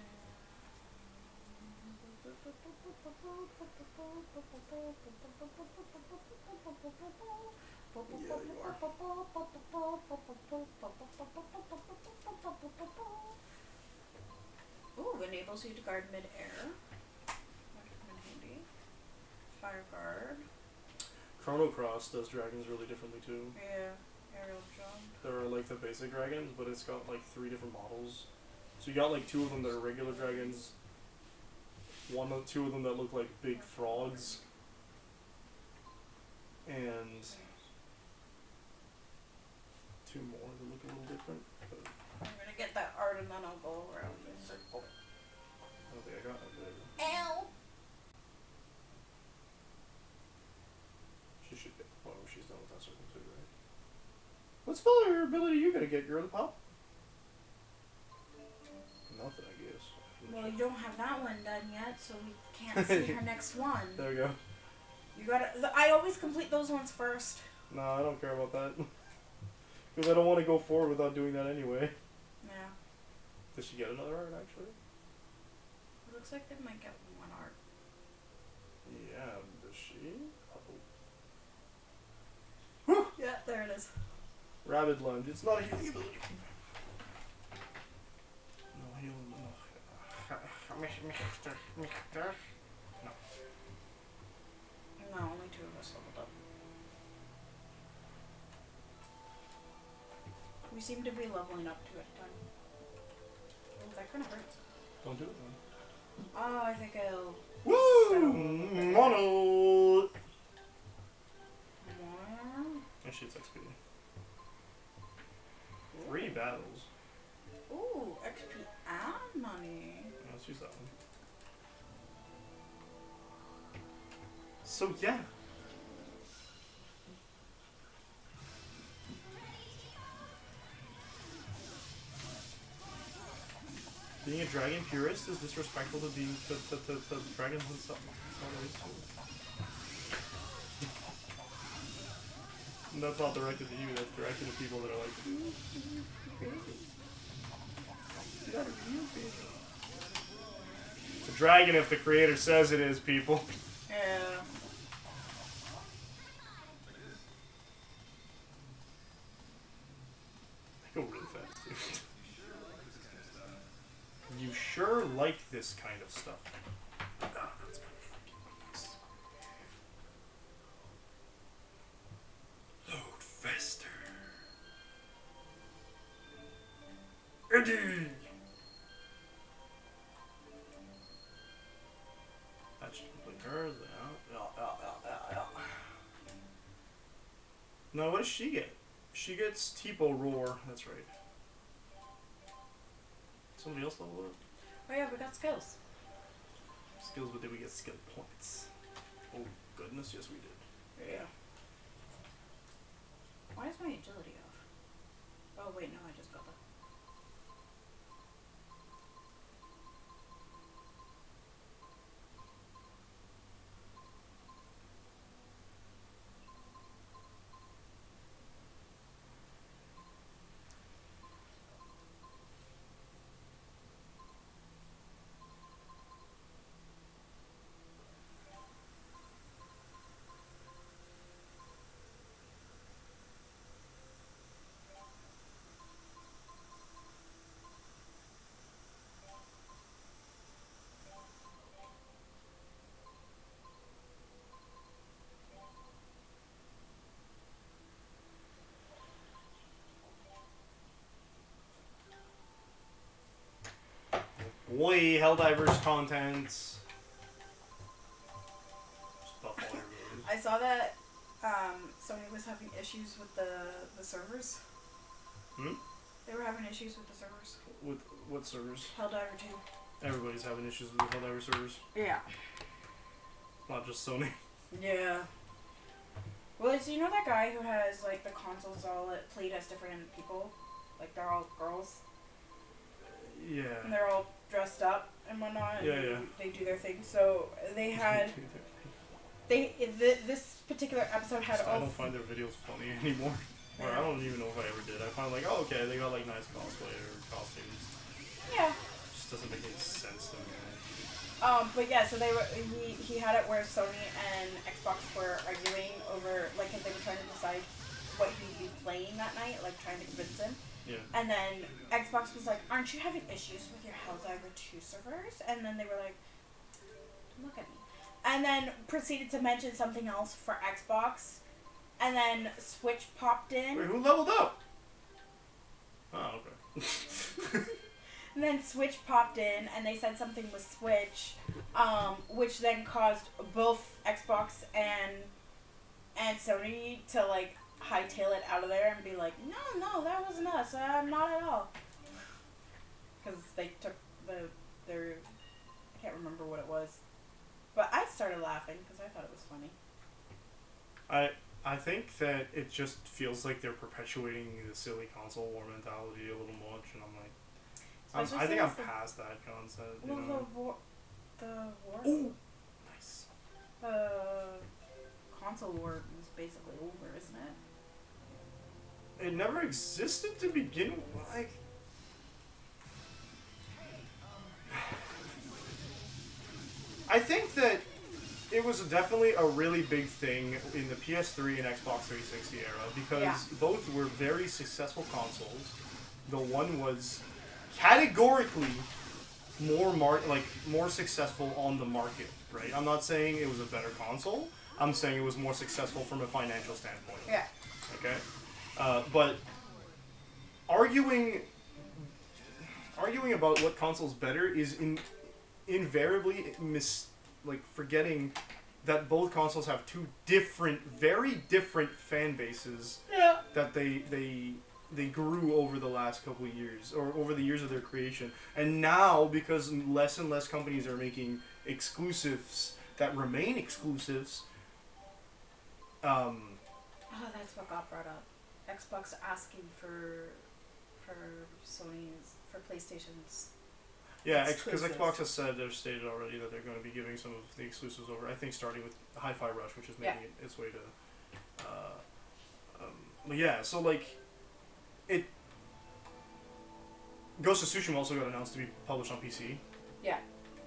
you are. Ooh, enables you to guard mid-air. That could come in handy. Fire guard. Chrono Cross does dragons really differently too. Yeah. Aerial jump. There are like the basic dragons, but it's got like 3 different models. So you got like 2 of them that are regular dragons. 2 of them that look like big frogs. And 2 more that look a little different. But I'm gonna get that art and then I'll go around in a circle. I don't think I got it. Ow! She should get. Oh, she's done with that circle too, right? What spell or ability are you gonna get, girl? Pop? Nothing, I guess. Well, you don't have that one done yet, so we can't see her next one. There we go. You gotta. I always complete those ones first. No, I don't care about that. Because I don't want to go forward without doing that anyway. Yeah. Does she get another art, actually? It looks like they might get one art. Yeah, does she? Yeah, there it is. Rabid Lunge. It's not a healing ability. No healing. No. No, only 2 of us leveled up. We seem to be leveling up 2 at a time. Oh, that kind of hurts. Don't do it then. Oh, I think I'll. Woo! Mono! Actually, it's XP. 3 battles. Ooh, XP and money. Yeah, let's use that one. So, yeah. Being a dragon purist is disrespectful to dragons and stuff. And that's not directed to you, that's directed to people that are like, you got a real big. It's a dragon if the creator says it is, people. Yeah. They go really fast, dude. You sure like this kind of stuff. Ah, that's my fucking load faster. Eddie! That should complete hers. Yeah. Now, what does she get? She gets Tipo Roar. That's right. Somebody else level up? Oh yeah, we got skills. Skills, but did we get skill points? Oh goodness, yes we did. Yeah. Why is my agility off? Oh wait, no, I just got that. Boy, Helldivers contents. Stuff all your movies. I saw that Sony was having issues with the servers. Hmm? They were having issues with the servers. With what servers? Helldiver 2. Everybody's having issues with Helldiver servers. Yeah. Not just Sony. Yeah. Well, it's, you know that guy who has like the consoles all played as different people? Like they're all girls? Yeah. And they're all dressed up and whatnot. Yeah, and yeah. They do their thing. So they had... this particular episode had I all... don't find their videos funny anymore. Or I don't even know if I ever did. I found like, oh, okay, they got like nice cosplay or costumes. Yeah. It just doesn't make any sense to me. But yeah, so they were, he had it where Sony and Xbox were arguing over, like, if they were trying to decide what he'd be playing that night, like, trying to convince him. Yeah. And then Xbox was like, aren't you having issues with your Helldiver 2 servers? And then they were like, look at me. And then proceeded to mention something else for Xbox. And then Switch popped in. Wait, who leveled up? Oh, okay. And then Switch popped in, and they said something with Switch, which then caused both Xbox and Sony to, like, hightail it out of there and be like, no, that wasn't us. Not at all. Because they took their, I can't remember what it was. But I started laughing because I thought it was funny. I think that it just feels like they're perpetuating the silly console war mentality a little much, and I'm like, I think I'm past that concept. You know? The war. Ooh, nice. The console war is basically over, isn't it? It never existed to begin with. Like, I think that it was definitely a really big thing in the PS3 and Xbox 360 era because both were very successful consoles. The one was categorically more successful on the market, right? I'm not saying it was a better console. I'm saying it was more successful from a financial standpoint. Yeah. Okay? But arguing about what console's better is invariably forgetting that both consoles have two very different fan bases that they grew over the last couple of years, or over the years of their creation. And now, because less and less companies are making exclusives that remain exclusives, Oh, that's what got brought up. Xbox asking for PlayStation's. yeah, because Exclusives. Xbox has said, they've stated already that they're going to be giving some of the exclusives over, I think starting with Hi-Fi Rush, which is making its way to... but yeah, so like, Ghost of Tsushima also got announced to be published on PC. Yeah.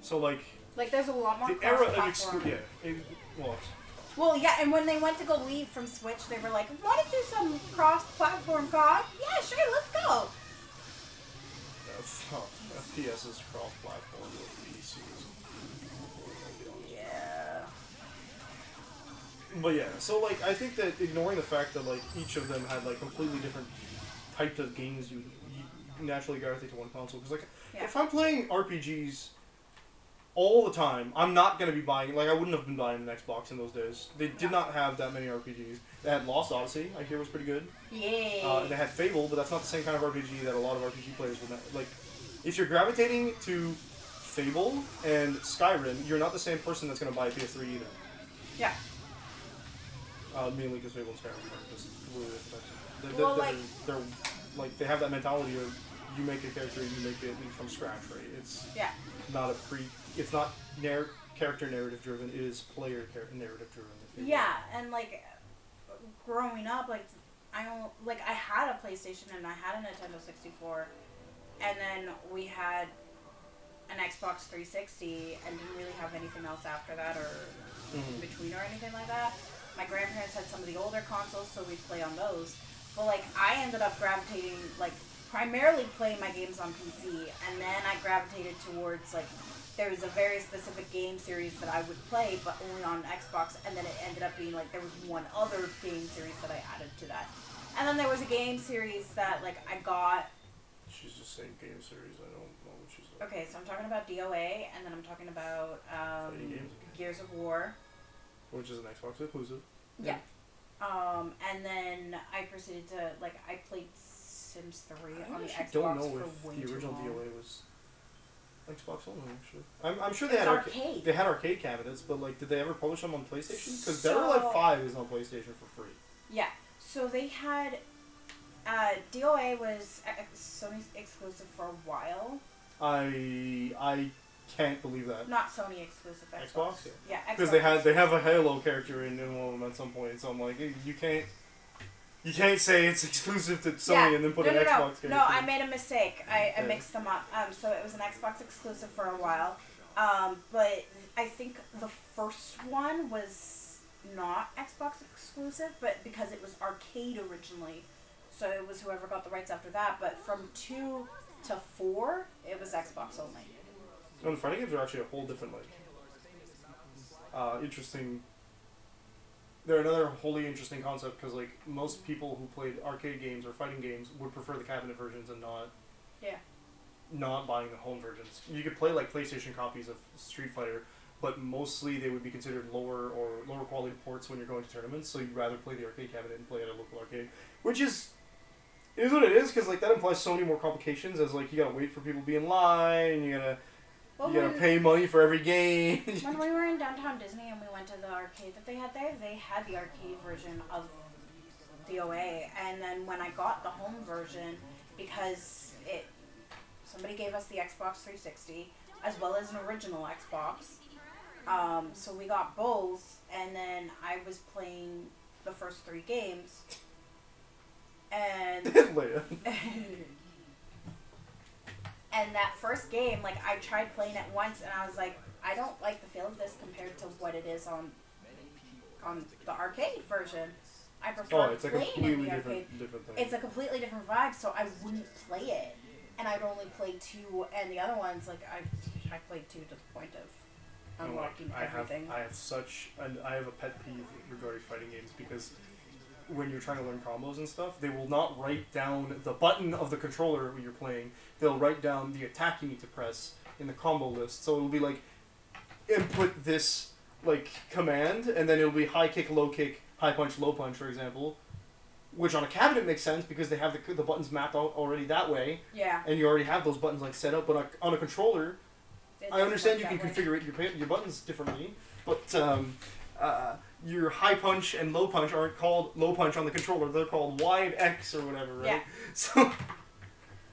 So like... Like, there's a lot more The era of cross-platform. well, Yeah, and when they went to go leave from Switch, they were like, want to do some cross-platform COD? Yeah, sure, let's go. FPS is cross-platform with PCs. Yeah. But yeah, so like, I think that ignoring the fact that like each of them had like completely different types of games you naturally gravitate to one console. Because like, if I'm playing RPGs all the time, I'm not going to be buying, like I wouldn't have been buying an Xbox in those days. They did not have that many RPGs. They had Lost Odyssey, I hear was pretty good. Yay. They had Fable, but that's not the same kind of RPG that a lot of RPG players would like. If you're gravitating to Fable and Skyrim, you're not the same person that's going to buy a PS3 either. Yeah. Mainly because Fable and Skyrim are just really expensive. They're like, they have that mentality of you make a character, you make it from scratch, right? It's not it's not character narrative driven, it is player narrative driven. Yeah, and like growing up, like I had a PlayStation and I had a Nintendo 64, and then we had an Xbox 360 and didn't really have anything else after that or in between or anything like that. My grandparents had some of the older consoles, so we'd play on those. But like I ended up gravitating, like primarily playing my games on PC, and then I gravitated towards like there was a very specific game series that I would play, but only on Xbox, and then it ended up being like there was one other game series that I added to that. And then there was a game series that like I got. She's just saying game series, I don't know what she's like. Okay, so I'm talking about DOA, and then I'm talking about Gears of War. Which is an Xbox exclusive. Yeah. And then I proceeded to, like, I played Sims 3 on the Xbox I don't know for way if the original too long. DOA was Xbox only, actually. I'm sure they It's had arcade. They had arcade cabinets, but like, did they ever publish them on PlayStation? Because So- Dead or Alive 5 is on PlayStation for free. Yeah. So they had, DOA was Sony's exclusive for a while. I can't believe that. Not Sony exclusive, Xbox. Xbox? Yeah, Xbox. Because they have a Halo character in one of them at some point, so I'm like, you can't. You can't say it's exclusive to Sony and then put an Xbox game. No, I made a mistake. I mixed them up. So it was an Xbox exclusive for a while. But I think the first one was not Xbox exclusive, but because it was arcade originally. So it was whoever got the rights after that. But from 2 to 4, it was Xbox only. No, the fighting games are actually a whole different, interesting... They're another wholly interesting concept because, like, most people who played arcade games or fighting games would prefer the cabinet versions and not buying the home versions. You could play, like, PlayStation copies of Street Fighter, but mostly they would be considered lower quality ports when you're going to tournaments, so you'd rather play the arcade cabinet and play at a local arcade. Which is what it is, because, like, that implies so many more complications as, like, you gotta wait for people to be in line, you gotta pay money for every game. When we were in downtown Disney and we went to the arcade that they had there, they had the arcade version of DOA. And then when I got the home version, because somebody gave us the Xbox 360 as well as an original Xbox. So we got both, and then I was playing the first 3 games. And and that first game, like, I tried playing it once, and I was like, I don't like the feel of this compared to what it is on the arcade version. I prefer playing in the arcade. Different thing. It's a completely different vibe, so I wouldn't play it. And I'd only play 2, and the other ones, like, I played 2 to the point of unlocking everything. I have a pet peeve regarding fighting games because when you're trying to learn combos and stuff, they will not write down the button of the controller when you're playing. They'll write down the attack you need to press in the combo list. So it'll be like, input this, like, command, and then it'll be high kick, low kick, high punch, low punch, for example. Which on a cabinet makes sense because they have the buttons mapped out already that way. Yeah. And you already have those buttons, like, set up. But on a controller, I understand you can configure your buttons differently, but your high punch and low punch aren't called low punch on the controller. They're called Y and X or whatever, right? Yeah. So.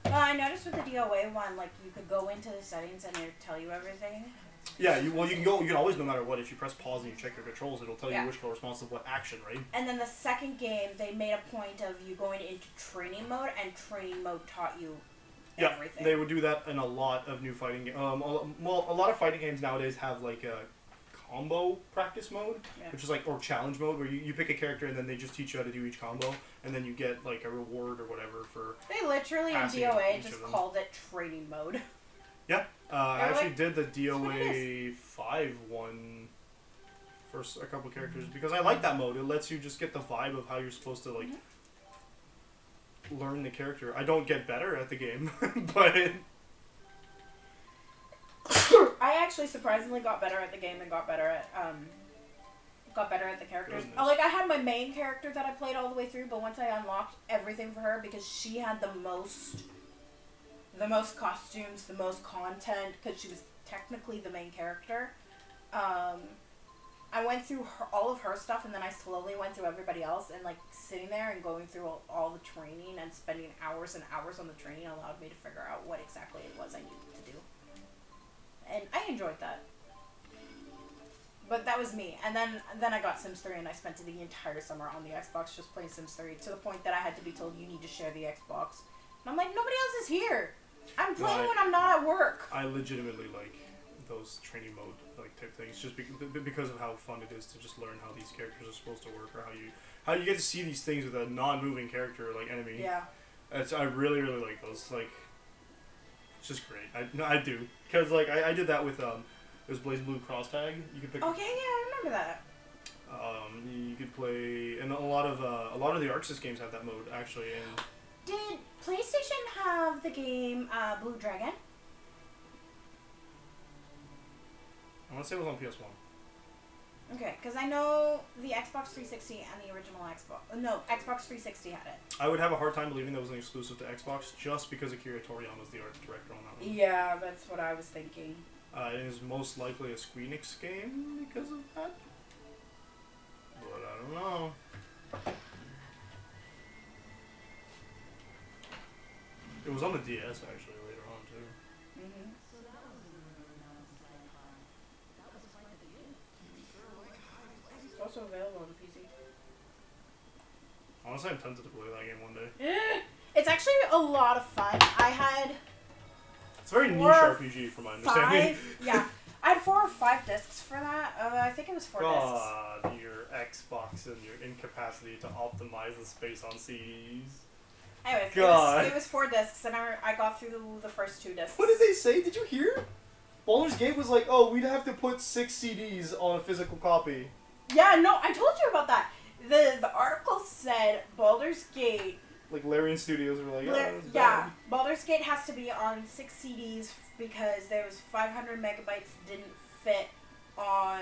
Well, I noticed with the DOA one, like, you could go into the settings and it'll tell you everything. Yeah, you can always, no matter what, if you press pause and you check your controls, it'll tell you which corresponds to what action, right? And then the second game, they made a point of you going into training mode, and training mode taught you everything. They would do that in a lot of new fighting games. Well, a lot of fighting games nowadays have, like, a combo practice mode, which is like, or challenge mode, where you pick a character and then they just teach you how to do each combo, and then you get, like, a reward or whatever for. They literally in DOA just called it training mode. Yeah, I actually did the DOA 5 one for a couple of characters because I like that mode. It lets you just get the vibe of how you're supposed to, like, learn the character. I don't get better at the game, but. I actually surprisingly got better at the game and got better at the characters. Like, I had my main character that I played all the way through, but once I unlocked everything for her, because she had the most costumes, the most content, because she was technically the main character. I went through all of her stuff, and then I slowly went through everybody else, and, like, sitting there and going through all the training and spending hours and hours on the training allowed me to figure out what exactly it was I needed to do. And I enjoyed that. But that was me. And then I got Sims 3, and I spent the entire summer on the Xbox just playing Sims 3, to the point that I had to be told, you need to share the Xbox. And I'm like, nobody else is here. I'm playing when I'm not at work. I legitimately like those training mode, like, type things, just because of how fun it is to just learn how these characters are supposed to work, or how you get to see these things with a non-moving character, like, enemy. Yeah. I really, really like those. Like, it's just great. I do. Because, like, I did that with, it was Blaze Blue Cross Tag. You could pick. Okay, yeah, I remember that. You could play, and a lot of the ArcSys games have that mode, actually. And did PlayStation have the game Blue Dragon? I want to say it was on PS1. Okay, because I know the Xbox 360 and the original Xbox. No, Xbox 360 had it. I would have a hard time believing that was an exclusive to Xbox just because Akira Toriyama was the art director on that one. Yeah, that's what I was thinking. It is most likely a Squeenix game because of that. But I don't know. It was on the DS actually later on too. Mm-hmm. It's also available on PC. Honestly, I'm tempted to play that game one day. It's actually a lot of fun. I had It's a very niche 4 or RPG, from my understanding. 5. Yeah, I had 4 or 5 discs for that. I think it was 4 discs. God, your Xbox and your incapacity to optimize the space on CDs. Anyways, God. it was 4 discs, and I got through the first 2 discs. What did they say? Did you hear? Baldur's Gate was like, oh, we'd have to put 6 CDs on a physical copy. Yeah, no, I told you about that. The article said Baldur's Gate. Like Larian Studios were like, oh, that's Yeah, bad. Baldur's Gate has to be on 6 CDs because there was 500 megabytes didn't fit on.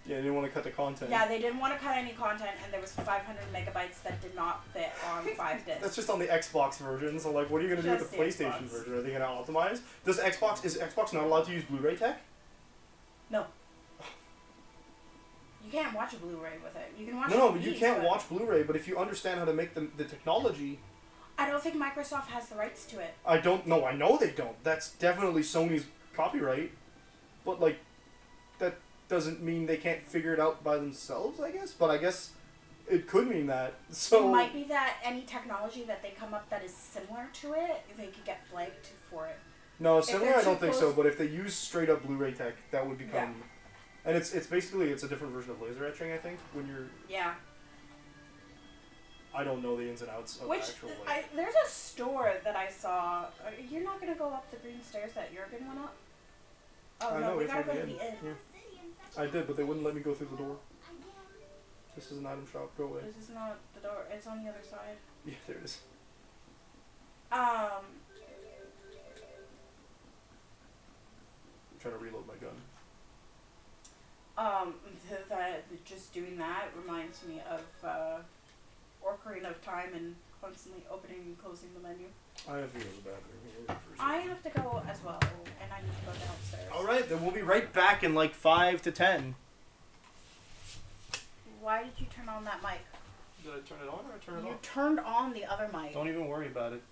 Yeah, they didn't want to cut the content. Yeah, they didn't want to cut any content, and there was 500 megabytes that did not fit on 5 discs. That's just on the Xbox version. So like, what are you gonna do with Just the the PlayStation Xbox. version? Are they gonna optimize? Is Xbox not allowed to use Blu-ray tech? No. You can't watch a Blu-ray with it. You can watch. No, but DVDs, you can't watch Blu-ray. But if you understand how to make the technology, I don't think Microsoft has the rights to it. I don't know. I know they don't. That's definitely Sony's copyright. But like, that doesn't mean they can't figure it out by themselves. I guess. But I guess it could mean that. So It might be that any technology that they come up that is similar to it, they could get flagged for it. no, similar. they're I don't too think so. close- But if they use straight up Blu-ray tech, that would become. Yeah. And it's basically it's a different version of laser etching. I think when you're. Yeah. I don't know the ins and outs of Which actual like. there's a store that I saw. You're not gonna go up the green stairs that Jurgen went up. Oh I no, know, we it's gotta go already to the inn. Yeah. I did, but they wouldn't let me go through the door. This is an item shop. Go away. This is not the door. It's on the other side. Yeah, there it is. Um. I'm trying to reload my gun. Just doing that reminds me of Ocarina of Time and constantly opening and closing the menu. I have to go to the bathroom here for a I second. have to go as well, and I need to go downstairs. All right, then we'll be right back in like 5 to 10. Why did you turn on that mic? Did I turn it on or turn it You off? turned on the other mic. Don't even worry about it.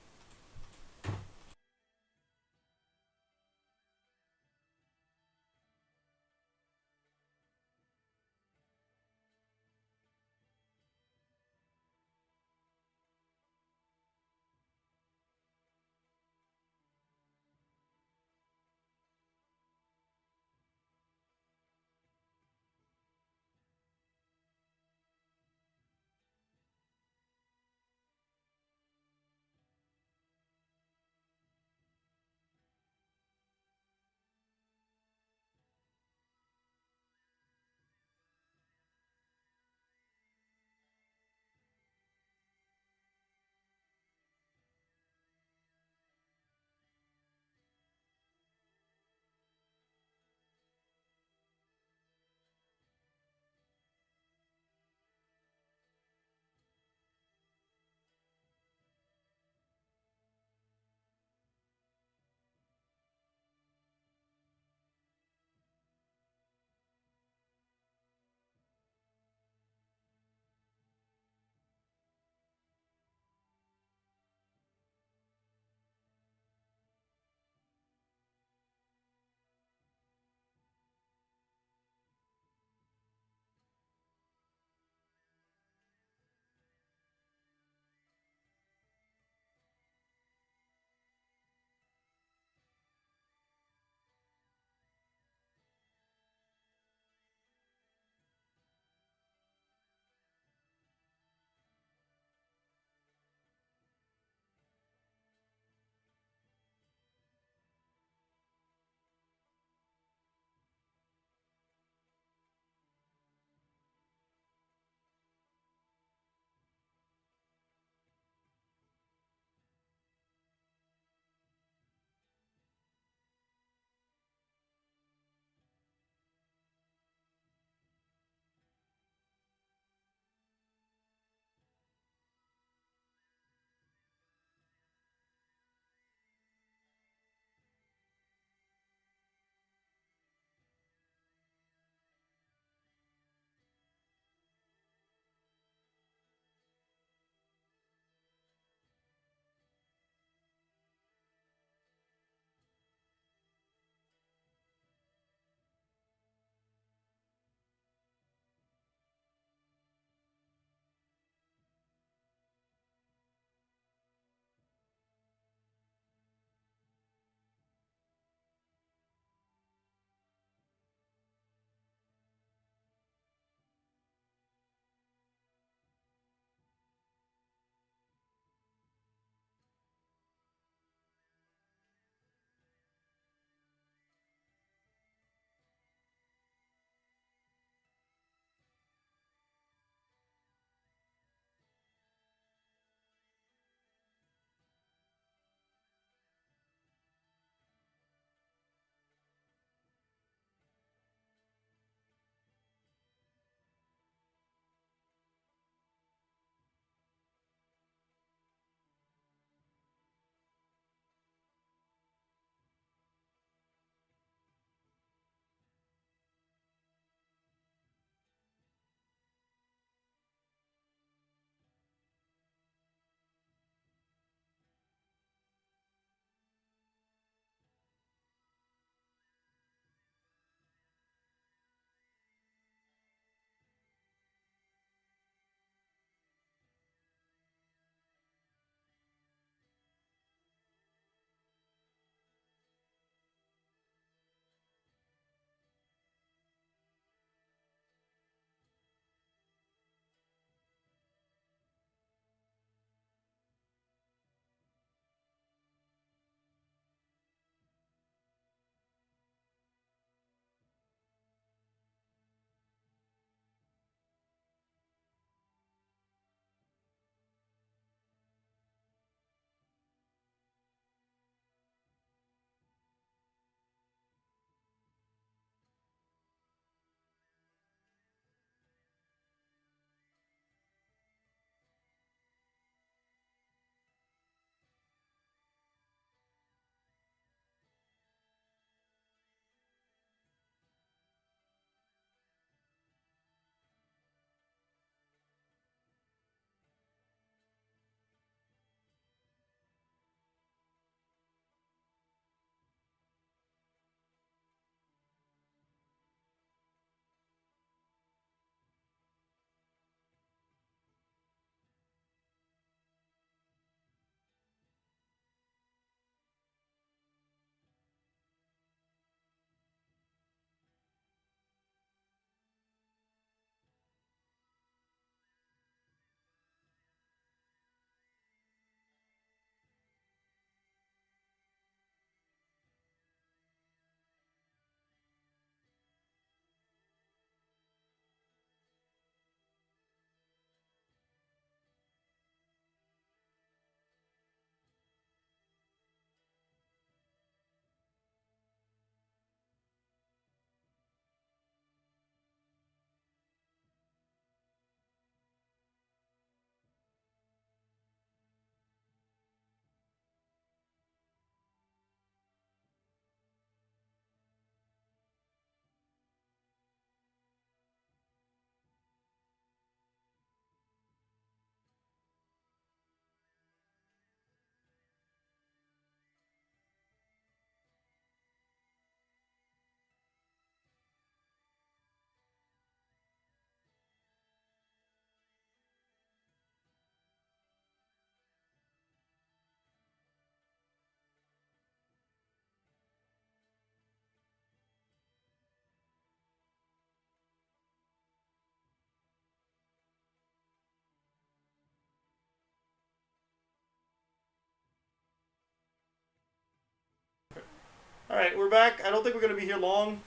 Alright, we're back. I don't think we're going to be here long.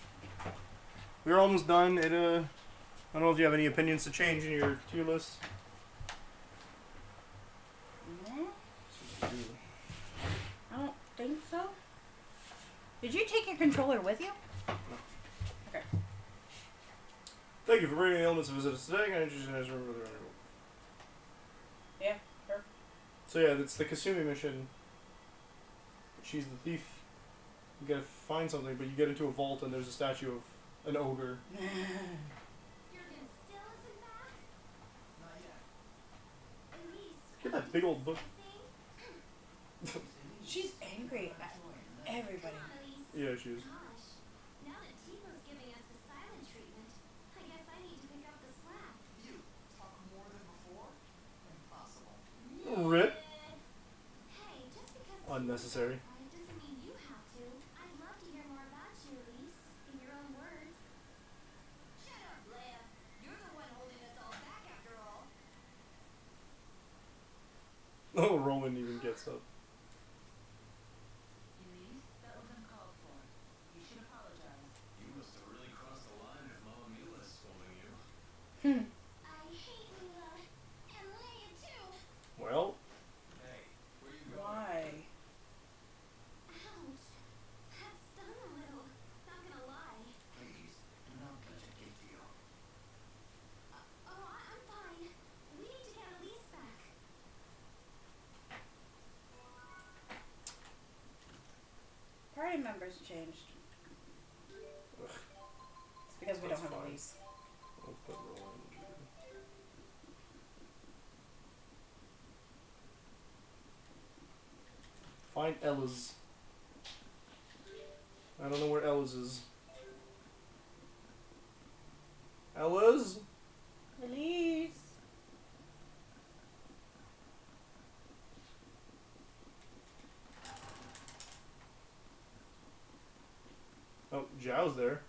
We're almost done. I don't know if you have any opinions to change in your tier list. No, I don't think so. Did you take your controller with you? Okay. Thank you for bringing the elements of visit us today. Can I introduce you as a member of the Runner? Yeah, sure. So yeah, it's the Kasumi mission. She's the thief. You gotta find something, but you get into a vault and there's a statue of an ogre. Jurgen still isn't back? Not yet. Elise, Get that big old book. dancing? She's angry at everybody. Come on, Elise. Yeah, she is. Gosh, now that Tipo's giving us the silent treatment, I guess I need to pick up the slack. You talk more than before? Impossible. Rip. Hey, just because Unnecessary. Tipo's right doesn't mean you have to. I'd love to hear more about you, Elise, in your own words. Shut up, Leia. You're the one holding us all back after all. Oh, Rowan even gets up. Elise, that was uncalled for. You should apologize. You must have really crossed the line if Mama Mila's scolding you. I hate Mila. And Leia, too. Well, Hey, where you going? Why? Ouch. That stung a little. Not gonna lie. Please, do not let it get to you. Oh, I'm fine. We need to get Elise back. Party members changed. It's because we That's don't have fine. Elise. I'll put Rowan. Find Ella's. I don't know where Ella's is. Ella's? Elise. Oh, Zhao's there.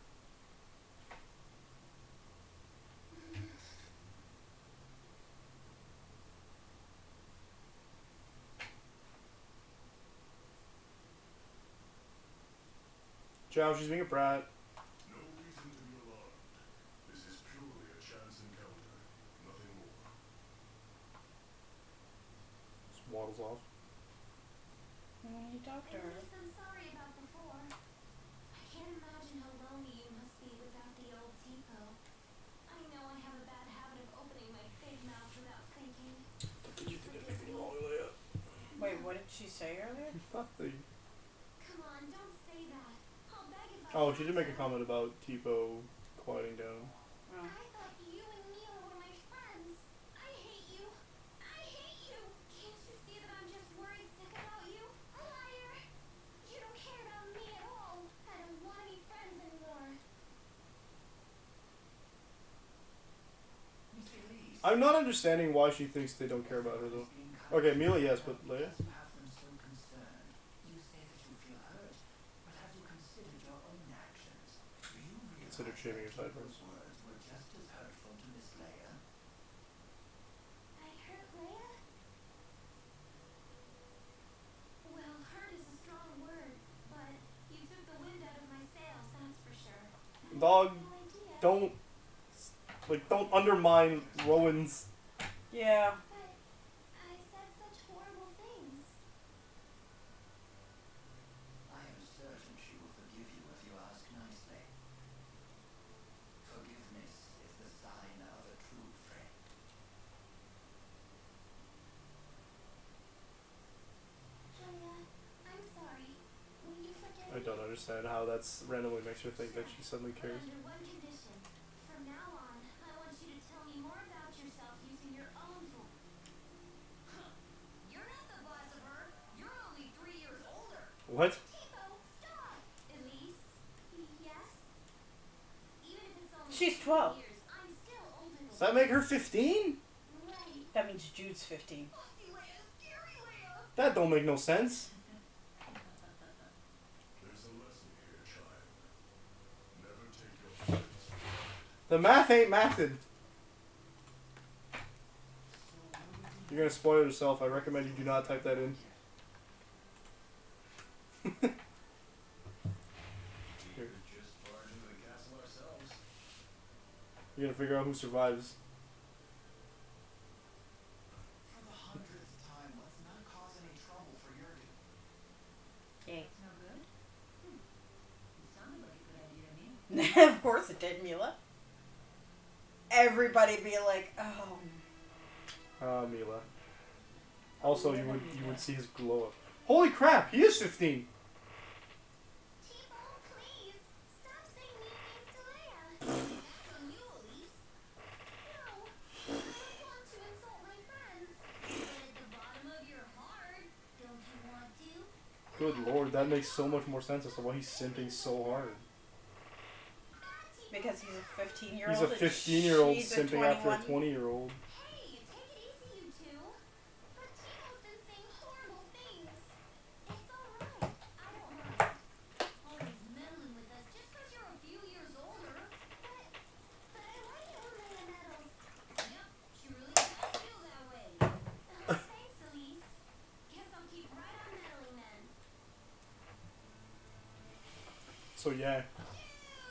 Zhao, she's being a brat. No reason to be alarmed. This is purely a chance encounter. Nothing more. Just waddles off. You talked to her. Elise, I'm sorry about before. I can't imagine how lonely you must be without the old Tipo. I know I have a bad habit of opening my big mouth without thinking. Please forgive me. Wait, what did she say earlier? Nothing. Come on, don't say that. I'll beg if I Oh, have she did make a to. comment about Tipo quieting down. Oh. I thought you and Mila were my friends. I hate you. I hate you. Can't you see that I'm just worried sick about you? Liar. You don't care about me at all. I don't want any friends anymore. Miss Elise. I'm not understanding why she thinks they don't care about her though. Okay, Mila, yes, but Leia? Because you have them so concerned. You say that you feel hurt, but have you considered your own actions? Do you realize Consider shaving your that sideburns. those words were just as hurtful to Miss Leia? I hurt Leia? Well, hurt is a strong word, but you took the wind out of my sails, that's for sure. I Dog, had no idea. don't undermine Rowan's. Yeah. But I said such horrible things. I am certain she will forgive you if you ask nicely. Forgiveness is the sign of a true friend. Leia, I'm sorry. Will you forgive I me? don't understand how that's randomly makes her think that she suddenly But cares. under one condition. From now on, I want you to tell me more about yourself using your own voice. You're not the boss of her. You're only 3 years older. What? Tipo, stop! Elise? Yes? Even if it's only She's 2 12. years, I'm still older than Does that make her 15? Right. That means Jude's 15. Bossy Leia, scary Leia! That don't make no sense. There's a lesson here, child. Never take your friends for granted. The math ain't mathed. You're gonna spoil yourself. I recommend you do not type that in. You're gonna figure out who survives. For the 100th time, let's not cause any trouble for Jurgen. Yay. It's no good? It sounded like a good idea to me. Of course it did, Mila. Everybody be like, oh. Mila. Also, you would see his glow up. Holy crap! He is 15. T-Bone, please. Stop saying mean things to Leia. That's on you, Elise. No, I don't want to insult my friends. But at the bottom of your heart, don't you want to? Good lord, that makes so much more sense as to why he's simping so hard. Because he's a 15-year-old. He's a 15-year-old she's a simping after a 21. 20-year-old. Hey, take it easy, you two. But T-Bone's been saying horrible things. It's alright. I don't mind. Always meddling with us just because you're a few years older. But I like it when Leia meddles. Yep, she really does feel that way. Thanks, Elise. Guess I'll keep right on meddling then. So yeah,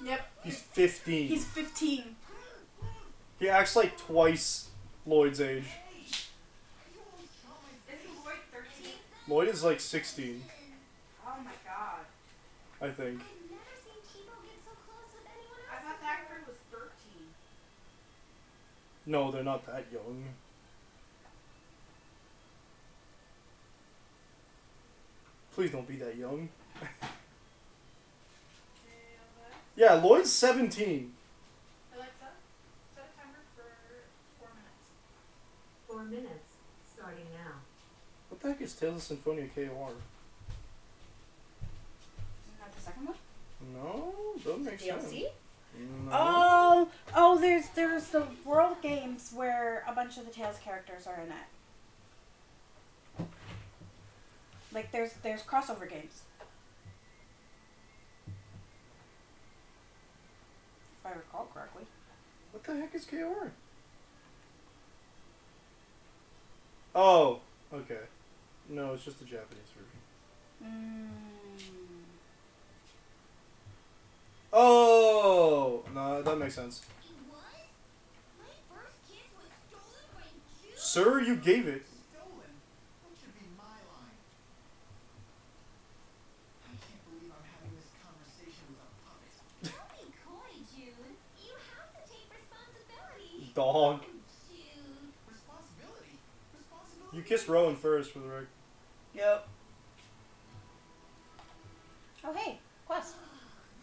Yep. he's 15. He's 15. He acts like twice Lloyd's age. Isn't Lloyd 13? Lloyd is like 16, Oh my god. I think. I've never seen T-Bone get so close with anyone else. I thought that kid was 13. No, they're not that young. Please don't be that young. Yeah, Lloyd's 17. Alexa, set a timer for 4 minutes. 4 minutes, starting now. What the heck is Tales of Symphonia KOR? Isn't that the second one? No, doesn't make sense. DLC? No. Oh, there's the world games where a bunch of the Tales characters are in it. Like there's crossover games. If I recall correctly. What the heck is KOR? Oh, okay. No, it's just the Japanese version. Oh! No, that makes sense. It was? My first kiss was stolen by Jude? Sir, you gave it. Stolen? That should be my line. I can't believe I'm having this conversation with a puppet. Don't be coy, Jude. You have to take responsibility. Dog. Jude. Responsibility? Responsibility? You kissed Rowan first, for the record. Yep. Oh hey, quest.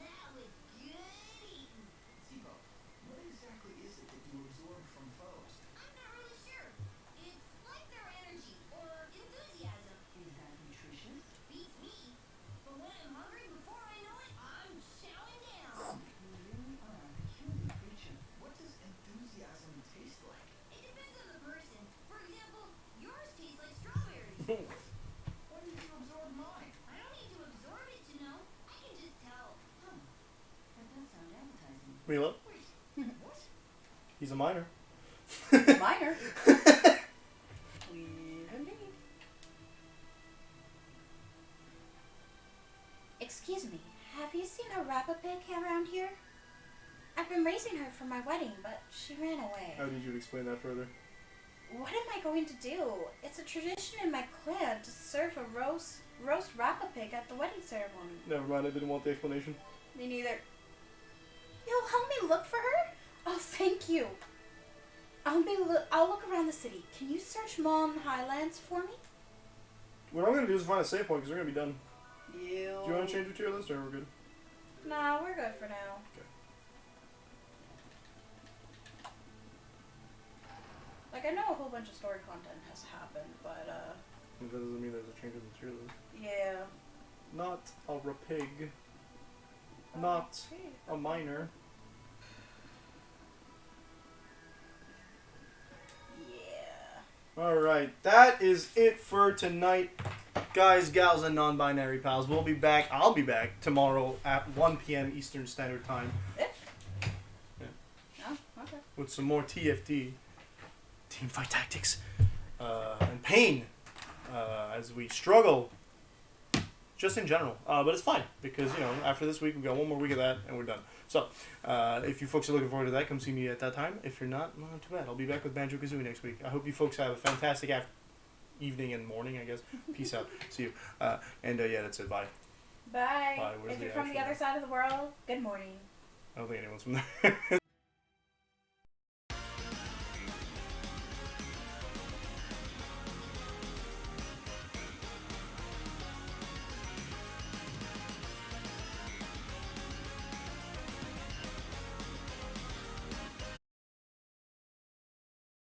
That was good eating. T-Bone, what exactly is it that you absorb from foes? I'm not really sure. It's like their energy or enthusiasm. Is that nutritious? Beats me. But when I'm hungry, before I know it, I'm chowing down. You really are a peculiar creature. What does enthusiasm taste like? It depends on the person. For example, yours tastes like strawberries. Why did you absorb mine? I don't need to absorb it to know. I can just tell. Huh. That does sound appetizing. Mila, Wait, what? he's a minor. It's a minor. Weird indeed. Excuse me, have you seen a rabbit pig around here? I've been raising her for my wedding, but she ran away. How did you explain that further? What am I going to do? It's a tradition in my clan to serve a roast rabbit pig at the wedding ceremony. Never mind, I didn't want the explanation. Me neither. You'll help me look for her? Oh, thank you. I'll look around the city. Can you search Mon Highlands for me? What I'm gonna do is find a save point because we're gonna be done. You. Do you want to change your tier list or we're good? No, we're good for now. Okay. Like, I know a whole bunch of story content has happened, but, That doesn't mean there's a change in the tier list. yeah. Not a rapig. Not a minor. Yeah. Alright, that is it for tonight. Guys, gals, and non-binary pals. We'll be back. I'll be back tomorrow at 1 p.m. Eastern Standard Time Oh, okay. with some more TFT, Team Fight Tactics, and pain as we struggle just in general. But it's fine because after this week we got one more week of that and we're done. So if you folks are looking forward to that, come see me at that time. If you're not, not too bad. I'll be back with Banjo-Kazooie next week. I hope you folks have a fantastic evening and morning, I guess. Peace out. See you. And yeah, that's it. Bye. Bye. Bye. Where's If the you're from the actual- other side of the world, good morning. I don't think anyone's from there.